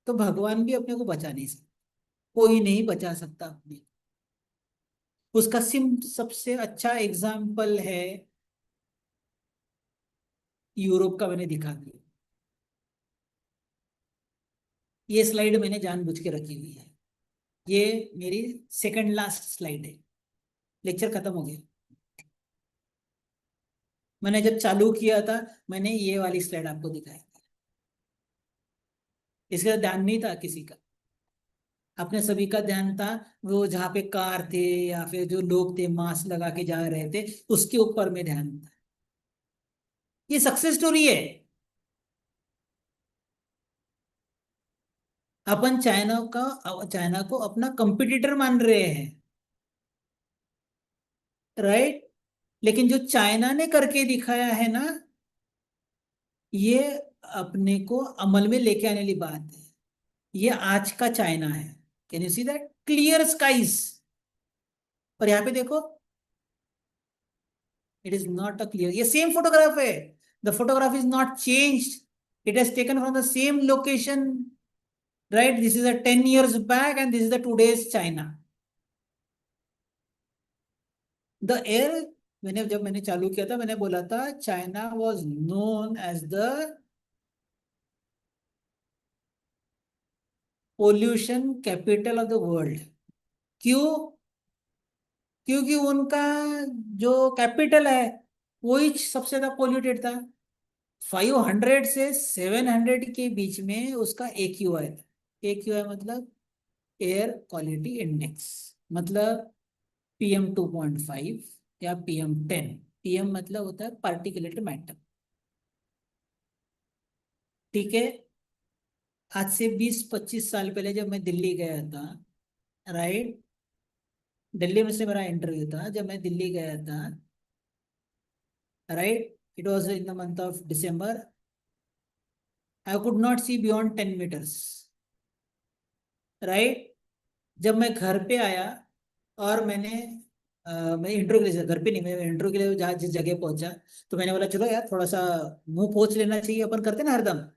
तो भगवान भी अपने को बचा नहीं सकता। कोई नहीं बचा सकता अपने को। उसका सबसे अच्छा एग्जाम्पल है यूरोप का, मैंने दिखा दिया। ये स्लाइड मैंने जानबूझ के रखी हुई है। ये मेरी सेकंड लास्ट स्लाइड है, लेक्चर खत्म हो गया। मैंने जब चालू किया था मैंने ये वाली स्लाइड आपको दिखाया था। इसका ध्यान नहीं था किसी का, अपने सभी का ध्यान था वो जहाँ पे कार थे या फिर जो लोग थे मास्क लगा के जा रहे थे उसके ऊपर में ध्यान था। ये सक्सेस स्टोरी है। अपन चाइना को अपना कंपटीटर मान रहे हैं, राइट? लेकिन जो चाइना ने करके दिखाया है ना, ये अपने को अमल में लेके आने वाली बात है। ये आज का चाइना है। Can you see that clear skies? और यहाँ पे देखो, it is not a clear, ये सेम फोटोग्राफ है। The photograph is not changed, it has taken from the same location, right? This is a 10 years back and this is the today's China. The air, जब मैंने चालू किया था मैंने बोला था China was known as the pollution capital of the world. क्यों? क्योंकि उनका जो कैपिटल है वही सबसे ज्यादा पोल्यूटेड था। 500 से 700 के बीच में उसका AQI था। AQI मतलब एयर क्वालिटी इंडेक्स, मतलब PM 2.5 या PM 10। PM मतलब होता है पार्टिकुलेट मैटर। ठीक है। आज से 20-25 साल पहले जब मैं दिल्ली गया था, राइट, दिल्ली में से मेरा इंटरव्यू था, जब मैं दिल्ली गया था, right, it was in the month of December, I could not see beyond 10 meters, right. जब मैं घर पे आया और मैं इंटरव्यू के लिए, घर पे नहीं, मैं इंटरव्यू के लिए जहाँ जिस जगह पहुंचा, तो मैंने बोला चलो यार थोड़ा सा मुंह पोंछ लेना चाहिए, अपन करते ना हरदम।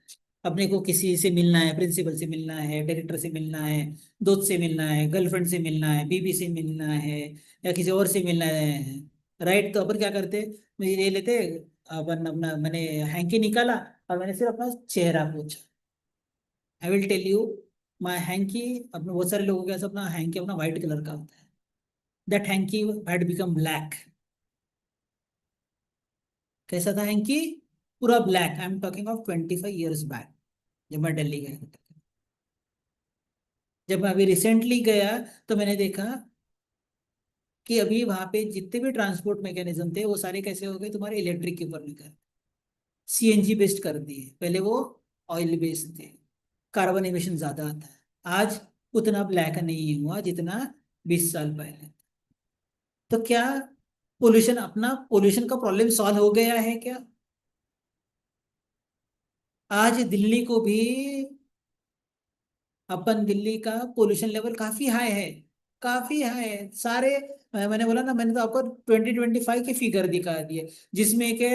अपने को किसी से मिलना है, प्रिंसिपल से मिलना है, डायरेक्टर से मिलना है, दोस्त से मिलना है, गर्लफ्रेंड से मिलना है, बीबी से मिलना है, या किसी और से मिलना है, राइट? तो अपन क्या करते, मैं ये लेते, अपन अपना, मैंने हैंकी निकाला और मैंने सिर्फ अपना चेहरा पोंछा। I will tell you, my hanky, अपने बहुत सारे लोगों के पास अपना हैंकी अपना व्हाइट कलर का होता है। That hanky had become black। कैसा था हैंकी? पूरा black. I am talking of 25 years back, जब मैं दिल्ली गया था। जब मैं अभी रिसेंटली गया तो मैंने देखा कि अभी वहां पे जितने भी ट्रांसपोर्ट मैकेनिज्म थे वो सारे कैसे हो गए, तुम्हारे इलेक्ट्रिक के ऊपर निकल, सीएनजी बेस्ड कर दिए। पहले वो ऑयल बेस्ड थे, कार्बन एमिशन ज्यादा आता है। आज उतना ब्लैक नहीं हुआ जितना 20 साल पहले। तो क्या पोल्यूशन, अपना पोल्यूशन का प्रॉब्लम सॉल्व हो गया है क्या? आज दिल्ली को भी, अपन दिल्ली का पोल्यूशन लेवल काफी हाई है, काफी हाई है। सारे मैंने बोला ना, मैंने तो आपको 2025 के फिगर दिखा दिए, जिसमें के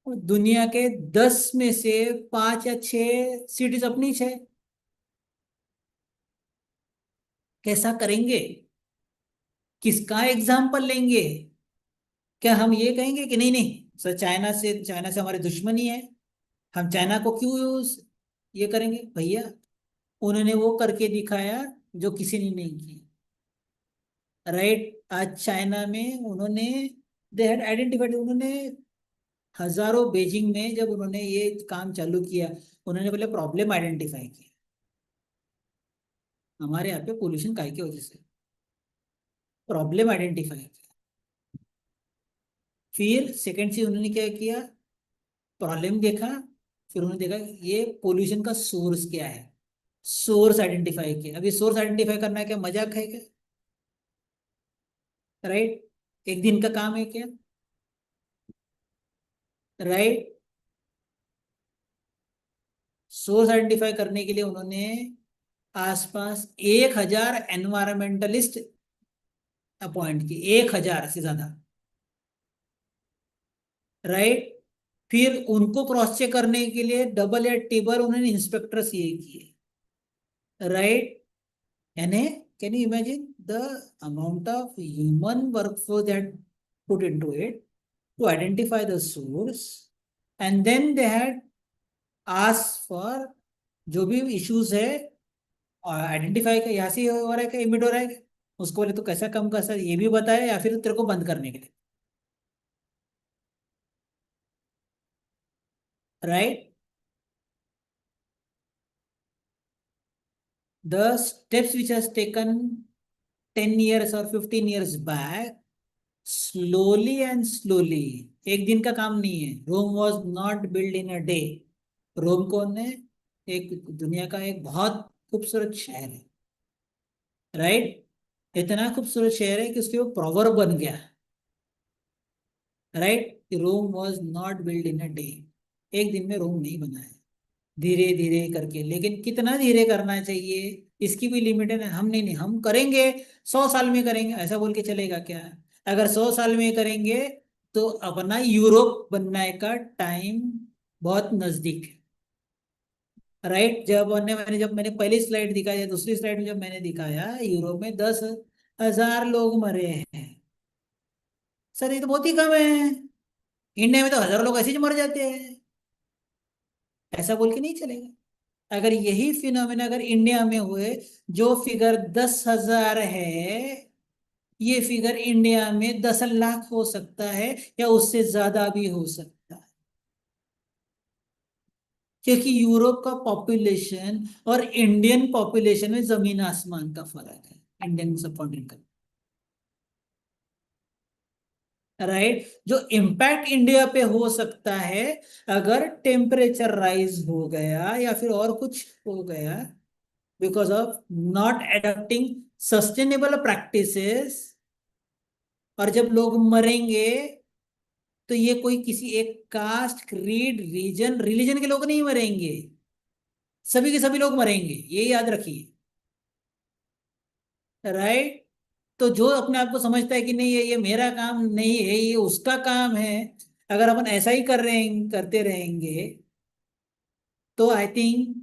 दुनिया के 10 में से 5 या 6 सिटीज अपनी है। कैसा करेंगे? किसका एग्जाम्पल लेंगे? क्या हम ये कहेंगे कि नहीं नहीं सर, चाइना से हमारी दुश्मनी है, हम चाइना को क्यों यूज ये करेंगे? भैया, उन्होंने वो करके दिखाया जो किसी ने नहीं किया। राइट, आज चाइना में उन्होंने, दे हैड आइडेंटिफाइड, उन्होंने हजारों, बीजिंग में जब उन्होंने ये काम चालू किया, उन्होंने पहले प्रॉब्लम आइडेंटिफाई किया, हमारे यहाँ पे पोल्यूशन काय की वजह से, प्रॉब्लम आइडेंटिफाई किया। फिर सेकेंड चीज उन्होंने क्या किया, प्रॉब्लम देखा, फिर उन्होंने देखा ये पोल्यूशन का सोर्स क्या है, सोर्स आइडेंटिफाई किया। अभी सोर्स आइडेंटिफाई करना क्या मजाक है क्या? राइट, एक दिन का काम है क्या? राइट, सोर्स आइडेंटिफाई करने के लिए उन्होंने आसपास 1,000 एनवायरमेंटलिस्ट अपॉइंट किए, 1,000 से ज्यादा। राइट, फिर उनको क्रॉस चेक करने के लिए डबल या ट्रिपल उन्होंने इंस्पेक्टर्स ये किए। राइट, यानी can you imagine the amount of human workforce that put into it to identify the source, and then they had asked for जो भी इश्यूज है आइडेंटिफाई का, यहाँ से हो रहा है क्या, इमिट हो रहा है क्या, उसको बोले तो कैसा कम कर सकते ये भी बताए, या फिर तेरे को बंद करने के लिए। Right, the steps which has taken 10 years or 15 years back, slowly and slowly, एक दिन का काम नहीं है। Rome was not build in a day. Rome कौन है? एक दुनिया का एक बहुत खूबसूरत शहर है। राइट, इतना खूबसूरत शहर है कि उसके वो प्रोवर्ब बन गया। Right, Rome was not build in a day, एक दिन में रोम नहीं बना है, धीरे धीरे करके। लेकिन कितना धीरे करना चाहिए इसकी भी लिमिट है ना। हम नहीं नहीं हम करेंगे 100 साल में करेंगे, ऐसा बोल के चलेगा क्या? अगर 100 साल में करेंगे तो अपना यूरोप बनने का टाइम बहुत नजदीक है। राइट, जब मैंने पहली स्लाइड दिखाया, दूसरी स्लाइड में जब मैंने दिखाया यूरोप में 10,000 लोग मरे हैं, सर ये तो बहुत ही कम है। इंडिया में तो हजारों लोग ऐसे ही मर जाते हैं, ऐसा बोल के नहीं चलेगा। अगर यही फिनोमेना अगर इंडिया में हुए, जो फिगर 10,000 है, ये फिगर इंडिया में 10 लाख हो सकता है, या उससे ज्यादा भी हो सकता है। क्योंकि यूरोप का पॉपुलेशन और इंडियन पॉपुलेशन में जमीन आसमान का फर्क है, इंडियन सबकॉन्टिनेंट का। राइट, जो इम्पैक्ट इंडिया पे हो सकता है अगर टेम्परेचर राइज हो गया या फिर और कुछ हो गया, because of not adopting sustainable practices. और जब लोग मरेंगे तो ये कोई किसी एक कास्ट, क्रीड, रीजन, रिलीजन के लोग नहीं मरेंगे, सभी के सभी लोग मरेंगे, ये याद रखिए। राइट, तो जो अपने आप को समझता है कि नहीं ये मेरा काम नहीं है, ये उसका काम है, अगर अपन ऐसा ही करते रहेंगे तो आई थिंक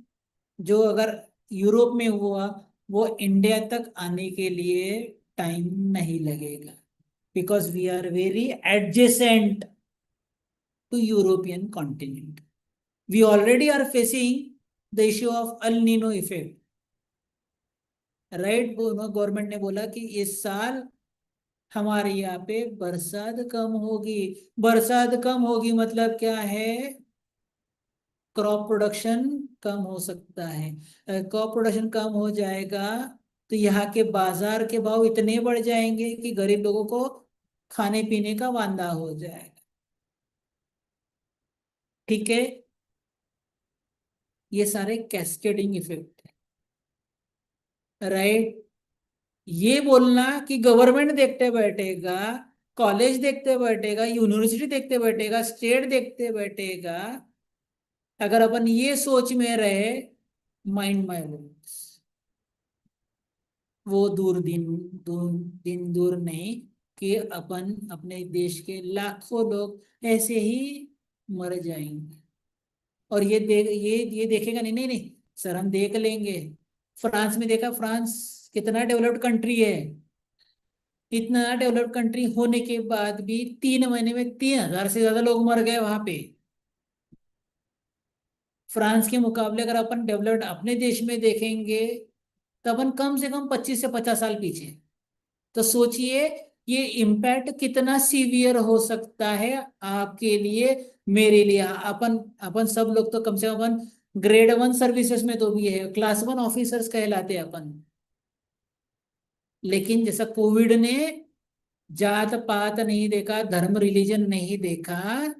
जो अगर यूरोप में हुआ वो इंडिया तक आने के लिए टाइम नहीं लगेगा, because we are very adjacent to European continent. We already are facing the issue of El Nino effect. Right, government ने बोला कि इस साल हमारे यहाँ पे बरसात कम होगी। बरसात कम होगी मतलब क्या है? क्रॉप प्रोडक्शन कम हो सकता है। क्रॉप प्रोडक्शन कम हो जाएगा तो यहाँ के बाजार के भाव इतने बढ़ जाएंगे कि गरीब लोगों को खाने पीने का वांदा हो जाएगा। ठीक है, ये सारे कैस्केडिंग इफेक्ट है, राइट। ये बोलना कि गवर्नमेंट देखते बैठेगा, कॉलेज देखते बैठेगा, यूनिवर्सिटी देखते बैठेगा, स्टेट देखते बैठेगा, अगर अपन ये सोच में रहे, माइंड माय वर्ड्स, वो दिन दूर नहीं कि अपन अपने देश के लाखों लोग ऐसे ही मर जाएंगे। और ये देखेगा, नहीं नहीं नहीं सर, हम देख लेंगे। फ्रांस में देखा, फ्रांस कितना डेवलप्ड कंट्री है, इतना डेवलप्ड कंट्री होने के बाद भी 3 महीने में 3,000 से ज्यादा लोग मर गए वहां पे। फ्रांस के मुकाबले अगर अपन डेवलप्ड अपने देश में देखेंगे तो अपन कम से कम 25 से 50 साल पीछे। तो सोचिए ये इम्पैक्ट कितना सीवियर हो सकता है आपके लिए, मेरे लिए। अपन अपन सब लोग तो कम से कम अपन ग्रेड 1 सर्विसेज में तो भी है, क्लास 1 ऑफिसर्स कहलाते हैं अपन। लेकिन जैसा कोविड ने जात पात नहीं देखा, धर्म रिलीजन नहीं देखा,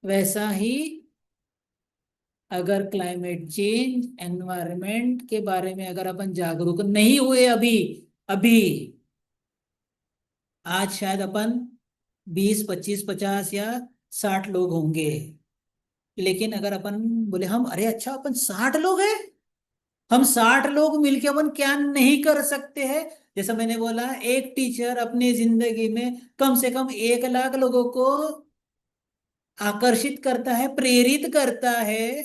वैसा ही अगर क्लाइमेट चेंज एनवायरनमेंट के बारे में अगर अपन जागरूक नहीं हुए अभी अभी, आज शायद अपन 20, 25, 50 या 60 लोग होंगे। लेकिन अगर अपन बोले हम, अरे अच्छा अपन 60 लोग हैं, हम 60 लोग मिलके अपन क्या नहीं कर सकते हैं। जैसा मैंने बोला, एक टीचर अपनी जिंदगी में कम से कम 1 लाख लोगों को आकर्षित करता है, प्रेरित करता है।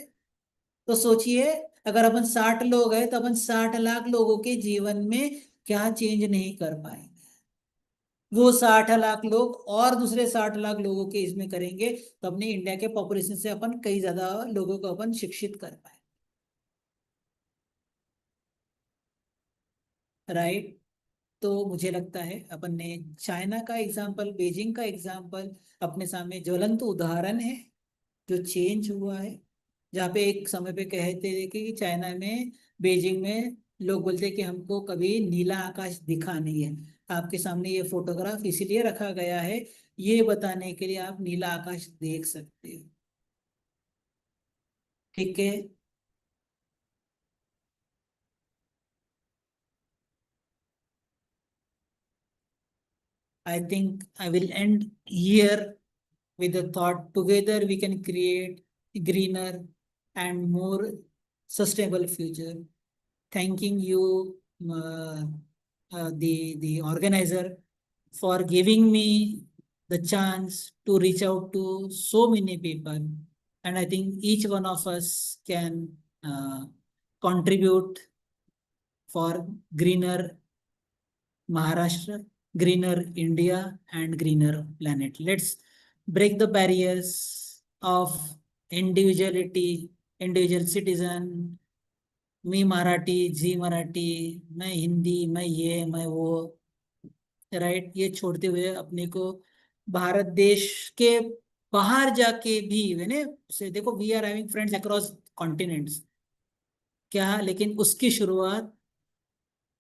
तो सोचिए अगर अपन 60 लोग हैं तो अपन 60 लाख लोगों के जीवन में क्या चेंज नहीं कर पाएंगे। वो 60 लाख लोग और दूसरे 60 लाख लोगों के इसमें करेंगे तो अपने इंडिया के पॉपुलेशन से अपन कई ज्यादा लोगों को अपन शिक्षित कर पाए, राइट। तो मुझे लगता है अपन ने चाइना का एग्जाम्पल, बीजिंग का एग्जाम्पल अपने सामने ज्वलंत उदाहरण है जो चेंज हुआ है। जहाँ पे एक समय पे कहते थे कि चाइना में, बीजिंग में लोग बोलते कि हमको कभी नीला आकाश दिखा नहीं है। आपके सामने ये फोटोग्राफ इसीलिए रखा गया है, ये बताने के लिए आप नीला आकाश देख सकते हो। ठीक है, I think I will end here with the thought, together we can create a greener and more sustainable future. Thanking you, the organizer, for giving me the chance to reach out to so many people. And I think each one of us can contribute for greener Maharashtra, greener India, and greener planet. Let's break the barriers of individuality, individual citizen, मी मराठी, जी मराठी, मैं हिंदी, मैं ये, मैं वो, right. ये छोड़ते हुए अपने को भारत देश के बाहर जाके भी, मैंने से देखो, we are having friends across continents, क्या, लेकिन उसकी शुरुआत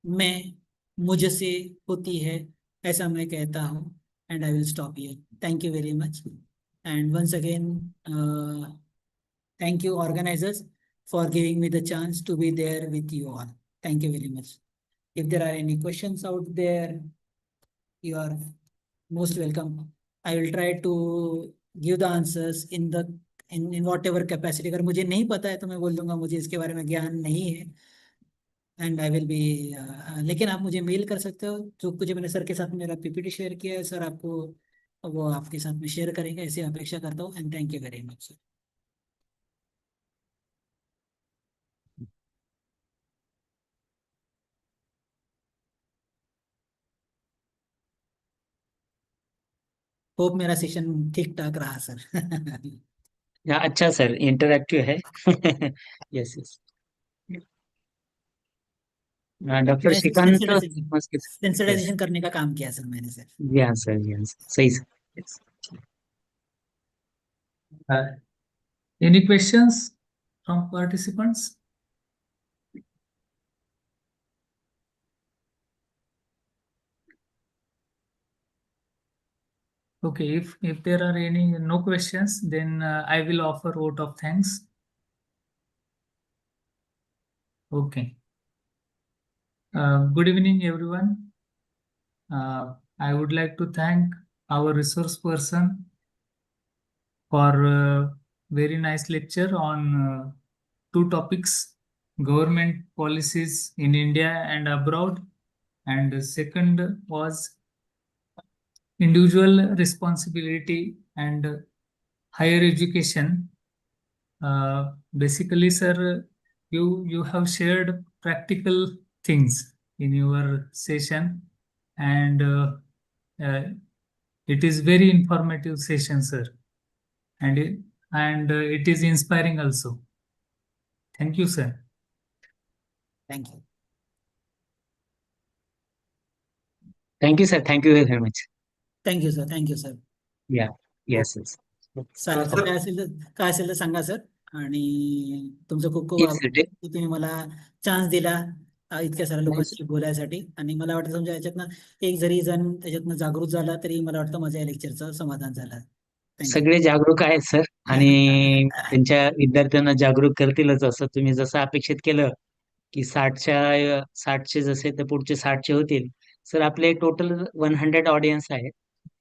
मैं, मुझसे होती है, ऐसा मैं कहता हूँ। And I will stop here. Thank you very much, and once again thank you organizers for giving me the chance to be there with you all. Thank you very much. If there are any questions out there, you are most welcome. I will try to give the answers in whatever capacity. अगर मुझे नहीं पता है तो मैं बोल दूंगा मुझे इसके बारे में ज्ञान नहीं है, एंड आई विल बी, लेकिन आप मुझे मेल कर सकते हो। जो कुछ मैंने सर के साथ मेरा पीपीटी शेयर किया है, सर आपको वो आपके साथ में शेयर करेंगे, ऐसे अपेक्षा करता हूँ। And thank you very much sir. Hope मेरा सेशन ठीक ठाक रहा सर। या अच्छा सर, इंटरैक्टिव है। Yes yes. डॉक्टर मैं Shrikant Maske sir. Yes. Sensitisation करने का काम किया सर मैंने सर। जी हाँ सर, जी हाँ सर, सही sir. Yes. Any questions from participants? Okay, if there are any no questions, then I will offer vote of thanks. Okay. Good evening, everyone. I would like to thank our resource person for very nice lecture on two topics: government policies in India and abroad, and the second was individual responsibility and higher education. Basically, sir, you have shared practical things in your session, and it is very informative session, sir, and it is inspiring also. Thank you, sir. Thank you. Thank you, sir. Thank you very much. Thank you, sir. Thank you, sir. Yeah. Yes, yes. चालेल sir. काय असेल तर सांगा sir. आणि तुमचं खूप खूप Yes, आभार sir. की तुम्ही मला चान्स दिला इतक्या साऱ्या Yes. लोकांशी बोलायसाठी. आणि मला वाटतं तुमच्या याच्यातनं एक जरी जण त्याच्यातनं जागृत झाला तरी मला वाटतं माझ्या या लेक्चरचं समाधान झालं. थँक्यू. सगळे जागरूक आहेत सर आणि त्यांच्या विद्यार्थ्यांना जागरूक करतीलच असं तुम्ही जसं अपेक्षित केलं की 60चे जसे तर पुढचे 60चे होतील. सर आपले टोटल 100 ऑडियन्स आहेत.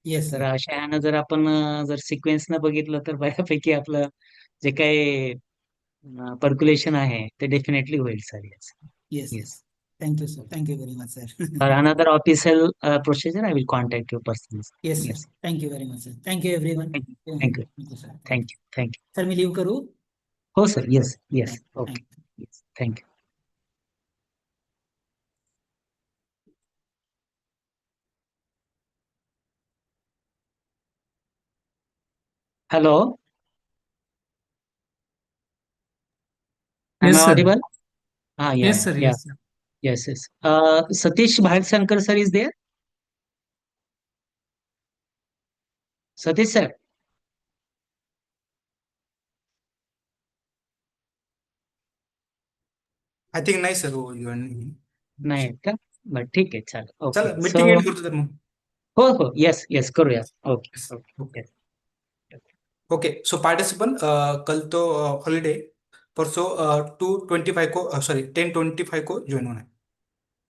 येस तर सर. अशा ह्यानं जर आपण जर सिक्वेन्स न बघितलं तर बऱ्यापैकी आपलं जे काही पर्क्युलेशन आहे ते डेफिनेटली होईल sir. Yes yes yes. Yes. Thank you sir. Thank you very much sir. For another official procedure, I will contact you personally. Yes sir. Yes. Thank you very much sir. Thank you everyone. Thank you. Thank you. Thank you sir. Thank you. Thank you. Sir मी leave करू. Oh, sir. Yes. Yes. Thank- Okay. thank- Yes. Thank you. Hello. Am Yes, I sir. audible? Ah, yeah. Yes, sir. Yeah. Yes, sir. Yes. Yes. Satish Bhairasankar sir is there? Satish sir. I think नाही sir हो नाही आहेत का? बरं ठीक आहे चालेल. चला ओके. मीटिंग So एंड करतो तर मग. हो हो. येस येस करूया. Okay. Okay okay so participant कल तो हॉलीडे परसों 2:25 को सॉरी 10:25 को ज्वाइन होना है.